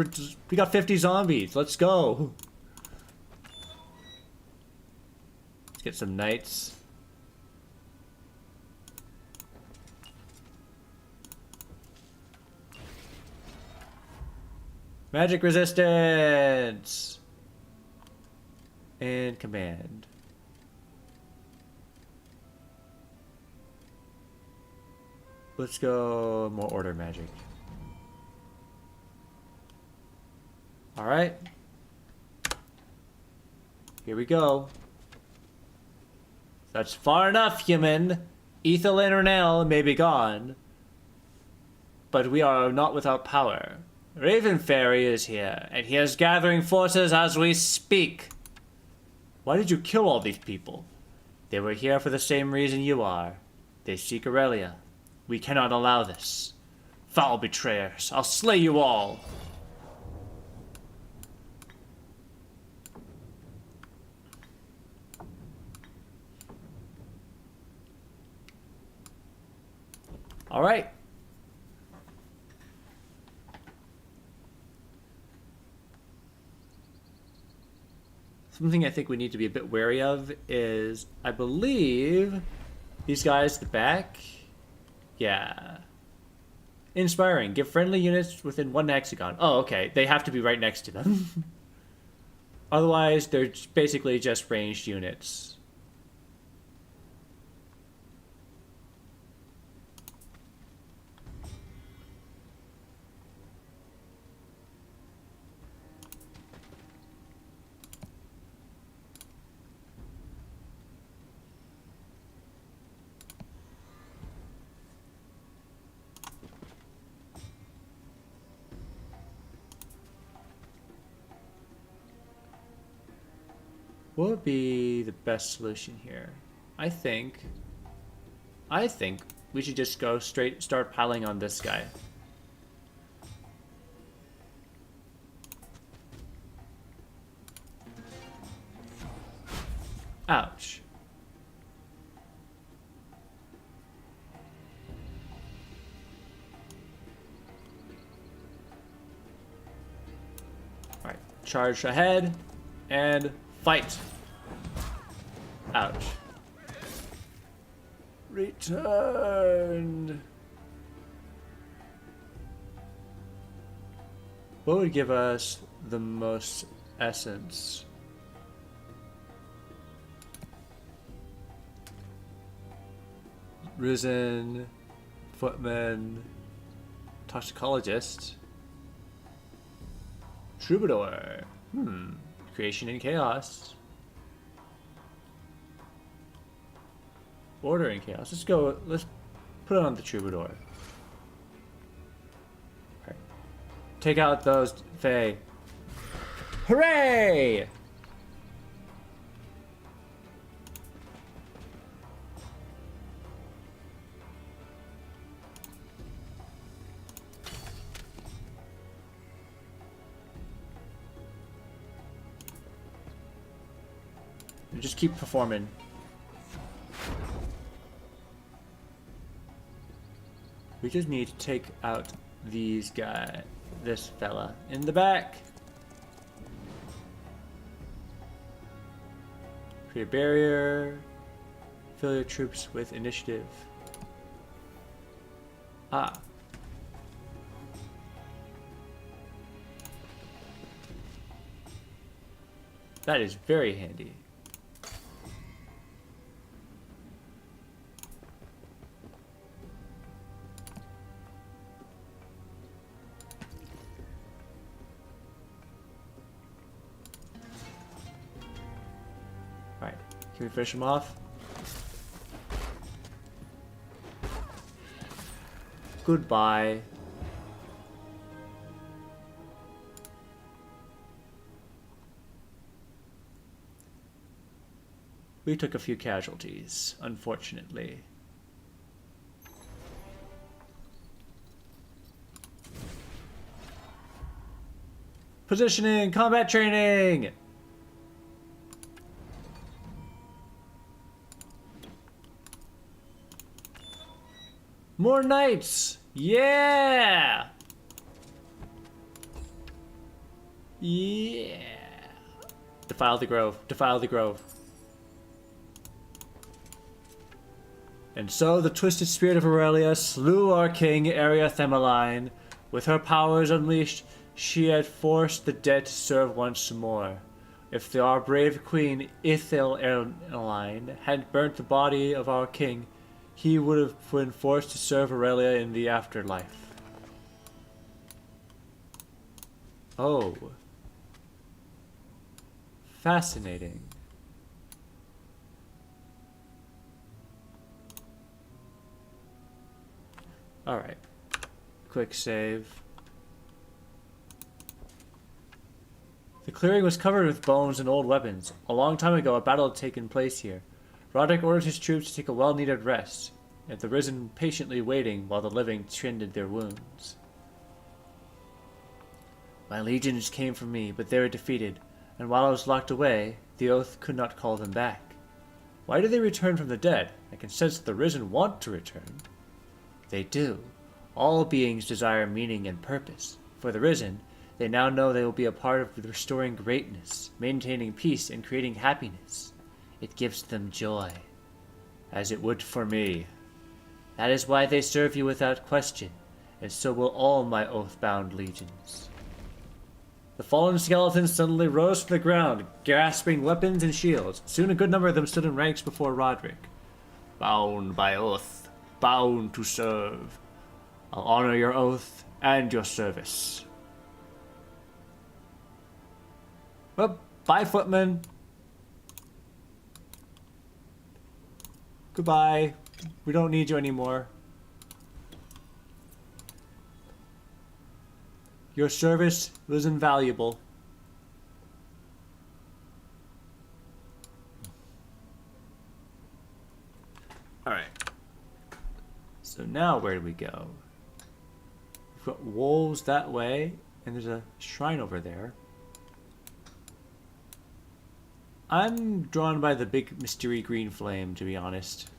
zombies. Let's go. Let's get some knights. Magic resistance. And command. Let's go more order magic. All right. Here we go. That's far enough, human. Ethel and Renel may be gone, but we are not without power. Raven Fairy is here, and he is gathering forces as we speak. Why did you kill all these people? They were here for the same reason you are. They seek Aurelia. We cannot allow this. Foul betrayers, I'll slay you all. All right. Something I think we need to be a bit wary of is, I believe, these guys at the back. Yeah. Inspiring. Give friendly units within 1 hexagon. Oh, okay. They have to be right next to them. Otherwise, they're basically just ranged units. What would be the best solution here? I think we should just go straight, start piling on this guy. Ouch. Alright, charge ahead and fight. Ouch. Return. What would give us the most essence? Risen, footman, toxicologist, troubadour. Creation and chaos. Order and chaos. Let's go. Let's put it on the troubadour. Right. Take out those Fae. Hooray! Just keep performing. We just need to take out these guys. this fella in the back. Create a barrier. Fill your troops with initiative. Ah. That is very handy. Alright, can we finish him off? Goodbye. We took a few casualties, unfortunately. Positioning, combat training! More knights! Yeah! Yeah! Defile the grove, defile the grove. And so the twisted spirit of Aurelia slew our king, Aria Themaline. With her powers unleashed, she had forced the dead to serve once more. If our brave queen, Ithilieline, had burnt the body of our king, he would have been forced to serve Aurelia in the afterlife. Oh. Fascinating. Alright. Quick save. The clearing was covered with bones and old weapons. A long time ago, a battle had taken place here. Roderick ordered his troops to take a well-needed rest, and the risen patiently waiting while the living tended their wounds. My legions came for me, but they were defeated, and while I was locked away, the oath could not call them back. Why do they return from the dead? I can sense that the risen want to return. They do. All beings desire meaning and purpose. For the risen, they now know they will be a part of restoring greatness, maintaining peace, and creating happiness. It gives them joy, as it would for me. That is why they serve you without question, and so will all my oath-bound legions. The fallen skeletons suddenly rose from the ground, grasping weapons and shields. Soon a good number of them stood in ranks before Roderick. Bound by oath, bound to serve. I'll honor your oath and your service. Well, bye, footman. Goodbye. We don't need you anymore. Your service was invaluable. Alright. So now where do we go? We've got wolves that way, and there's a shrine over there. I'm drawn by the big mystery green flame, to be honest.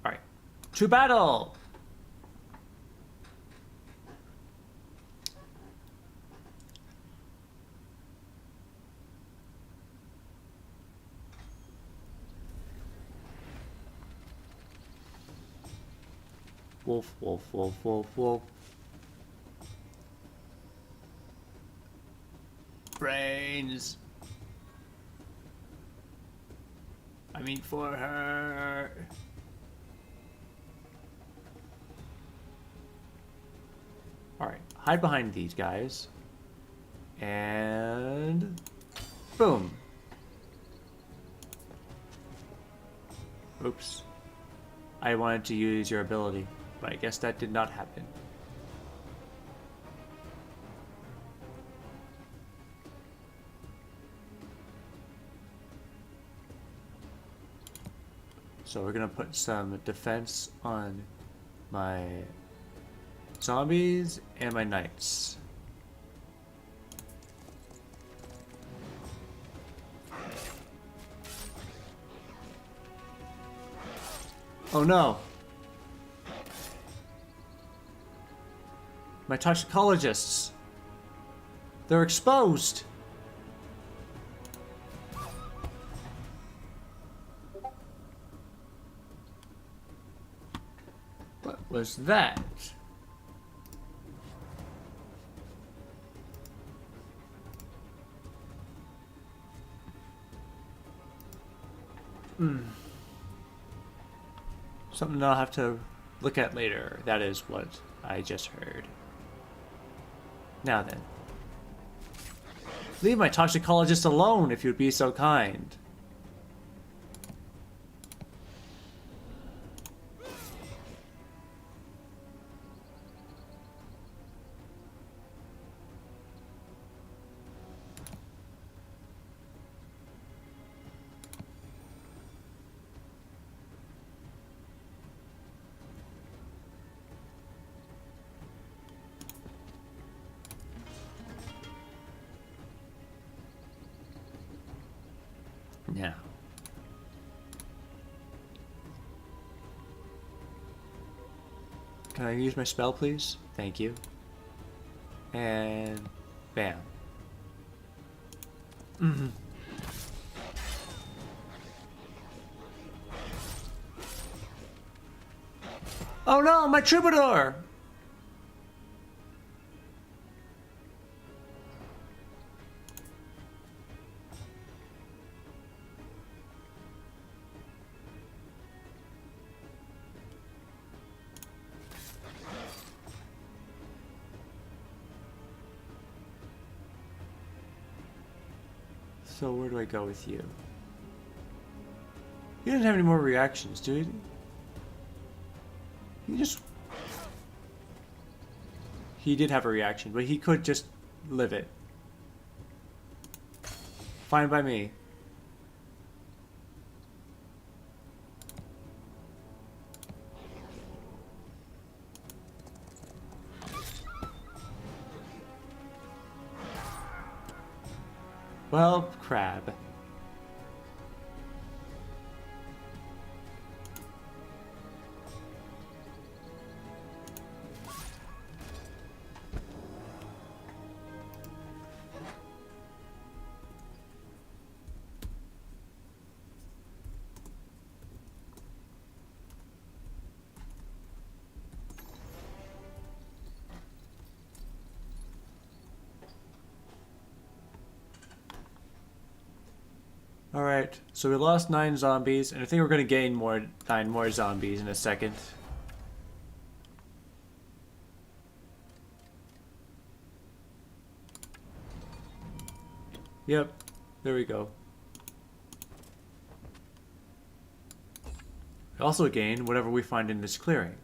Alright. To battle! Wolf, wolf, wolf, wolf, wolf. Brains. I mean for her. Alright, hide behind these guys. And boom. Oops. I wanted to use your ability, but I guess that did not happen. So we're gonna put some defense on my zombies and my knights. Oh no! My toxicologists! They're exposed! What was that? Something I'll have to look at later. That is what I just heard. Now then. Leave my toxicologist alone if you'd be so kind. Now. Can I use my spell, please? Thank you. And bam. Oh no, my troubadour! So where do I go with you? He doesn't have any more reactions, do he? He just... He did have a reaction, but he could just live it. Fine by me. Well, crab. Alright, so we lost 9 zombies, and I think we're going to gain 9 more zombies in a second. Yep, there we go. We also gain whatever we find in this clearing.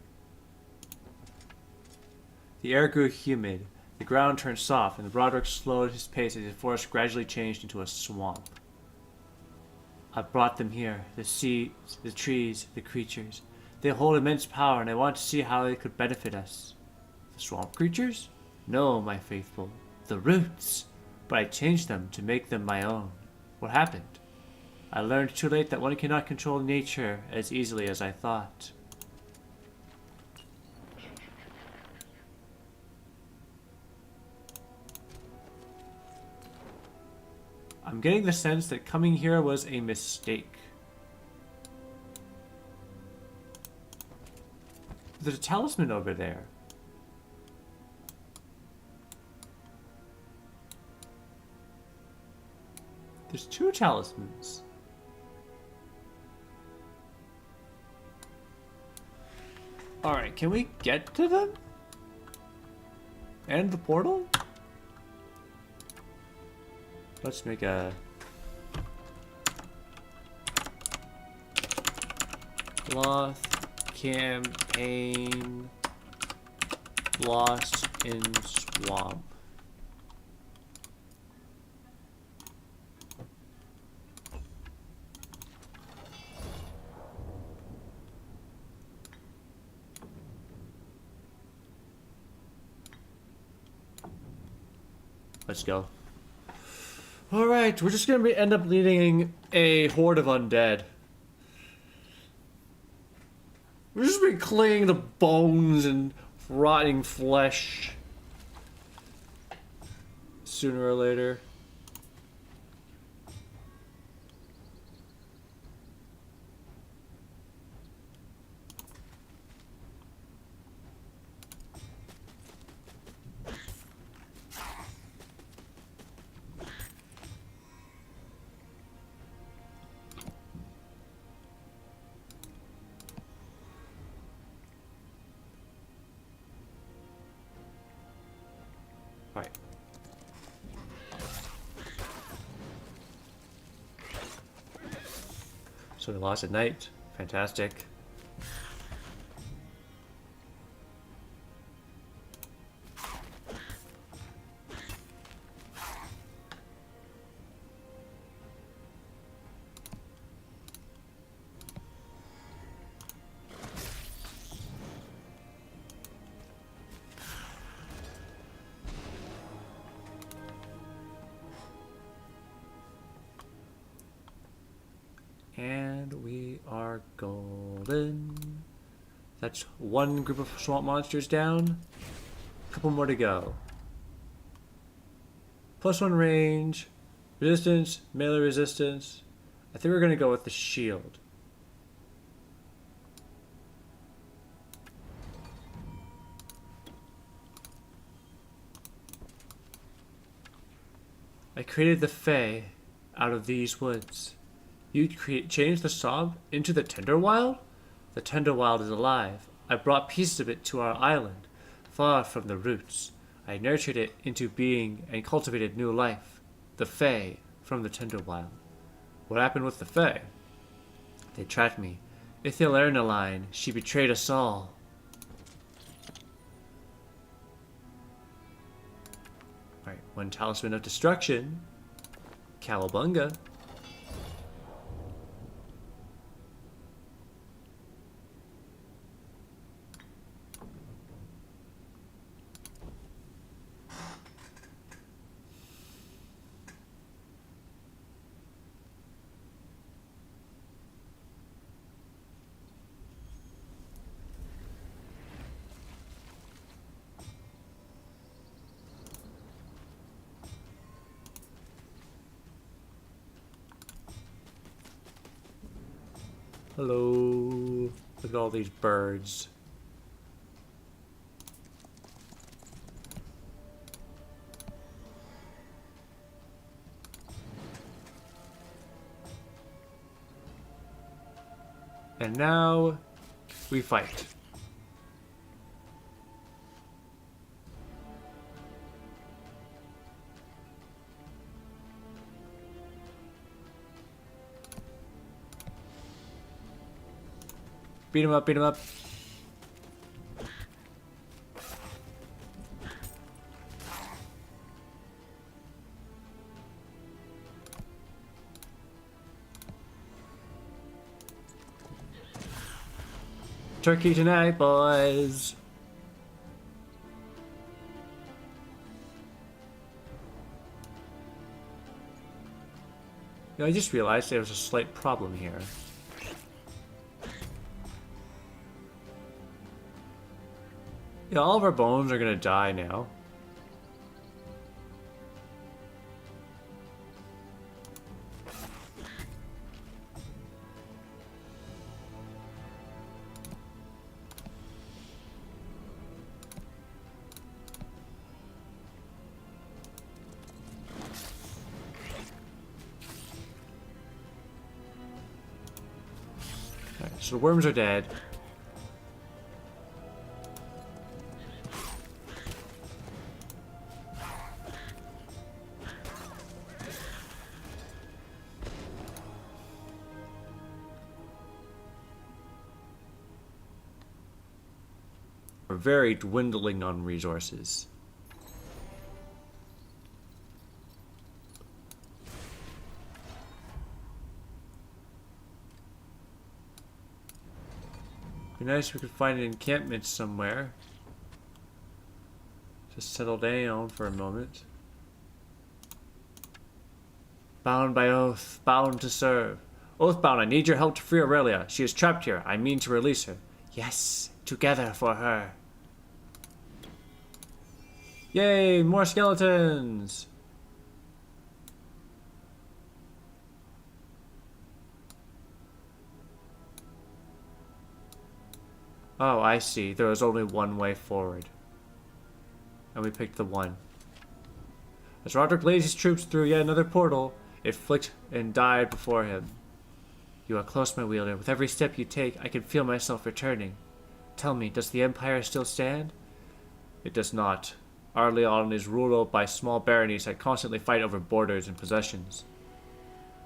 The air grew humid, the ground turned soft, and the Broderick slowed his pace as the forest gradually changed into a swamp. I brought them here, the seeds, the trees, the creatures. They hold immense power, and I want to see how they could benefit us. The swamp creatures? No, my faithful. The roots! But I changed them to make them my own. What happened? I learned too late that one cannot control nature as easily as I thought. I'm getting the sense that coming here was a mistake. There's a talisman over there. There's 2 talismans. Alright, can we get to them? And the portal? Let's make a Loth campaign lost in swamp. Let's go. Alright, we're just gonna end up leading a horde of undead. We're just be clinging to bones and rotting flesh. Sooner or later. Right. So we lost at night. Fantastic. And we are golden. That's one group of swamp monsters down. A couple more to go. +1 range, resistance, melee resistance. I think we're gonna go with the shield. I created the Fae out of these woods. You change the swamp into the Tenderwild? The Tenderwild is alive. I brought pieces of it to our island, far from the roots. I nurtured it into being and cultivated new life. The Fae from the Tenderwild. What happened with the Fae? They trapped me. Ithilernalline, she betrayed us all. Alright, one talisman of destruction. Cowabunga. Hello. Look at all these birds. And now we fight. Beat him up, beat him up. Turkey tonight, boys. You know, I just realized there was a slight problem here. Yeah, all of our bones are gonna die now. Alright, so the worms are dead. We're very dwindling on resources. Be nice if we could find an encampment somewhere. Just settle down for a moment. Bound by oath, bound to serve. Oathbound, I need your help to free Aurelia. She is trapped here. I mean to release her. Yes, together for her. Yay, more skeletons! Oh, I see. There was only one way forward. And we picked the one. As Roderick leads his troops through yet another portal, it flicked and died before him. You are close, my wielder. With every step you take, I can feel myself returning. Tell me, does the Empire still stand? It does not. Arleon is ruled by small baronies that constantly fight over borders and possessions.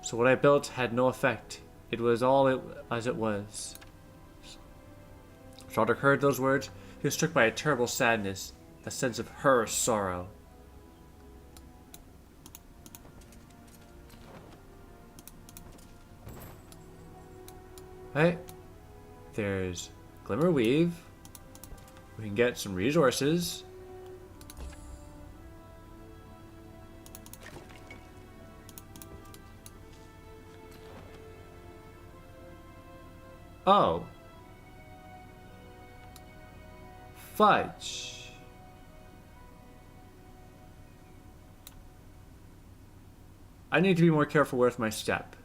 So what I built had no effect. It was all as it was. As Roderick heard those words, he was struck by a terrible sadness, a sense of her sorrow. Hey, there's Glimmer Weave. We can get some resources. Oh. Fudge. I need to be more careful with my step.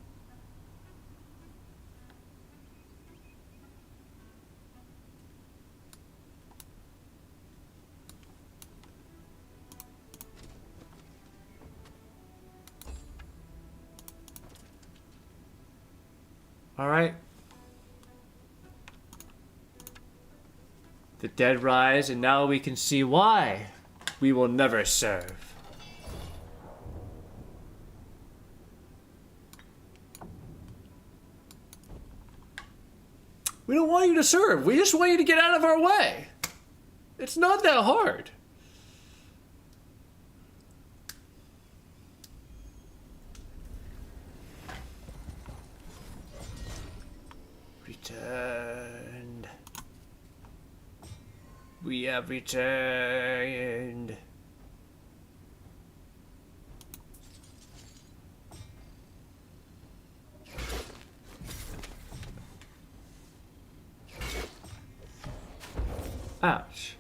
All right. The dead rise, and now we can see why we will never serve. We don't want you to serve. We just want you to get out of our way. It's not that hard. Returned. We have returned. Ouch.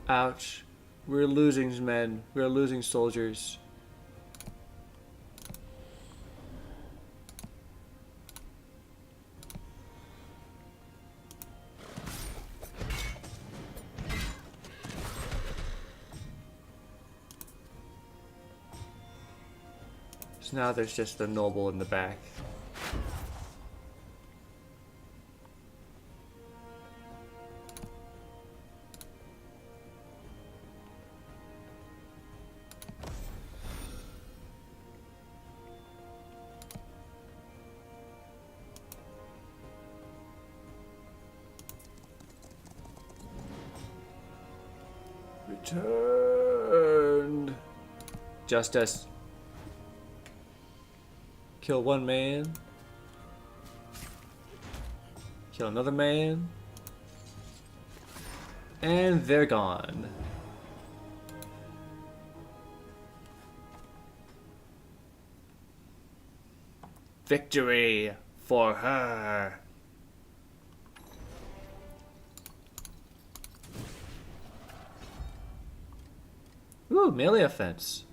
Ouch. We're losing men. We're losing soldiers. So now there's just the noble in the back. Returned. Justice. Kill one man. Kill another man. And they're gone. Victory for her. Ooh, melee offense.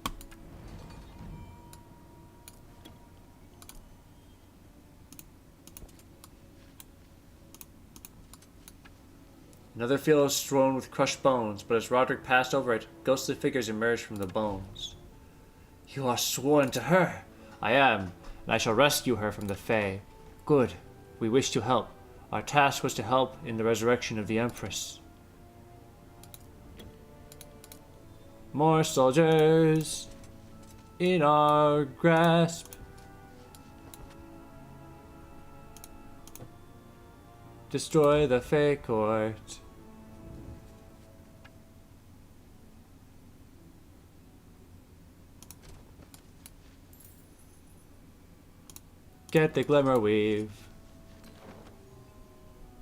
Another field is strewn with crushed bones, but as Roderick passed over it, ghostly figures emerged from the bones. You are sworn to her. I am, and I shall rescue her from the Fae. Good. We wish to help. Our task was to help in the resurrection of the Empress. More soldiers in our grasp. Destroy the Fae court. Get the Glimmer Weave.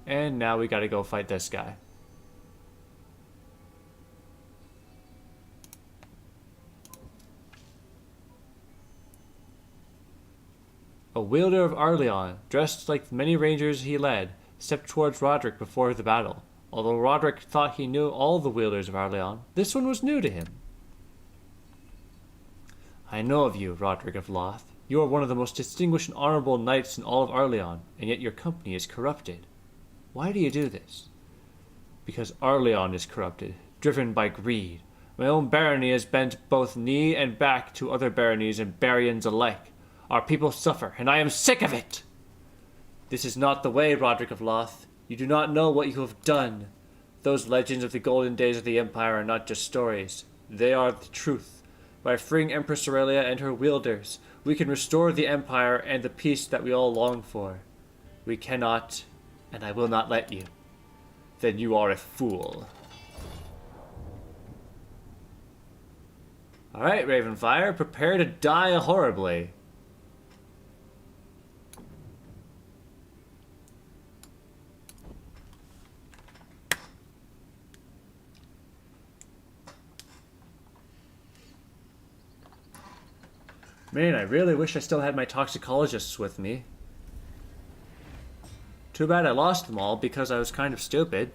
And now we gotta go fight this guy. A wielder of Arleon, dressed like many rangers he led, stepped towards Roderick before the battle. Although Roderick thought he knew all the wielders of Arleon, this one was new to him. I know of you, Roderick of Loth. You are one of the most distinguished and honorable knights in all of Arleon, and yet your company is corrupted. Why do you do this? Because Arleon is corrupted, driven by greed. My own barony has bent both knee and back to other baronies and baryons alike. Our people suffer, and I am sick of it! This is not the way, Roderick of Loth. You do not know what you have done. Those legends of the golden days of the Empire are not just stories. They are the truth. By freeing Empress Aurelia and her wielders, we can restore the Empire and the peace that we all long for. We cannot, and I will not let you. Then you are a fool. Alright, Ravenfire, prepare to die horribly. Man, I really wish I still had my toxicologists with me. Too bad I lost them all because I was kind of stupid.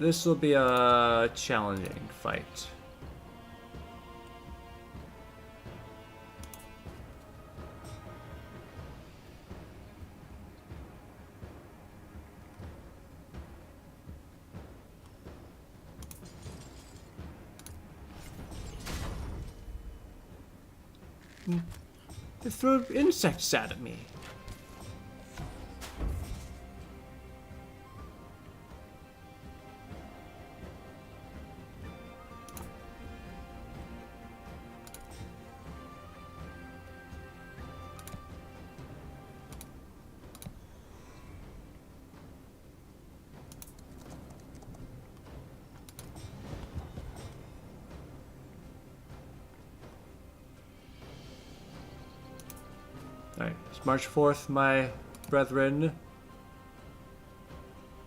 This will be a challenging fight. They throw insects at me. Alright, let's march forth, my brethren.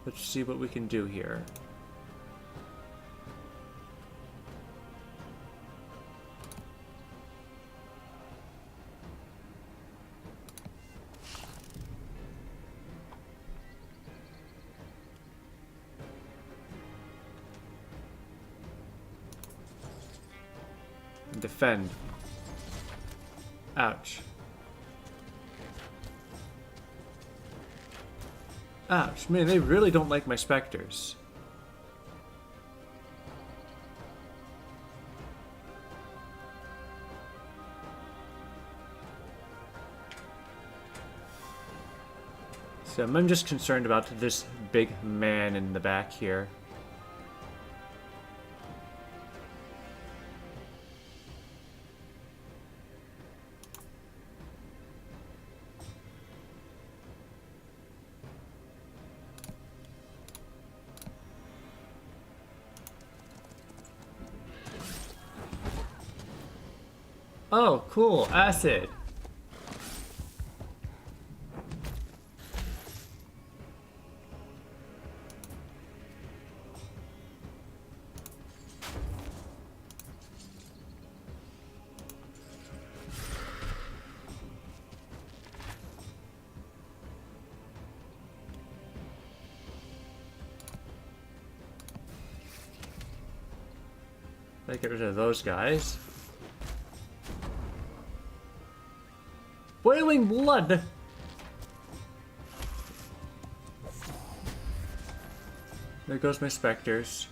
Let's see what we can do here. Defend. Ouch. Ouch, man, they really don't like my specters. So I'm just concerned about this big man in the back here. Oh, cool. Acid. Let's get rid of those guys. Boiling blood! There goes my specters.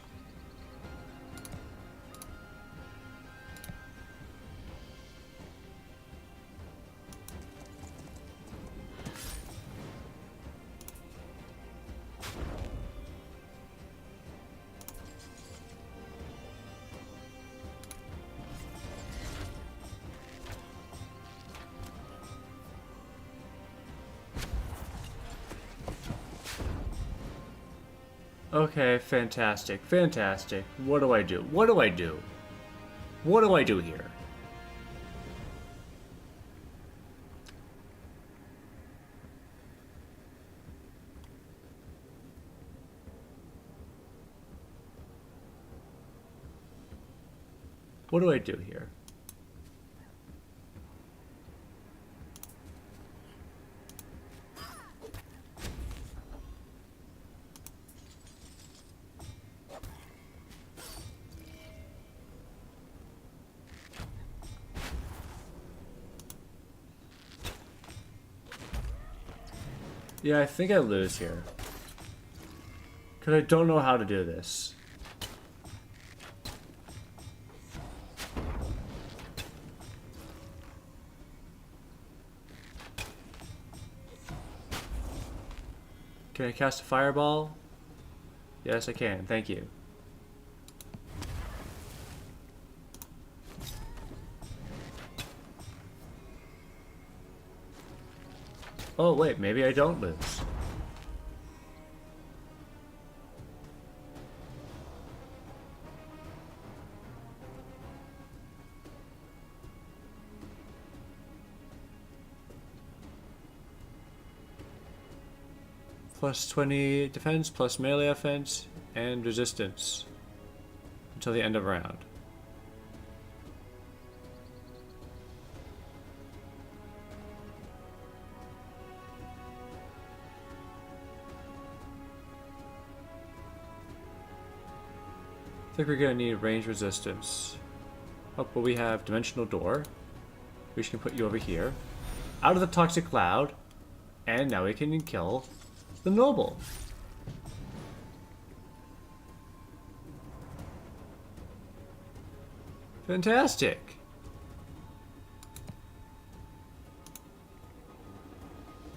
Okay, fantastic, fantastic. What do I do? What do I do? What do I do here? What do I do here? Yeah, I think I lose here. Because I don't know how to do this. Can I cast a fireball? Yes, I can. Thank you. Oh, wait. Maybe I don't lose. Plus 20 defense, plus melee offense, and resistance until the end of round. I think we're gonna need range resistance. Oh, but we have dimensional door. We can put you over here. Out of the toxic cloud. And now we can kill the noble. Fantastic.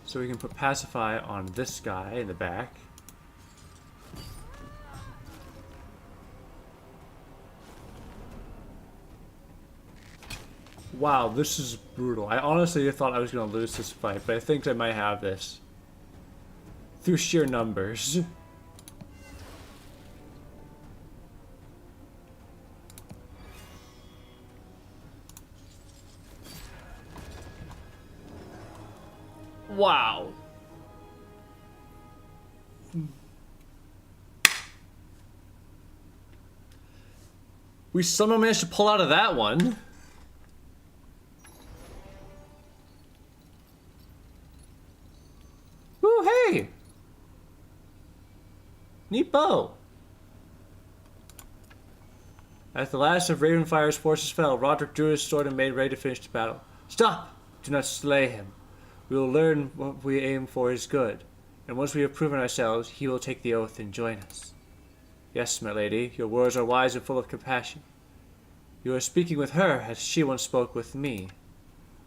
So we can put pacify on this guy in the back. Wow, this is brutal. I honestly thought I was going to lose this fight, but I think I might have this. Through sheer numbers. Wow. We somehow managed to pull out of that one. Ooh, hey! Neat bow. As the last of Ravenfire's forces fell, Roderick drew his sword and made ready to finish the battle. Stop! Do not slay him. We will learn what we aim for is good, and once we have proven ourselves, he will take the oath and join us. Yes, my lady, your words are wise and full of compassion. You are speaking with her as she once spoke with me.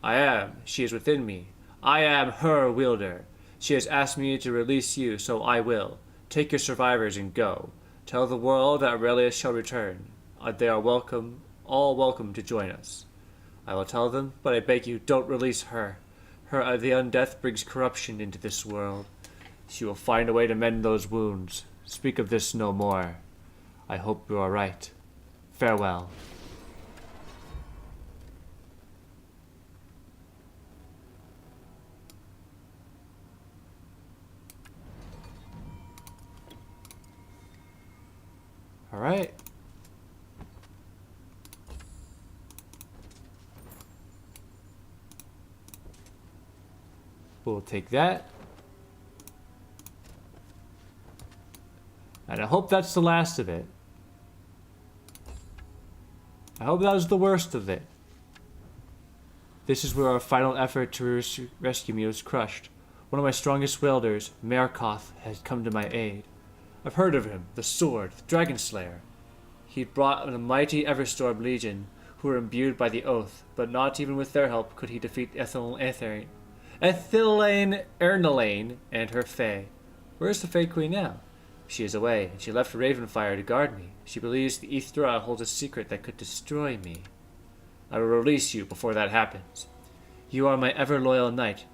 I am. She is within me. I am her wielder. She has asked me to release you, so I will. Take your survivors and go. Tell the world that Aurelius shall return. They are welcome, all welcome to join us. I will tell them, but I beg you, don't release her. The undeath brings corruption into this world. She will find a way to mend those wounds. Speak of this no more. I hope you are right. Farewell. All right. We'll take that. And I hope that's the last of it. I hope that was the worst of it. This is where our final effort to rescue me was crushed. One of my strongest wielders, Merkoth, has come to my aid. I've heard of him, the Sword, the Dragon Slayer. He brought a mighty Everstorm Legion, who were imbued by the Oath, but not even with their help could he defeat Ethelaine Ernelaine and her Fae. Where is the Fae Queen now? She is away, and she left Ravenfire to guard me. She believes the Ithra holds a secret that could destroy me. I will release you before that happens. You are my ever-loyal knight.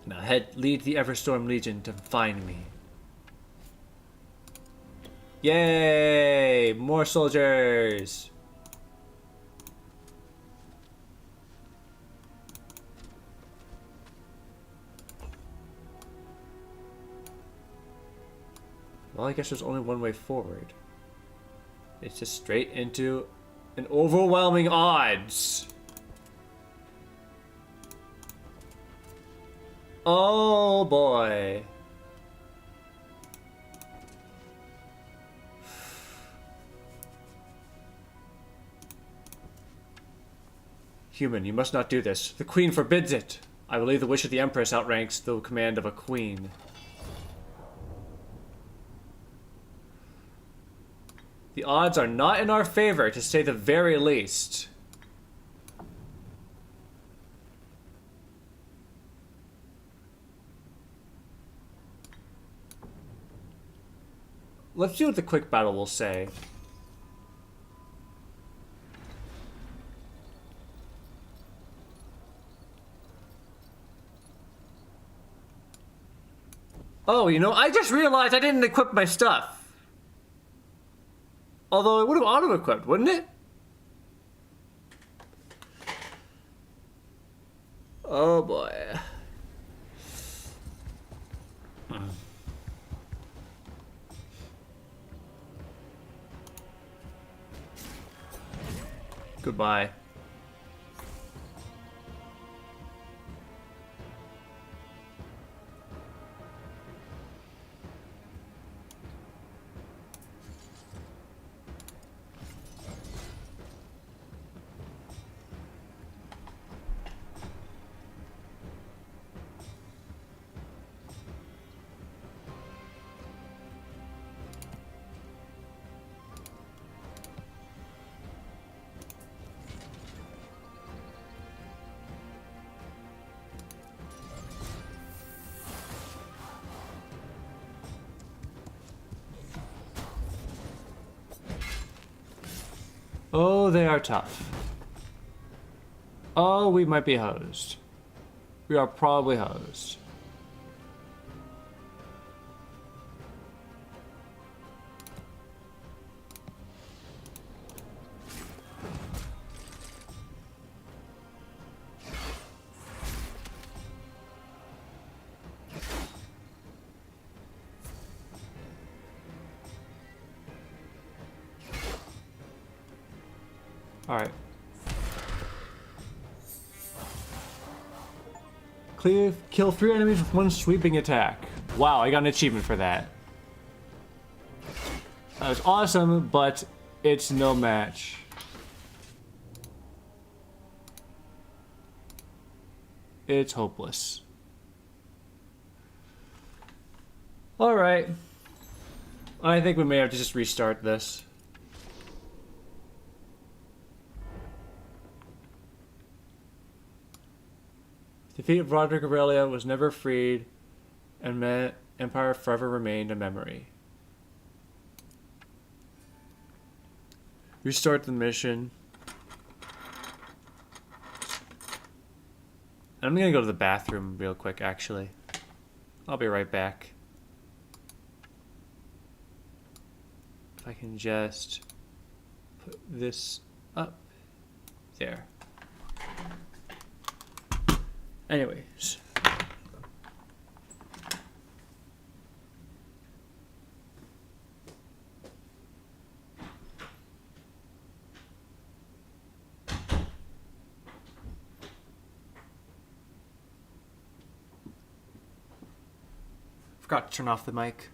Now lead the Everstorm Legion to find me. Yay! More soldiers! Well, I guess there's only one way forward. It's just straight into An overwhelming odds. Oh boy. Human, you must not do this. The Queen forbids it. I believe the wish of the Empress outranks the command of a queen. The odds are not in our favor, to say the very least. Let's see what the quick battle will say. Oh, you know, I just realized I didn't equip my stuff. Although it would have auto-equipped, wouldn't it? Oh boy. Goodbye. Oh, they are tough. Oh, we might be hosed. We are probably hosed. Alright. Kill 3 enemies with 1 sweeping attack. Wow, I got an achievement for that. That was awesome, but it's no match. It's hopeless. Alright. I think we may have to just restart this. Defeat of Roderick Aurelia was never freed, and Empire forever remained a memory. Restart the mission. I'm gonna go to the bathroom real quick, actually. I'll be right back. If I can just put this up. There. Anyways. Forgot to turn off the mic.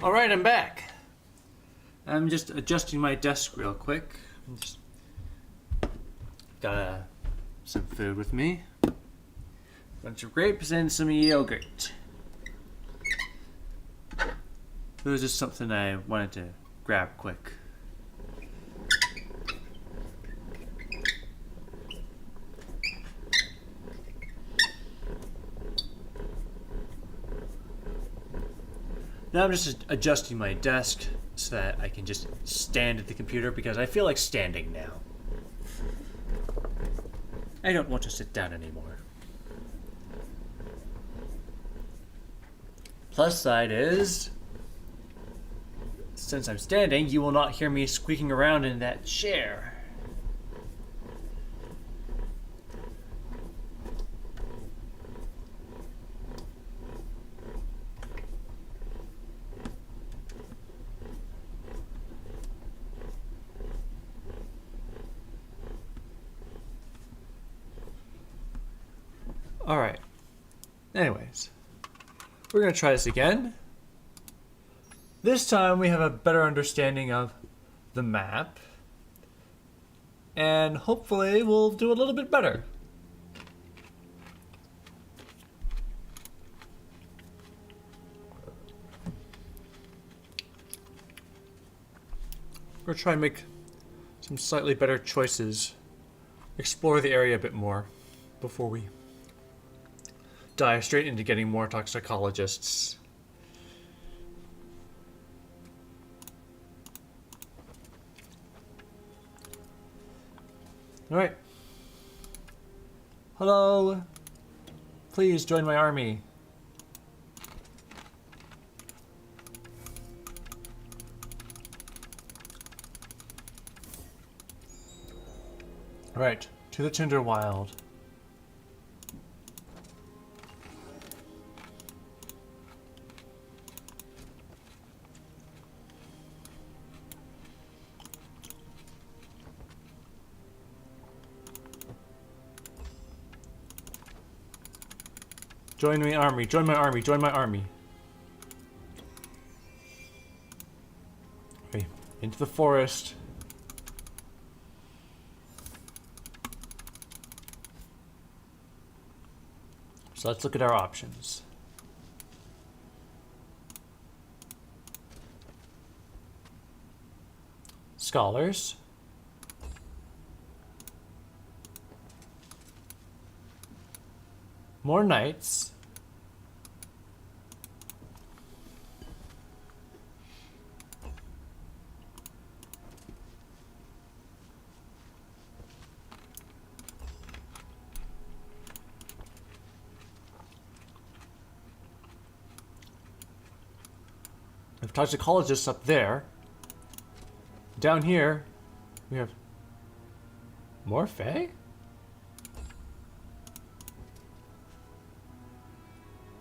Alright, I'm back. I'm just adjusting my desk real quick. Got some food with me. Bunch of grapes and some yogurt. It was just something I wanted to grab quick. Now I'm just adjusting my desk so that I can just stand at the computer because I feel like standing now. I don't want to sit down anymore. Plus side is, since I'm standing, you will not hear me squeaking around in that chair. Alright. Anyways, we're going to try this again. This time we have a better understanding of the map. And hopefully we'll do a little bit better. We're going to try and make some slightly better choices. Explore the area a bit more before we dive straight into getting more toxicologists. Alright. Hello. Please join my army. Alright, to the Tinder Wild. Join my army, join my army, join my army. Okay, into the forest. So let's look at our options. Scholars. More knights. We have toxicologists up there. Down here, we have more Fae?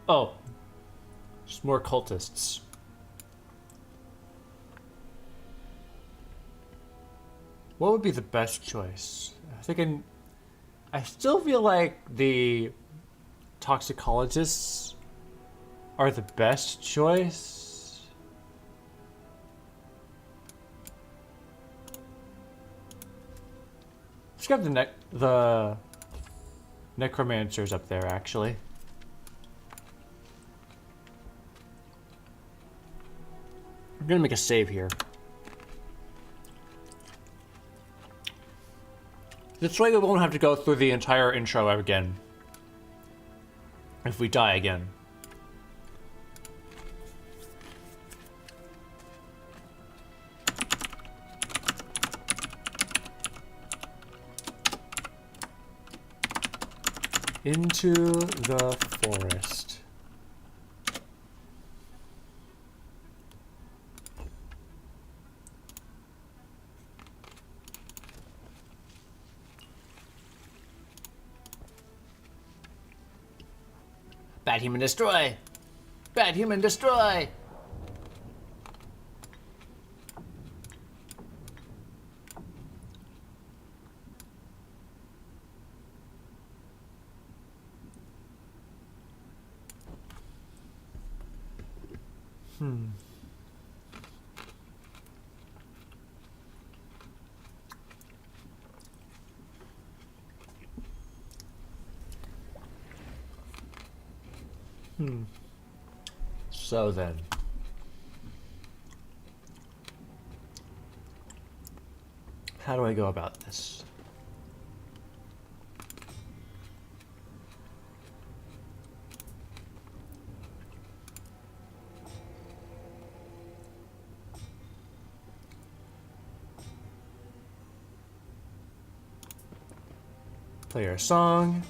Oh, just more cultists. What would be the best choice? I still feel like the toxicologists are the best choice. Let's grab the necromancers up there, actually. I'm gonna make a save here. This way we won't have to go through the entire intro again. If we die again. Into the forest. Bad human destroy! Bad human destroy! So then. How do I go about this? Play our song.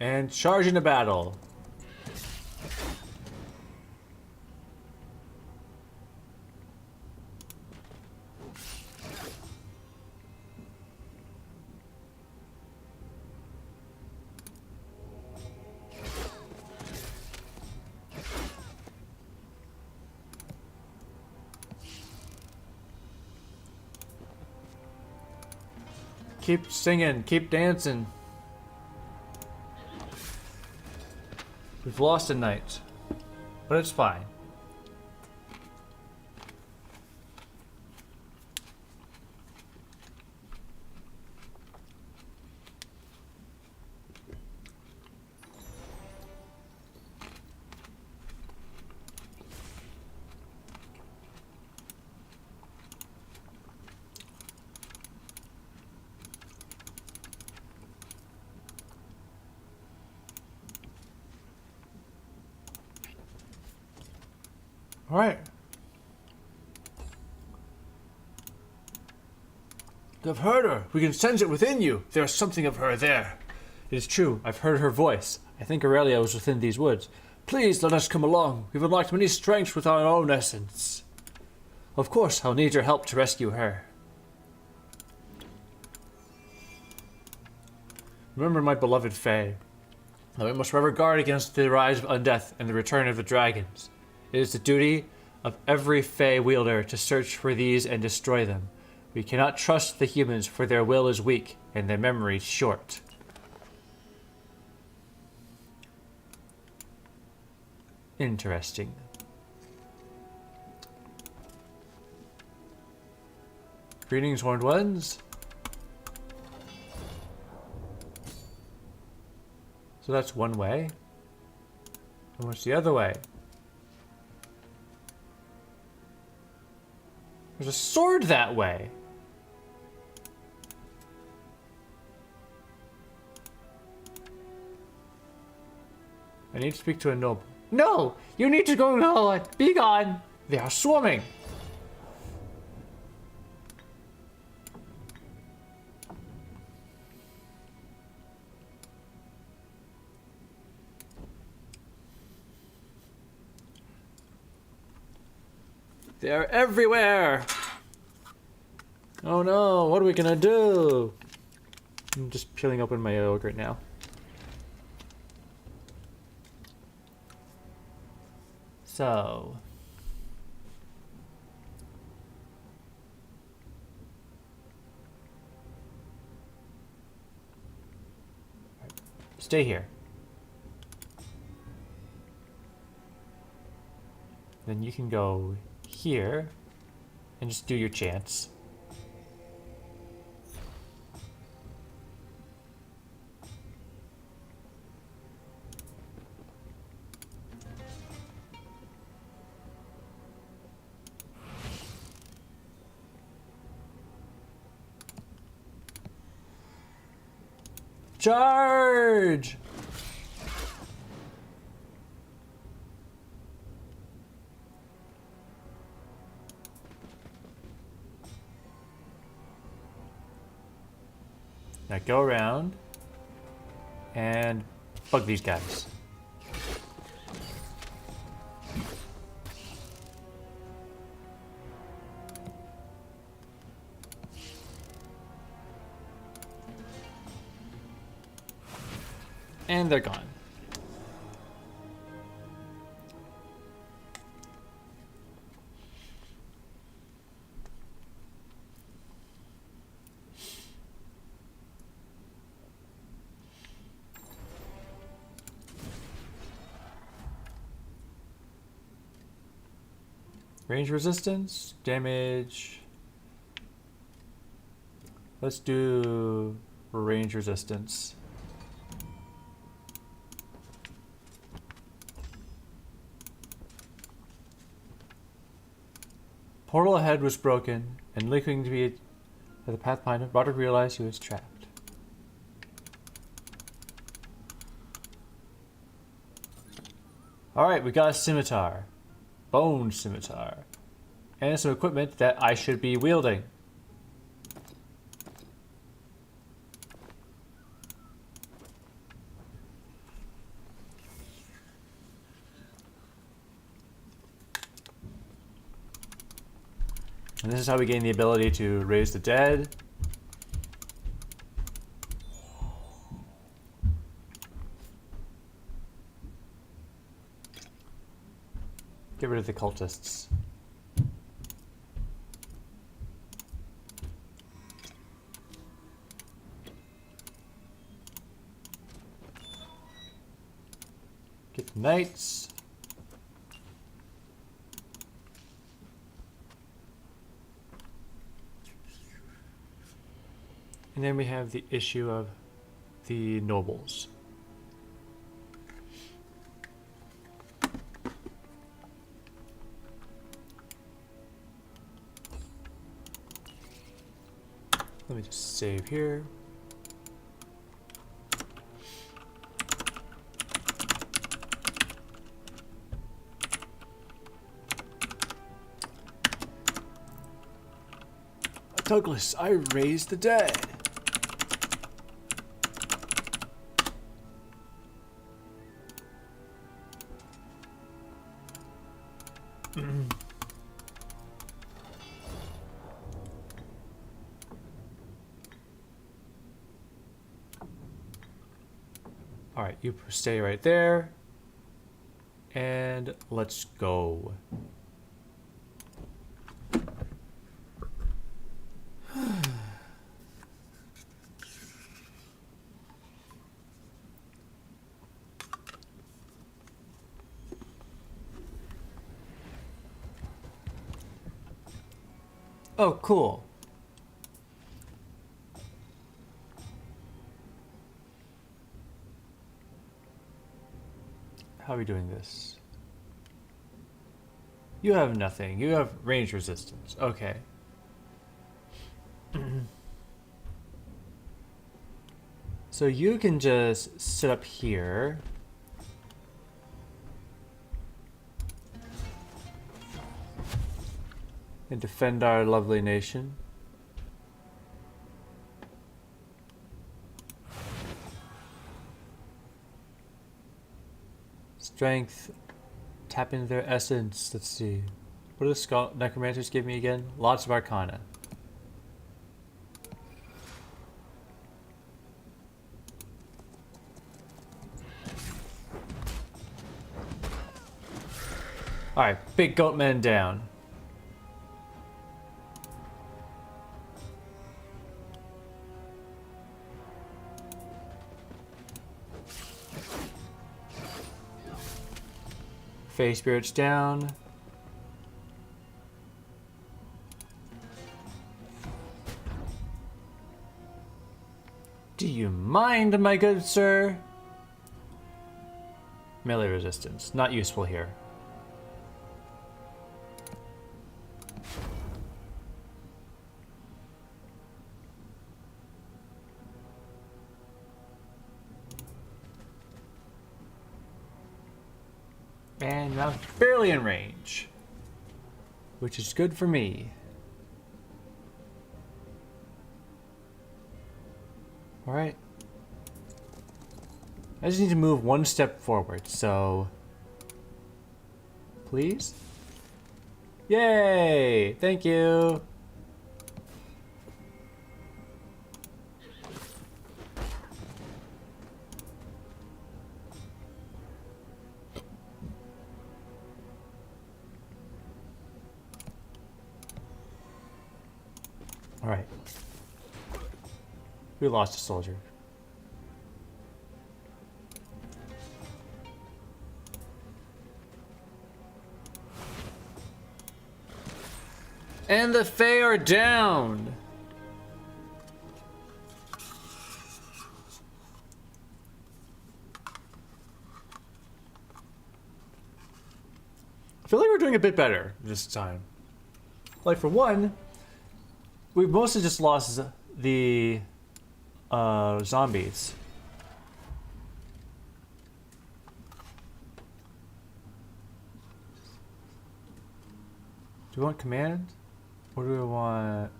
And charge into battle. Keep singing, keep dancing. We've lost a knight, but it's fine. All right. I've heard her. We can sense it within you. There is something of her there. It is true. I've heard her voice. I think Aurelia was within these woods. Please let us come along. We've unlocked many strengths with our own essence. Of course, I'll need your help to rescue her. Remember, my beloved Fae, that we must forever guard against the rise of undeath and the return of the dragons. It is the duty of every Fae wielder to search for these and destroy them. We cannot trust the humans, for their will is weak and their memory short. Interesting. Greetings, horned ones. So that's one way. And what's the other way? There's a sword that way. I need to speak to a noble. No! You need to go now! Be gone! They are swarming! They're everywhere! Oh no, what are we gonna do? I'm just peeling open my yogurt now. So... stay here. Then you can go here and just do your chants. Charge! Now go around and bug these guys. And they're gone. Range resistance, damage. Let's do range resistance. Portal ahead was broken, and looking to be at the path behind it, Roderick realized he was trapped. Alright, we got a scimitar. Bone scimitar. And some equipment that I should be wielding. And this is how we gain the ability to raise the dead. Get rid of the cultists. Get the knights. And then we have the issue of the nobles. Let me just save here. Douglas, I raised the dead. All right, you stay right there. And let's go. Oh, cool. How are we doing this? You have nothing. You have range resistance. Okay. So you can just sit up here. And defend our lovely nation. Strength. Tap into their essence. Let's see. What do the necromancers give me again? Lots of arcana. Alright, big goat man down. Fey spirits down. Do you mind, my good sir? Melee resistance, not useful here. And I'm barely in range, which is good for me. All right. I just need to move one step forward, so please. Yay! Thank you. All right. We lost a soldier. And the Fae are down. I feel like we're doing a bit better this time. Like, for one, we've mostly just lost the zombies. Do we want command? Or do we want...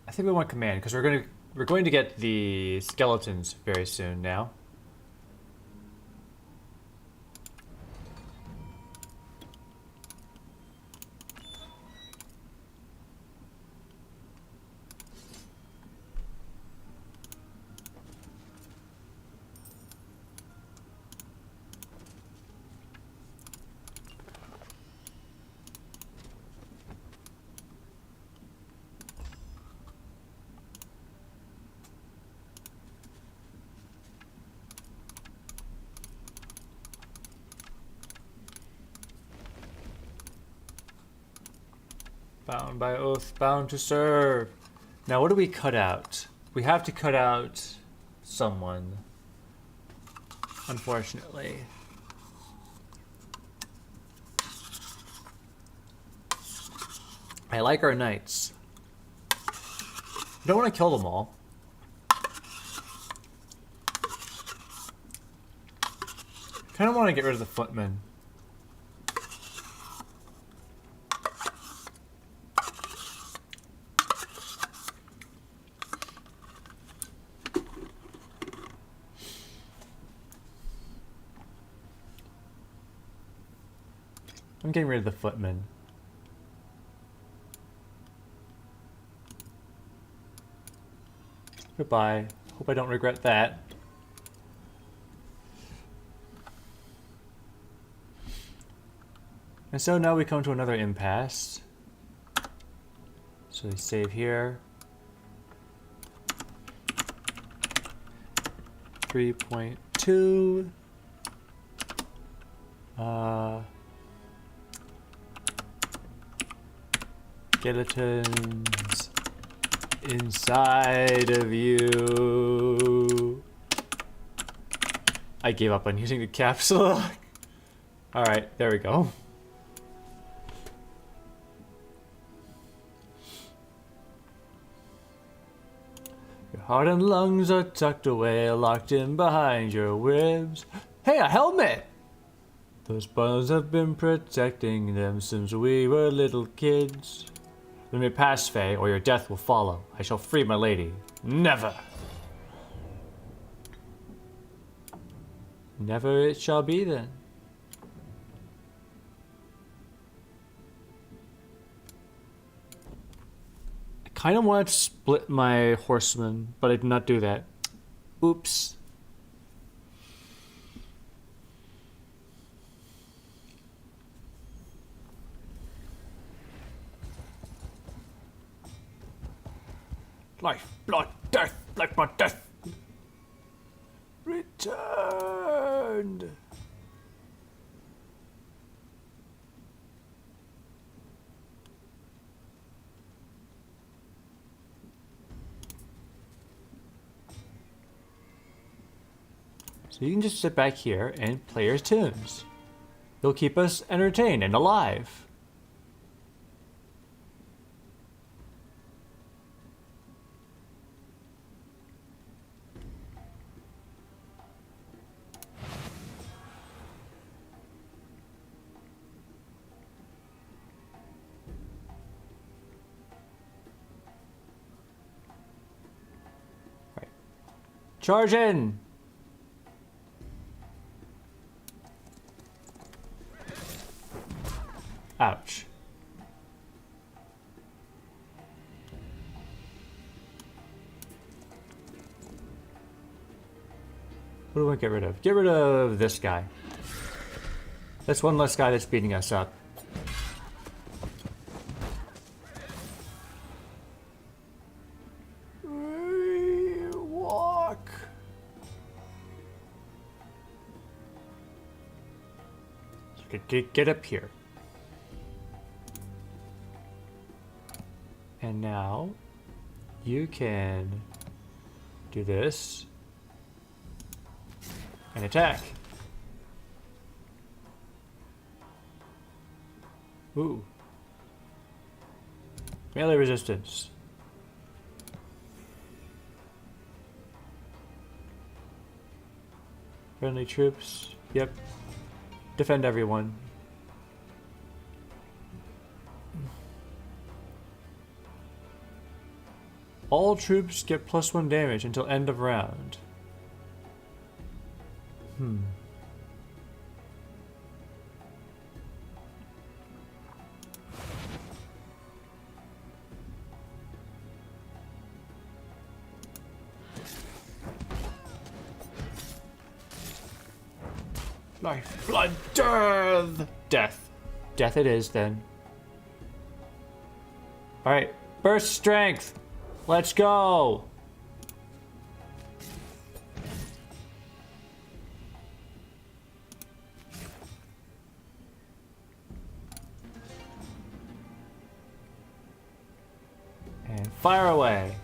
I think we want command, because we're going to get the skeletons very soon now. Bound by oath, bound to serve. Now, what do we cut out? We have to cut out someone. Unfortunately. I like our knights. I don't want to kill them all. Kind of want to get rid of the footmen. I'm getting rid of the footmen. Goodbye. Hope I don't regret that. And so now we come to another impasse. So we save here. 3.2. Skeletons inside of you. I gave up on using the capsule. Alright, there we go. Your heart and lungs are tucked away, locked in behind your ribs. Hey, a helmet! Those bones have been protecting them since we were little kids. Let me pass, Faye, or your death will follow. I shall free my lady. Never! Never it shall be, then. I kind of wanted to split my horsemen, but I did not do that. Oops. Life, blood, death, life, blood, death. Returned. So you can just sit back here and play your tunes. You'll keep us entertained and alive. Charge in! Ouch. What do we want to get rid of? Get rid of this guy. That's one less guy that's beating us up. Get up here. And now you can do this and attack. Ooh. Melee resistance. Friendly troops. Yep. Defend everyone. All troops get +1 damage until end of round. Life, blood, death! Death. Death it is, then. Alright, burst strength! Let's go! And fire away!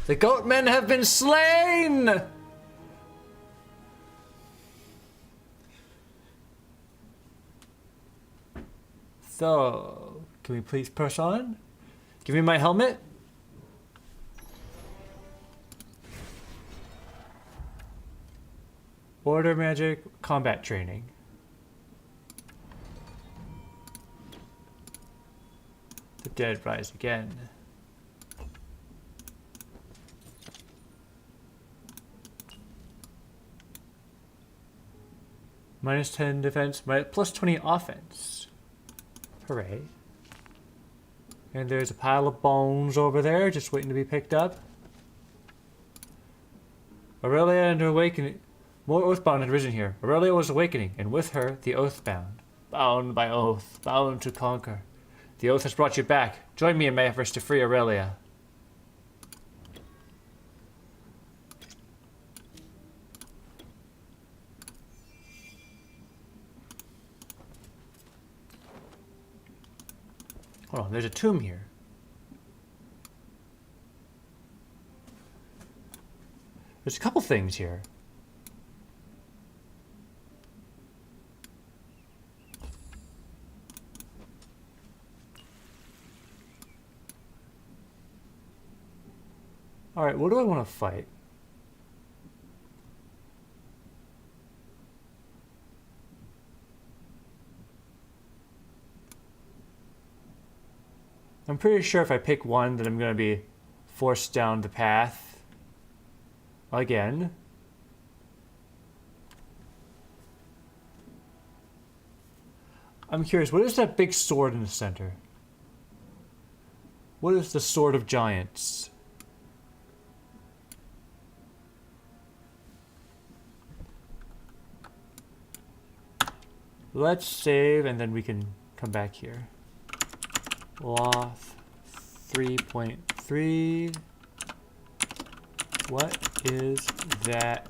The goatmen have been slain! So, can we please push on? Give me my helmet. Order magic, combat training. The dead rise again. -10 defense, +20 offense. Hooray. And there's a pile of bones over there, just waiting to be picked up. Aurelia and her awakening. More Oathbound had risen here. Aurelia was awakening, and with her, the Oathbound. Bound by oath, bound to conquer. The oath has brought you back. Join me in my efforts to free Aurelia. Hold on, there's a tomb here. There's a couple things here. Alright, what do I want to fight? I'm pretty sure if I pick one, that I'm going to be forced down the path again. I'm curious, what is that big sword in the center? What is the Sword of Giants? Let's save and then we can come back here. Loth 3.3. What is that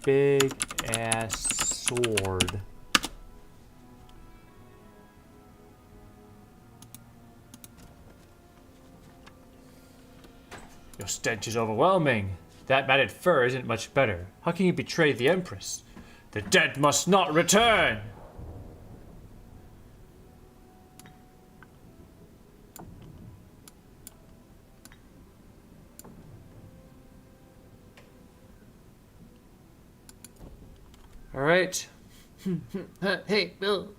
big ass sword? Your stench is overwhelming. That matted fur isn't much better. How can you betray the Empress? The dead must not return! All right. Hey, Bill.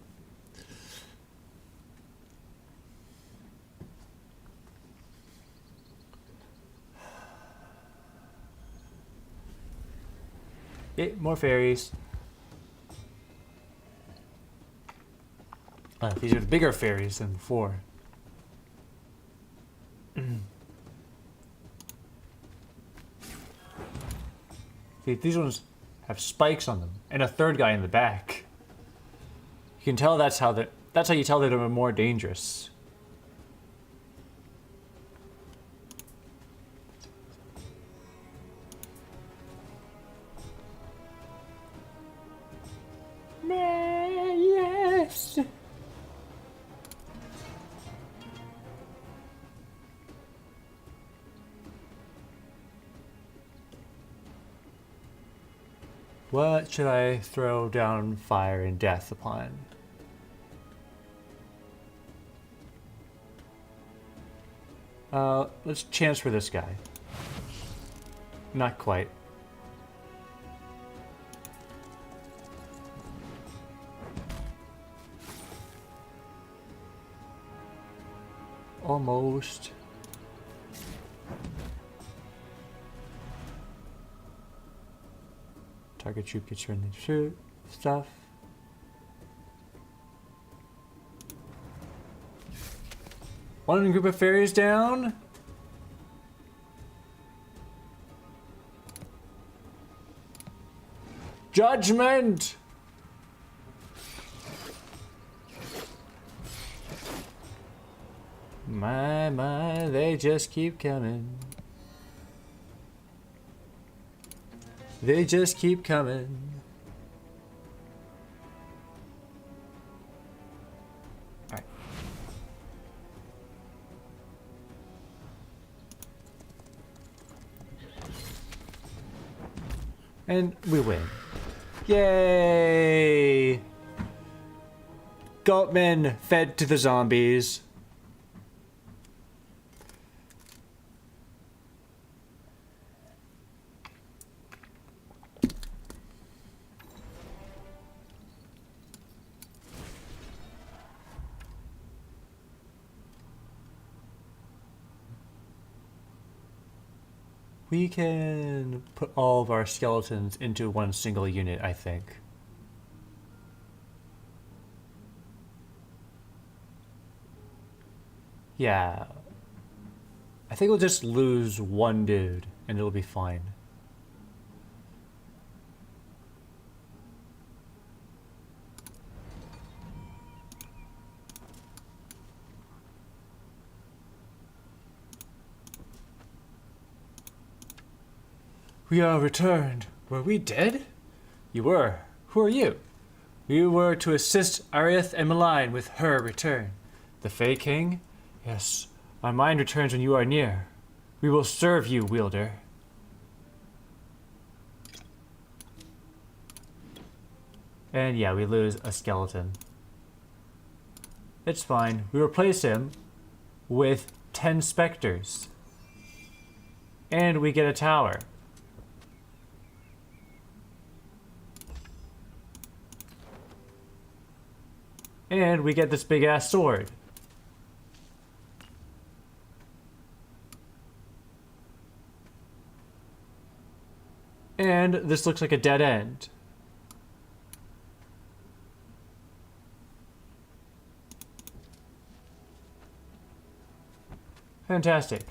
More fairies. These are the bigger fairies than before. See, these ones have spikes on them, and a third guy in the back. You can tell that's how you tell that they're more dangerous. Yes. What should I throw down fire and death upon? Let's chance for this guy. Not quite. Almost. Target troop gets your shoot stuff. One group of fairies down. Judgment! My, they just keep coming. They just keep coming. Alright. And we win. Yay! Goatmen fed to the zombies. We can put all of our skeletons into one single unit, I think. Yeah. I think we'll just lose one dude, and it'll be fine. We are returned. Were we dead? You were. Who are you? We were to assist Arieth and Malign with her return. The Fey King? Yes. Our mind returns when you are near. We will serve you, Wielder. And yeah, we lose a skeleton. It's fine. We replace him with 10 specters. And we get a tower. And we get this big ass sword. And this looks like a dead end. Fantastic.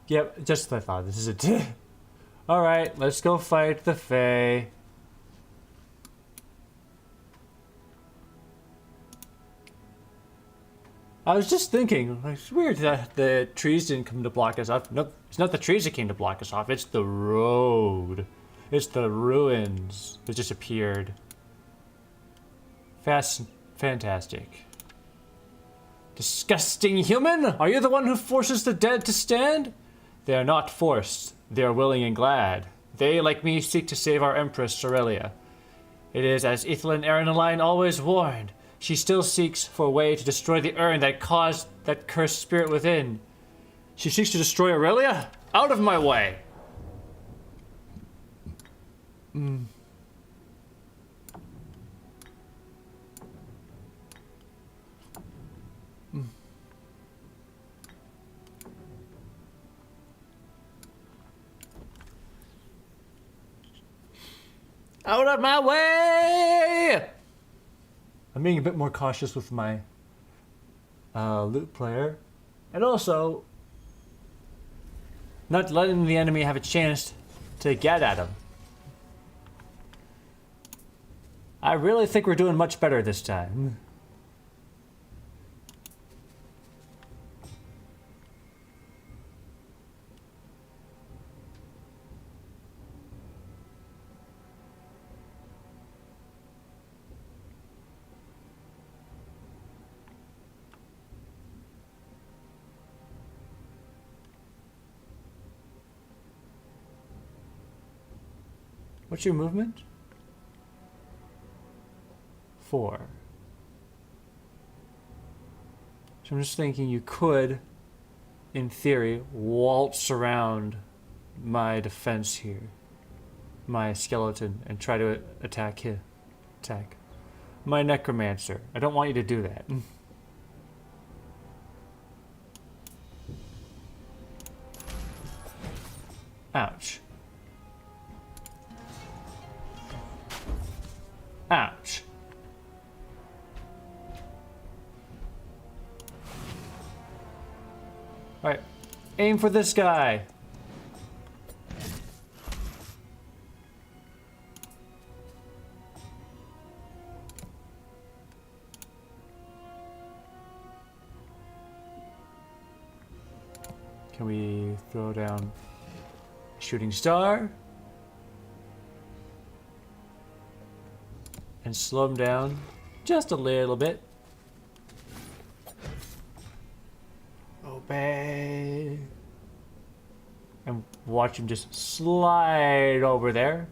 Yep, just as I thought. This is a... Alright, let's go fight the Fae. I was just thinking, it's weird that the trees didn't come to block us off. No, it's not the trees that came to block us off, it's the road. It's the ruins that just appeared. Fantastic. Disgusting human! Are you the one who forces the dead to stand? They are not forced. They are willing and glad. They, like me, seek to save our Empress, Aurelia. It is as Ethelyn Arenaline always warned. She still seeks for a way to destroy the urn that caused that cursed spirit within. She seeks to destroy Aurelia? Out of my way! Out of my way! I'm being a bit more cautious with my loot player. And also, not letting the enemy have a chance to get at him. I really think we're doing much better this time. What's your movement? 4. So I'm just thinking you could, in theory, waltz around my defense here. My skeleton and try to attack him. Attack. My necromancer. I don't want you to do that. Ouch. Ouch. Alright. Aim for this guy. Can we throw down shooting star? And slow him down just a little bit. Obey. And watch him just slide over there.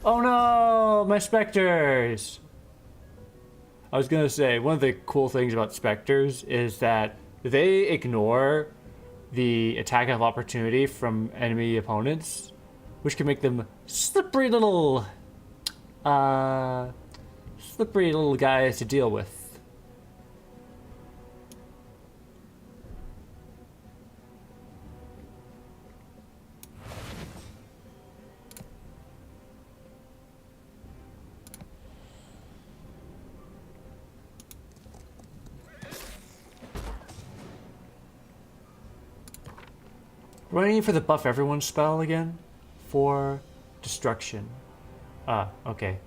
Oh no, my specters! I was gonna say, one of the cool things about specters is that they ignore the attack of opportunity from enemy opponents, which can make them slippery little guys to deal with. Running for the buff everyone spell again? For destruction. Ah, okay.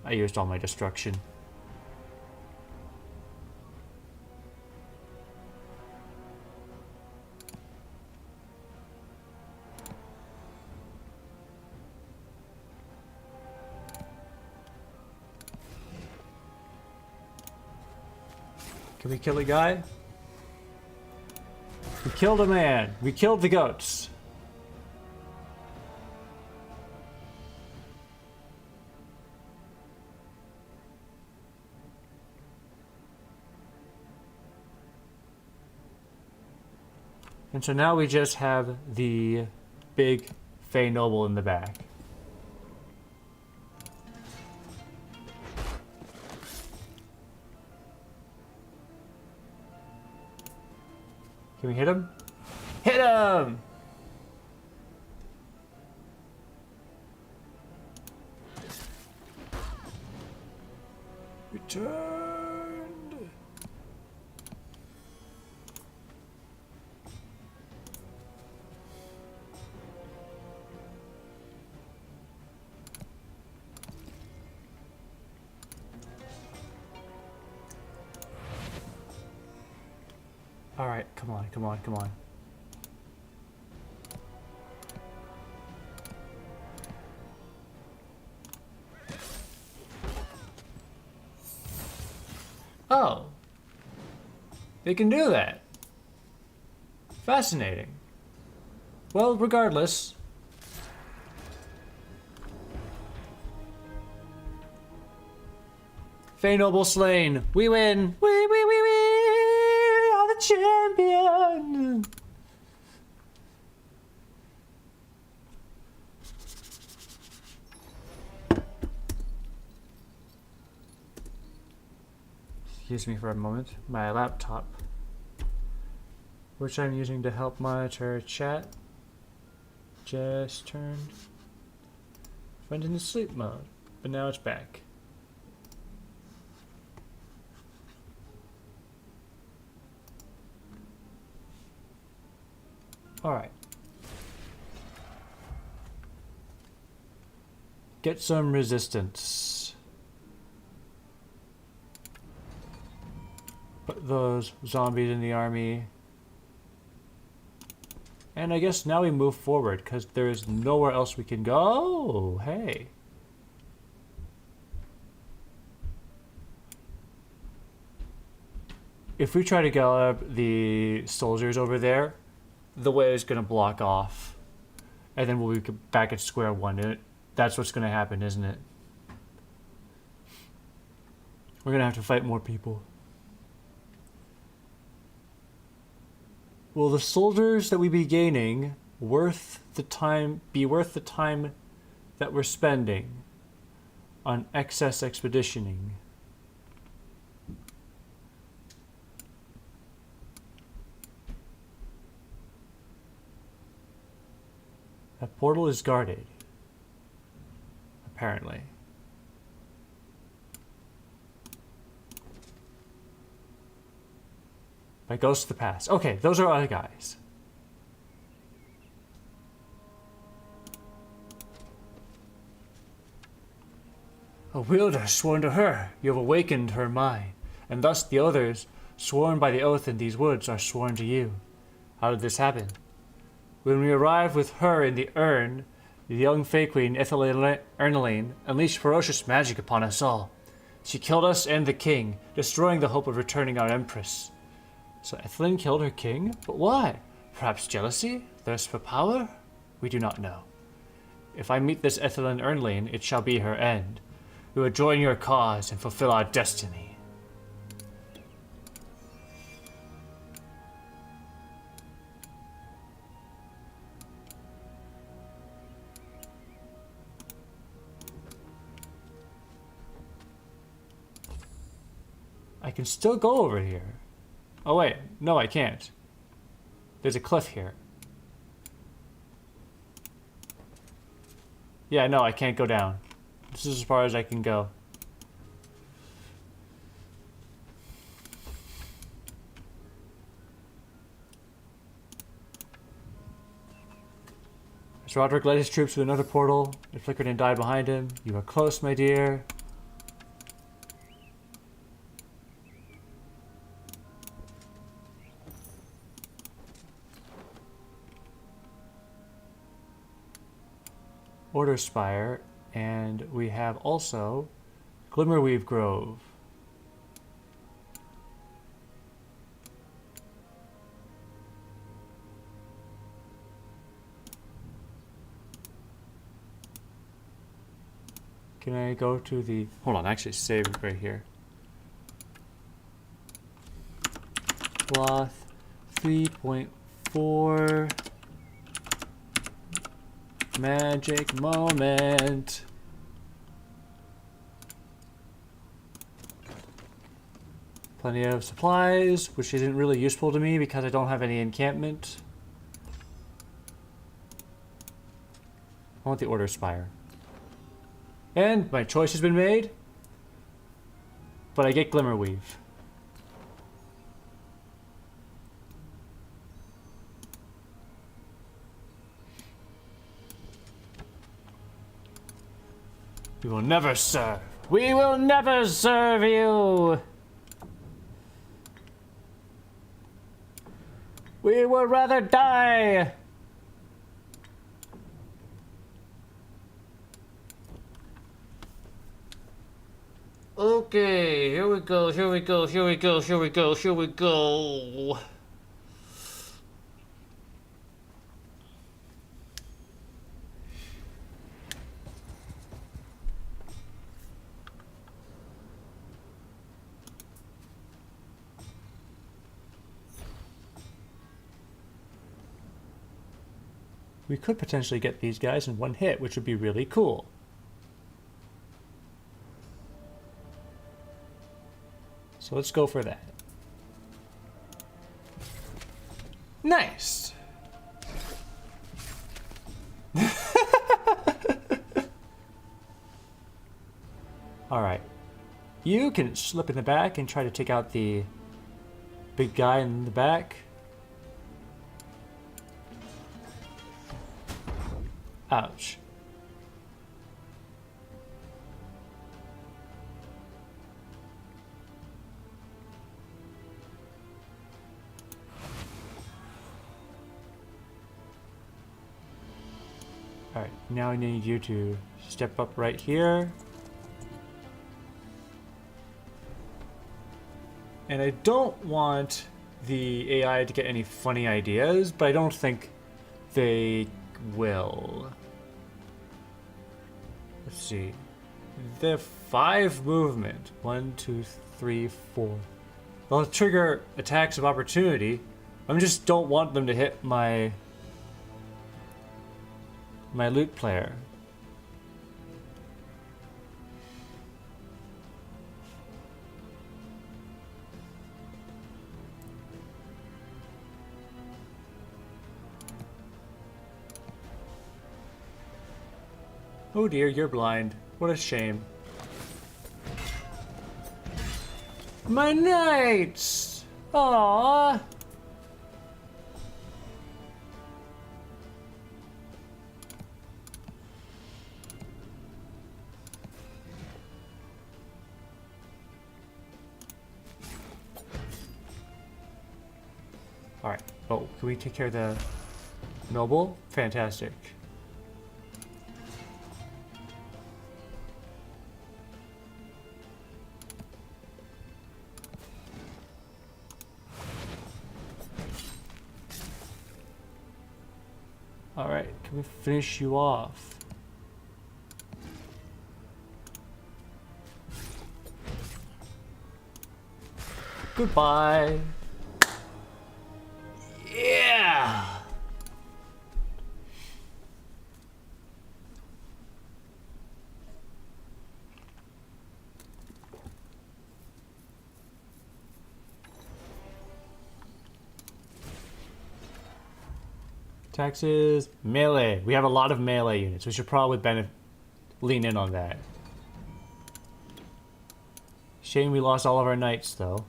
I used all my destruction. Can we kill a guy? We killed a man. We killed the goats. And so now we just have the big Fey Noble in the back. Can we hit him? Hit him! Returned! Alright, come on, come on, come on. Oh. They can do that. Fascinating. Well, regardless. Fey Noble slain. We win. We are the champion. Excuse me for a moment. My laptop, which I'm using to help monitor chat, just went into sleep mode, but now it's back. Alright. Get some resistance. Put those zombies in the army. And I guess now we move forward, because there's nowhere else we can go. Hey. If we try to gallop the soldiers over there, the way is going to block off. And then we'll be back at square one. That's what's going to happen, isn't it? We're going to have to fight more people. Will the soldiers that we be gaining be worth the time that we're spending on excess expeditioning? That portal is guarded, apparently. By Ghosts of the Past. Okay, those are other guys. A wielder sworn to her, you have awakened her mind, and thus the others, sworn by the oath in these woods, are sworn to you. How did this happen? When we arrived with her in the urn, the young Fey Queen Ernaline unleashed ferocious magic upon us all. She killed us and the king, destroying the hope of returning our empress. So Ethelyn killed her king? But why? Perhaps jealousy? Thirst for power? We do not know. If I meet this Ethelyn Ernaline, it shall be her end. We will join your cause and fulfill our destiny. I can still go over here. Oh wait, no I can't. There's a cliff here. Yeah, no, I can't go down. This is as far as I can go. As Roderick led his troops to another portal, it flickered and died behind him. You are close, my dear. Order Spire, and we have also Glimmerweave Grove. Can I go to the... Hold on, actually save it right here. Loth 3.4 Magic moment. Plenty of supplies, which isn't really useful to me because I don't have any encampment. I want the Order Spire. And my choice has been made. But I get Glimmerweave. We will never serve. We will never serve you. We would rather die. Okay, here we go, here we go, here we go, here we go, here we go. We could potentially get these guys in one hit, which would be really cool. So let's go for that. Nice! Alright. You can slip in the back and try to take out the big guy in the back. Ouch. Alright, now I need you to step up right here. And I don't want the AI to get any funny ideas, but I don't think they will. Let's see. They have 5 movement. 1, 2, 3, 4. They'll trigger attacks of opportunity. I just don't want them to hit my loot player. Oh dear, you're blind. What a shame. My knights! Aww! Alright. Oh, can we take care of the noble? Fantastic. Alright, can we finish you off? Goodbye. Yeah! Taxes, melee. We have a lot of melee units. We should probably lean in on that. Shame we lost all of our knights, though.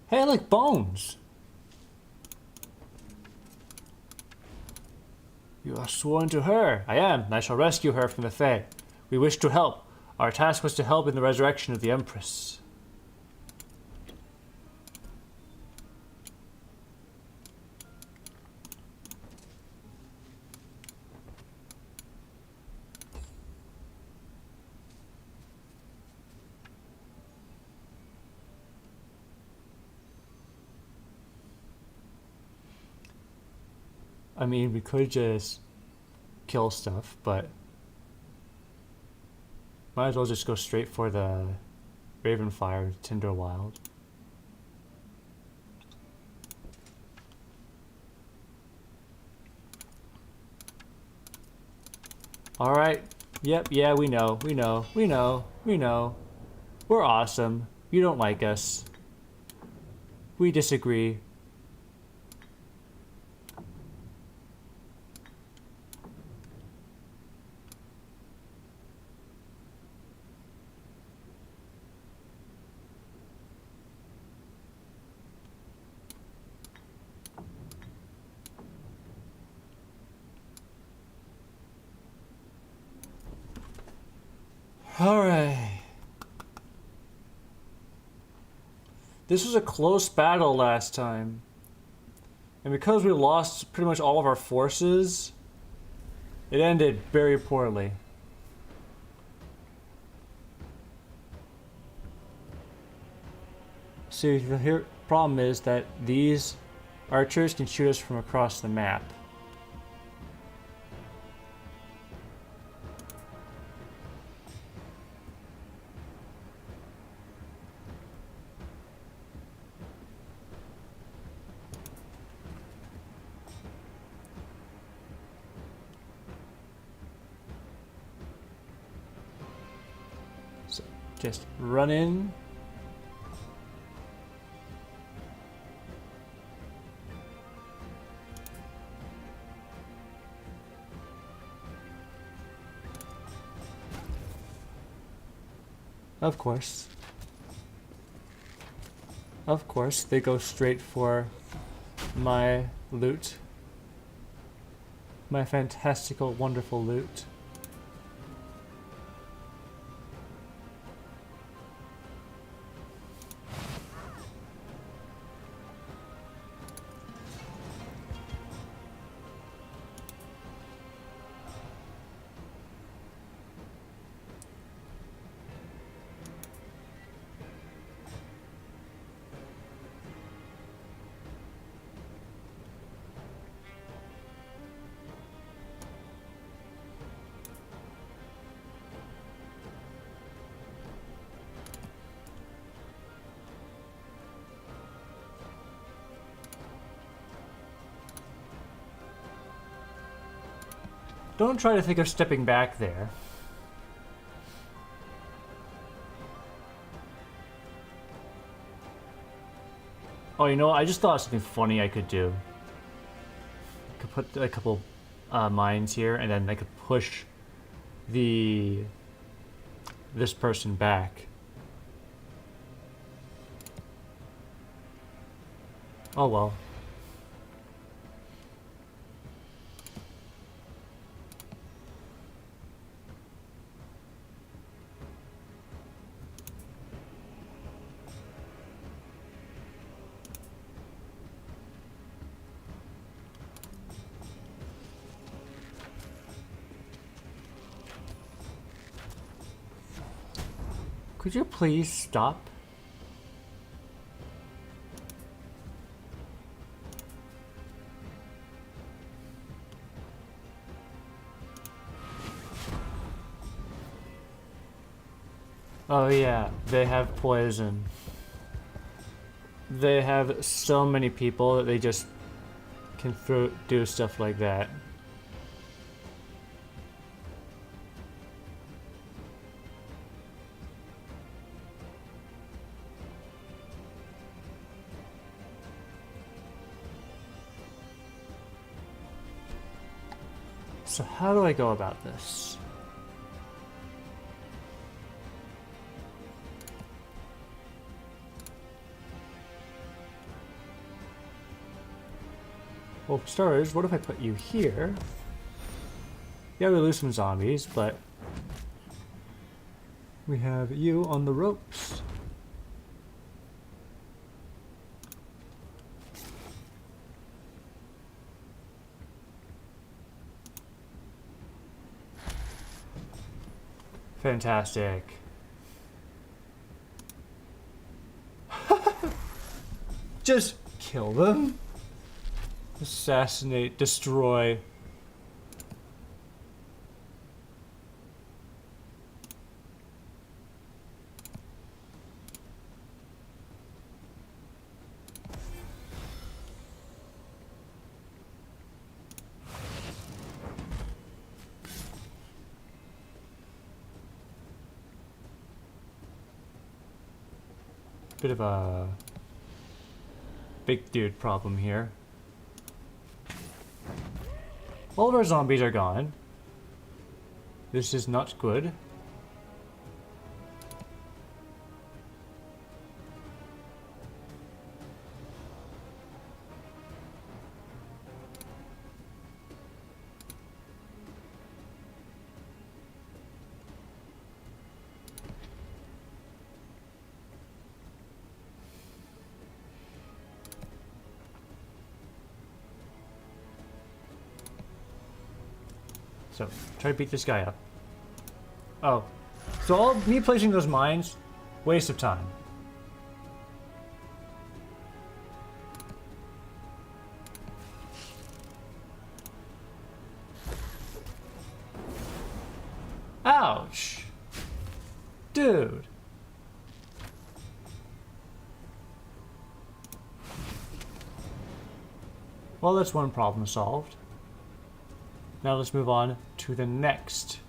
Hey, I like bones. You are sworn to her. I am, and I shall rescue her from the Fae. We wish to help. Our task was to help in the resurrection of the Empress. I mean, we could just kill stuff, but might as well just go straight for the Ravenfire Tinderwild. Alright. Yep, yeah, we know. We're awesome. You don't like us. We disagree. Alright. This was a close battle last time. And because we lost pretty much all of our forces, it ended very poorly. See, the problem is that these archers can shoot us from across the map. So just run in. Of course. Of course, they go straight for my loot. My fantastical, wonderful loot. Don't try to think of stepping back there. Oh, you know what? I just thought of something funny I could do. I could put a couple mines here, and then I could push this person back. Oh well. Could you please stop? Oh yeah, they have poison. They have so many people that they just can do stuff like that. So how do I go about this? Well, for starters, what if I put you here? Yeah, we lose some zombies, but we have you on the ropes. Fantastic. Just kill them. Assassinate, destroy. Bit of a big dude problem here. All of our zombies are gone. This is not good. So, try to beat this guy up. Oh. So all me placing those mines, waste of time. Ouch! Dude. Well, that's one problem solved. Now let's move on to the next.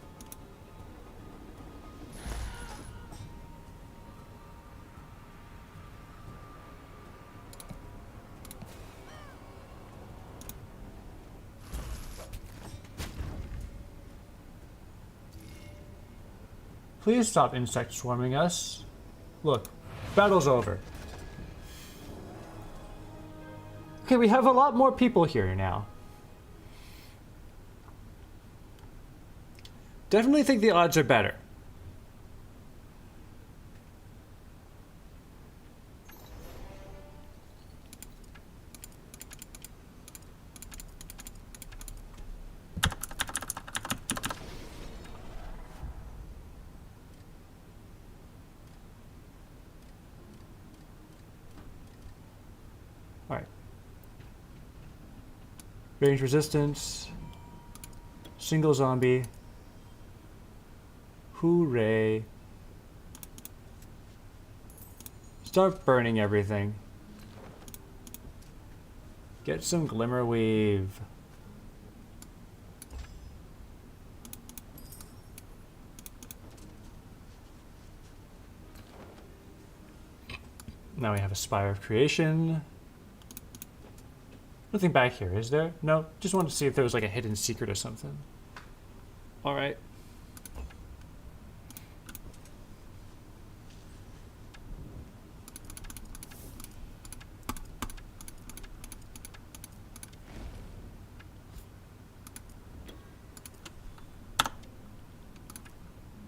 Please stop insect swarming us. Look, battle's over. Okay, we have a lot more people here now. Definitely think the odds are better. All right. Range resistance. Single zombie. Hooray. Start burning everything. Get some glimmer weave. Now we have a Spire of Creation. Nothing back here, is there? No, just wanted to see if there was like a hidden secret or something. Alright.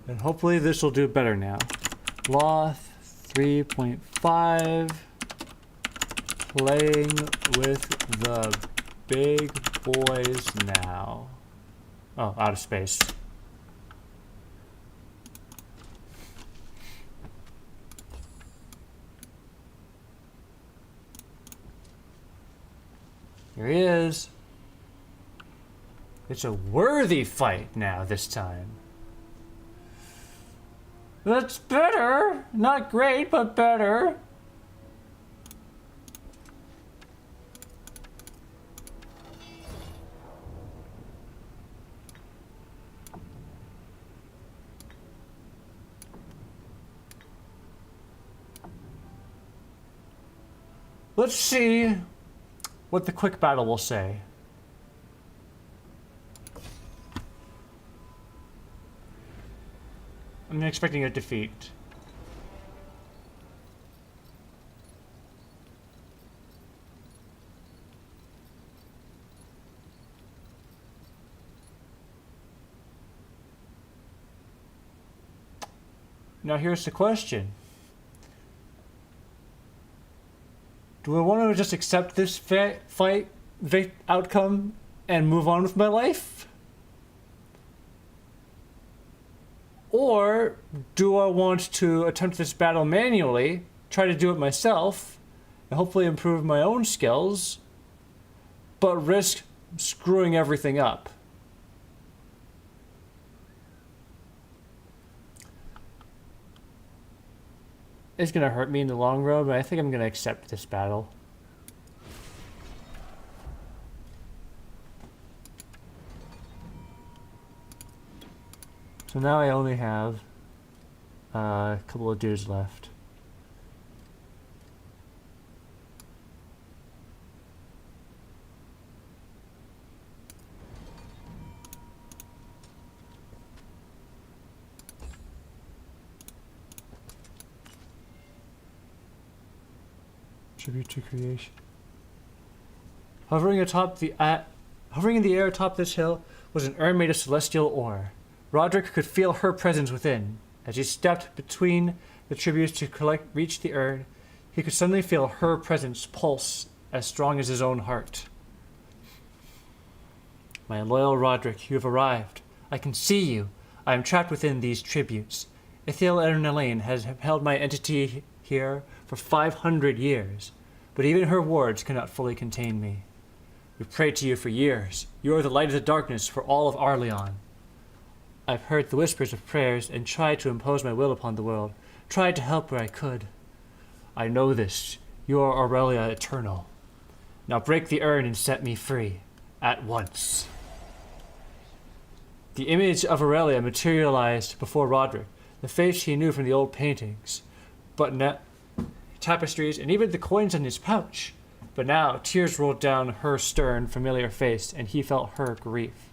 And hopefully this will do better now. Loth 3.5. Playing with the big boys now. Oh, out of space. Here he is. It's a worthy fight now this time. That's better. Not great, but better. Let's see what the quick battle will say. I'm expecting a defeat. Now here's the question. Do I want to just accept this fight outcome and move on with my life? Or do I want to attempt this battle manually, try to do it myself, and hopefully improve my own skills, but risk screwing everything up? It's gonna hurt me in the long run, but I think I'm gonna accept this battle. So now I only have a couple of dudes left. Tribute to creation. Hovering in the air atop this hill was an urn made of celestial ore. Roderick could feel her presence within. As he stepped between the tributes to reach the urn, he could suddenly feel her presence pulse as strong as his own heart. My loyal Roderick, you have arrived. I can see you. I am trapped within these tributes. Ithiel Ernelaine has held my entity here for 500 years, but even her wards cannot fully contain me. We've prayed to you for years. You are the light of the darkness for all of Arleon. I've heard the whispers of prayers and tried to impose my will upon the world, tried to help where I could. I know this. You are Aurelia Eternal. Now break the urn and set me free. At once. The image of Aurelia materialized before Roderick, the face he knew from the old paintings, tapestries, and even the coins in his pouch. But now tears rolled down her stern, familiar face, and he felt her grief.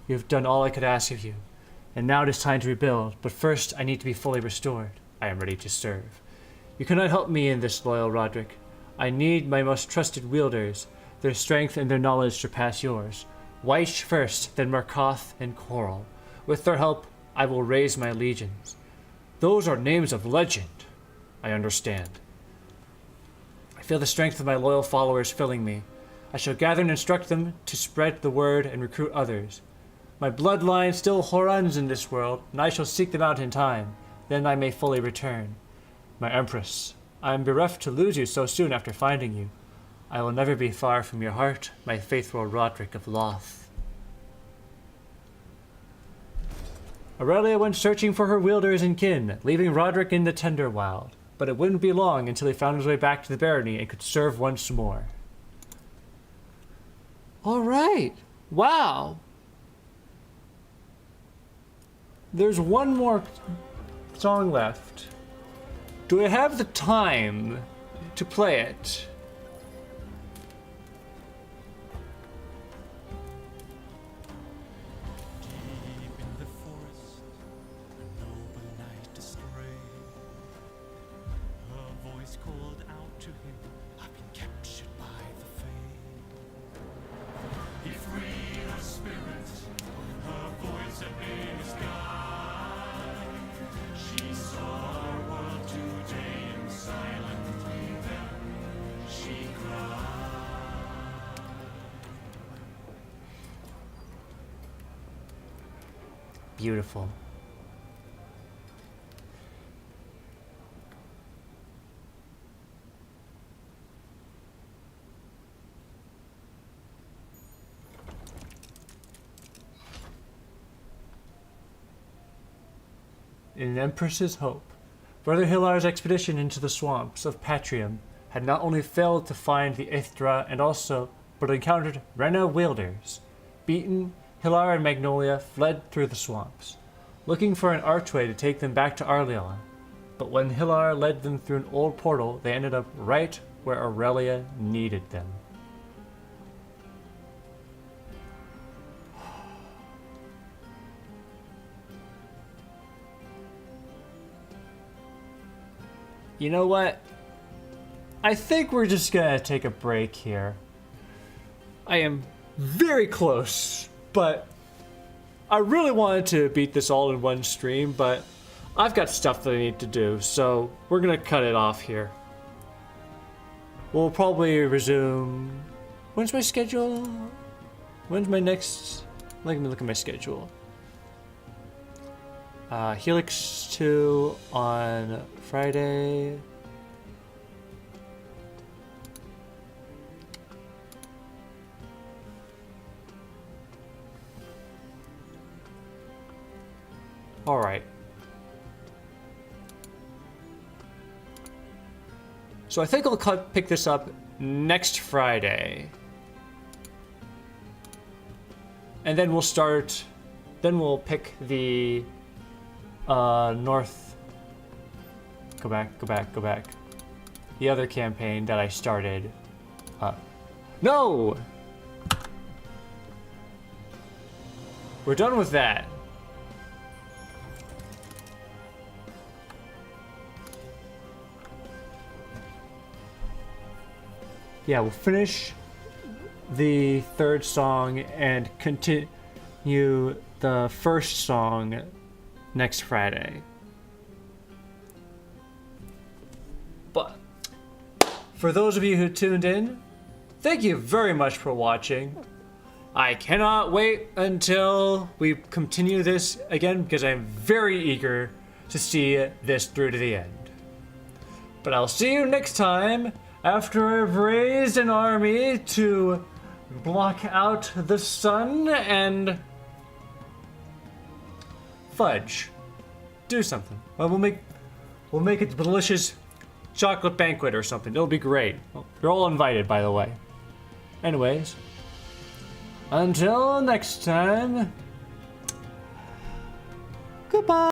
You have done all I could ask of you, and now it is time to rebuild, but first I need to be fully restored. I am ready to serve. You cannot help me in this, loyal Roderick. I need my most trusted wielders. Their strength and their knowledge surpass yours. Wyche first, then Markoth and Coral. With their help, I will raise my legions. Those are names of legend. I understand. I feel the strength of my loyal followers filling me. I shall gather and instruct them to spread the word and recruit others. My bloodline still runs in this world, and I shall seek them out in time. Then I may fully return. My Empress, I am bereft to lose you so soon after finding you. I will never be far from your heart, my faithful Roderick of Loth. Aurelia went searching for her wielders and kin, leaving Roderick in the Tenderwild. But it wouldn't be long until he found his way back to the barony and could serve once more. All right. Wow. There's one more song left. Do I have the time to play it? Deep in the forest, a noble knight astray. Her voice called out to him, I've been captured by the Fae. He freed her spirit, her voice had been his guide. She saw her world today and silently then she cried. Beautiful. In an Empress's Hope, Brother Hilar's expedition into the swamps of Patrium had not only failed to find the Ithra but encountered Rena wielders. Beaten, Hilar and Magnolia fled through the swamps, looking for an archway to take them back to Arleon. But when Hilar led them through an old portal, they ended up right where Aurelia needed them. You know what? I think we're just gonna take a break here. I am very close, but I really wanted to beat this all in one stream, but I've got stuff that I need to do, so we're gonna cut it off here. We'll probably resume... When's my schedule? When's my next... Let me look at my schedule. Helix 2 on Friday. Alright. So I think I'll pick this up next Friday. And then we'll start... Then we'll pick the... North... Go back. The other campaign that I started. No! We're done with that. Yeah, we'll finish the third song and continue the first song next Friday. But for those of you who tuned in, thank you very much for watching. I cannot wait until we continue this again because I'm very eager to see this through to the end. But I'll see you next time after I've raised an army to block out the sun and fudge. Do something. Well, we'll make a delicious chocolate banquet or something. It'll be great. You're all invited, by the way. Anyways, until next time, goodbye.